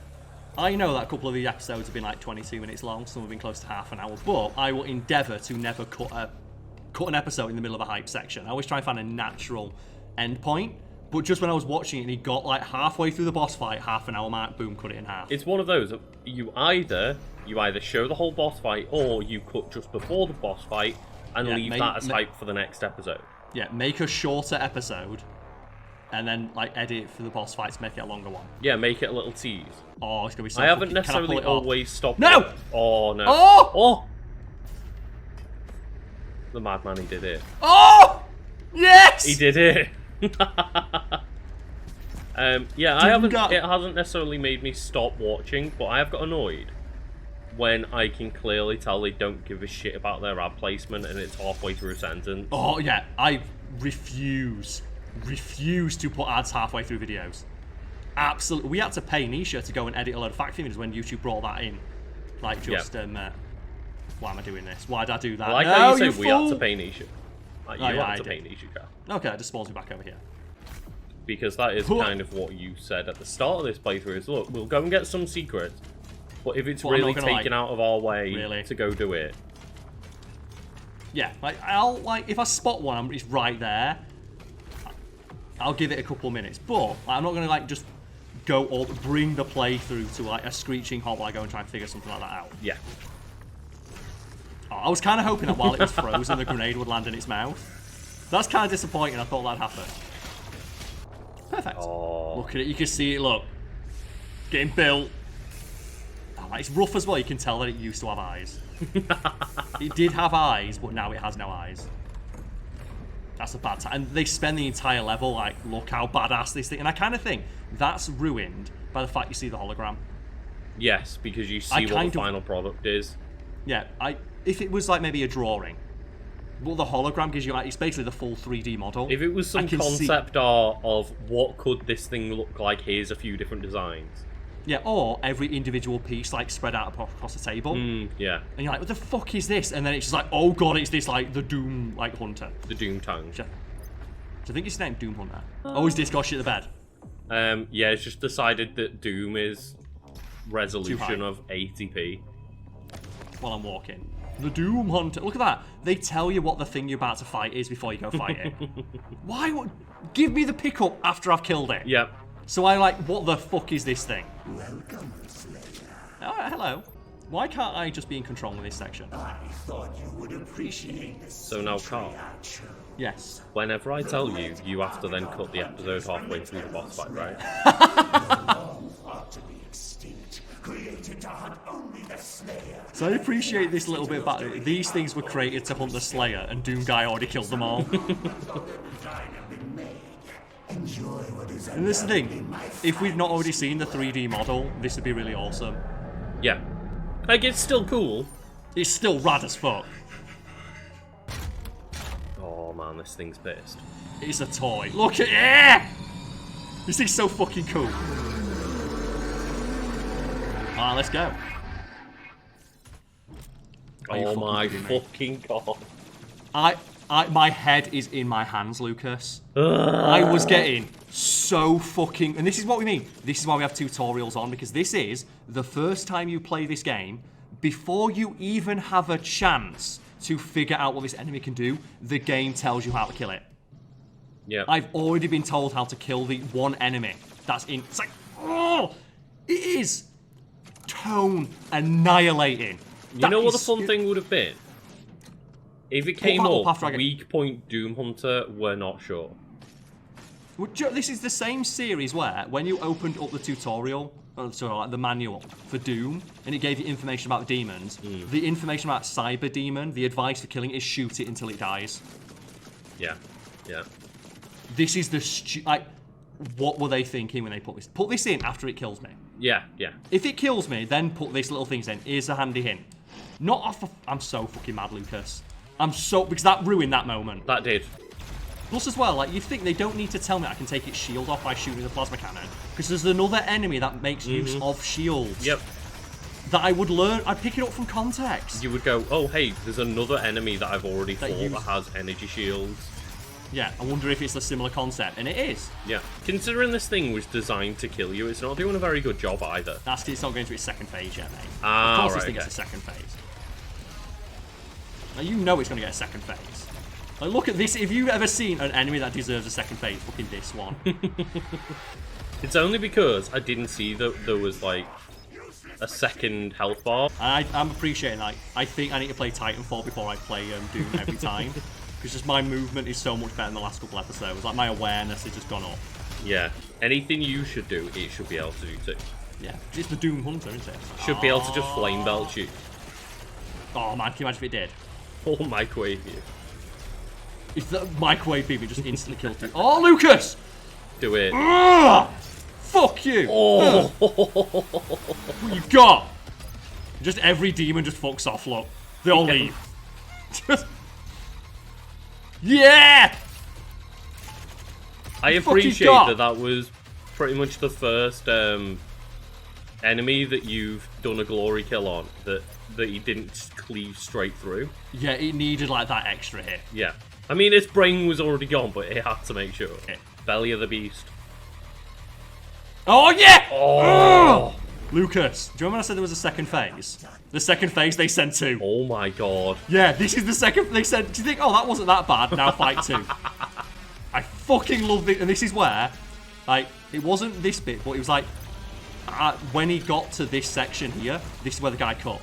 I know that a couple of these episodes have been like 22 minutes long, some have been close to half an hour, but I will endeavour to never cut an episode in the middle of a hype section. I always try and find a natural end point, but just when I was watching it and he got like halfway through the boss fight, half an hour mark, boom, cut it in half. It's one of those, you either show the whole boss fight or you cut just before the boss fight and Yeah, leave that as hype for the next episode. Yeah, make a shorter episode and then like edit it for the boss fight to make it a longer one. Yeah, make it a little tease. Oh, it's gonna be so I haven't fucking- can I pull necessarily it off? always stopped. No! Oh no! Oh! Oh! The madman, he did it. Oh! Yes! He did it. Yeah, I haven't. Got- It hasn't necessarily made me stop watching, but I have got annoyed when I can clearly tell they don't give a shit about their ad placement and it's halfway through a sentence. Oh yeah, I refuse to put ads halfway through videos. Absolutely, we had to pay Nisha to go and edit a load of fact images when YouTube brought that in. Like just why am I doing this? Why did I do that? I like no, how you you say we had to fool! pay Nisha. Like, you Oh, yeah, I had to did. pay Nisha, Karl. Okay, that just spawns me back over here. Because that is Huh. kind of what you said at the start of this playthrough is, look, we'll go and get some secrets, but if it's But I'm really not gonna, taken out of our way Really? to go do it, Yeah, if I spot one, it's right there. I'll give it a couple of minutes, but I'm not gonna just go or bring the playthrough to a screeching halt while I go and try and figure something like that out. yeah. Oh, I was kind of hoping that while it was frozen, the grenade would land in its mouth. That's kind of disappointing. I thought that'd happen. Perfect. Oh. Look at it. You can see it. Look, getting built. Oh, now. Like, it's rough as well. You can tell that it used to have eyes. It did have eyes, but now it has no eyes. That's a bad time. And they spend the entire level like, look how badass this thing. And I kind of think that's ruined by the fact you see the hologram. Yes, because you see what the final product is. Yeah, if it was like maybe a drawing, well, the hologram gives you like it's basically the full 3D model. If it was some concept art of what could this thing look like, here's a few different designs. Yeah, or every individual piece like spread out across the table. Yeah. And you're like, what the fuck is this? And then it's just like, oh god, it's this like the Doom like hunter. The Doom tongue. So I think it's named Doom Hunter. Oh, is this got shit the bed? Yeah, it's just decided that Doom is resolution of 80p. While I'm walking. The Doom Hunter. Look at that. They tell you what the thing you're about to fight is before you go fight it. Why would... Give me the pickup after I've killed it. Yep. So I like, what the fuck is this thing? Welcome, Slayer. Alright, hello. Why can't I just be in control of this section? I thought you would appreciate this. So now, Karl. Yes. Whenever I tell you, you have to then cut the episode halfway through the boss fight, right? Ought to be extinct, created to hunt only the Slayer. So I appreciate this little bit about it. These things were created to hunt the Slayer, and Doom Guy already killed them all. Enjoy what is And this is the thing, if we've not already seen the 3D model, this would be really awesome. Yeah. Like, it's still cool. It's still rad as fuck. Oh man, this thing's pissed. It's a toy. Look at it! This thing's so fucking cool. Alright, let's go. Oh my fucking god. My head is in my hands, Lucas. I was getting so fucking... And this is what we mean. This is why we have tutorials on, because this is the first time you play this game, before you even have a chance to figure out what this enemy can do, the game tells you how to kill it. Yeah. I've already been told how to kill the one enemy that's in... It's like... Oh! It is tone annihilating. You know what the fun thing would have been? If it came up, weak point Doom Hunter, we're not sure. Well, this is the same series where, when you opened up the tutorial, like the manual for Doom, and it gave you information about the demons, the information about Cyber Demon, the advice for killing is shoot it until it dies. Yeah, yeah. This is the what were they thinking when they put this? Put this in after it kills me. Yeah, yeah. If it kills me, then put this little things in. Here's a handy hint. Not off of... I'm so fucking mad, Lucas. I'm so... Because that ruined that moment. That did. Plus as well, like, you think they don't need to tell me I can take its shield off by shooting the plasma cannon. Because there's another enemy that makes use of shields. Yep. That I would learn... I'd pick it up from context. You would go, oh, hey, there's another enemy that I've already fought that has energy shields. Yeah, I wonder if it's a similar concept. And it is. Yeah. Considering this thing was designed to kill you, it's not doing a very good job either. It's not going to its second phase yet, mate. Ah, of course right, this thing gets a second phase. Now, you know it's going to get a second phase. Like, look at this. If you've ever seen an enemy that deserves a second phase, fucking this one. It's only because I didn't see that there was, like, a second health bar. I'm appreciating that. I think I need to play Titanfall before I play Doom every time. Because just my movement is so much better than the last couple episodes. Like, my awareness has just gone up. Yeah. Anything you should do, it should be able to do too. Yeah. It's the Doom Hunter, isn't it? Should be able to just flame belt you. Oh, man. Can you imagine if it did? Or microwave you. If the microwave beam, it just instantly killed you. Oh, Lucas! Do it. Fuck you! Oh! What you got? Just every demon just fucks off, look. They all leave. Yeah! I appreciate that was pretty much the first enemy that you've done a glory kill on that he didn't cleave straight through. Yeah, it needed like that extra hit. Yeah. I mean, its brain was already gone, but it had to make sure. Belly of the beast. Oh, yeah! Oh! Lucas, do you remember when I said there was a second phase? The second phase, they sent 2. Oh my god. Yeah, this is the second. They said, do you think, oh, that wasn't that bad? Now fight 2. I fucking love this. And this is where, like, it wasn't this bit, but it was like, when he got to this section here, this is where the guy cut.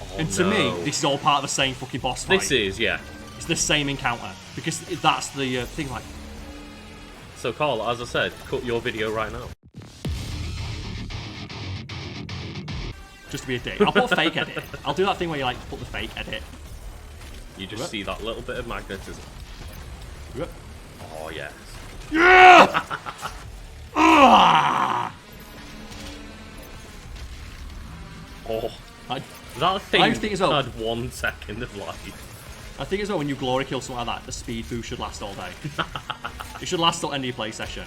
Oh, and to me, this is all part of the same fucking boss fight. This is, yeah. It's the same encounter. Because that's the thing, like... So, Karl, as I said, cut your video right now. just to be a dick. I'll put a fake edit. I'll do that thing where you like put the fake edit. You just see that little bit of magnetism. Yep. Oh, yes. Yeah! Ah! Oh, I that thing think as well- had 1 second of life. I think as well, when you glory kill something like that, the speed boost should last all day. It should last till end of your play session.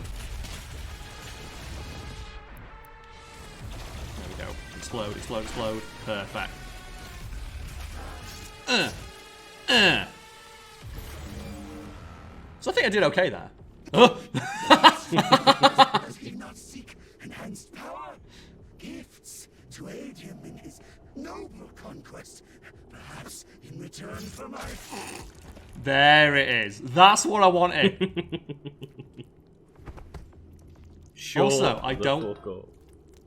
There we go. Explode, explode, explode. Perfect. So I think I did okay there. Does he not seek enhanced power? Gifts to aid him in his noble conquest. Perhaps in return for my... There it is. That's what I wanted. Shut Also, the fuck up.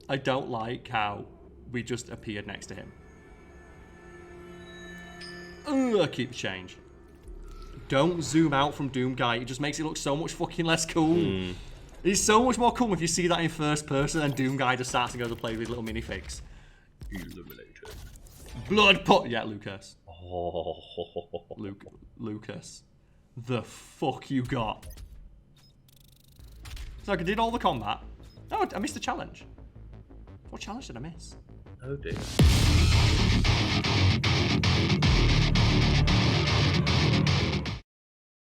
I don't like how we just appeared next to him. Keep the change. Don't zoom out from Doom Guy. It just makes it look so much fucking less cool. It's so much more cool if you see that in first person and Doom Guy just starts to go to play with little minifigs. Illuminated. Blood pot. Yeah, Lucas. Oh. Lucas. The fuck you got? So I did all the combat. Oh, I missed the challenge. What challenge did I miss? Oh dear.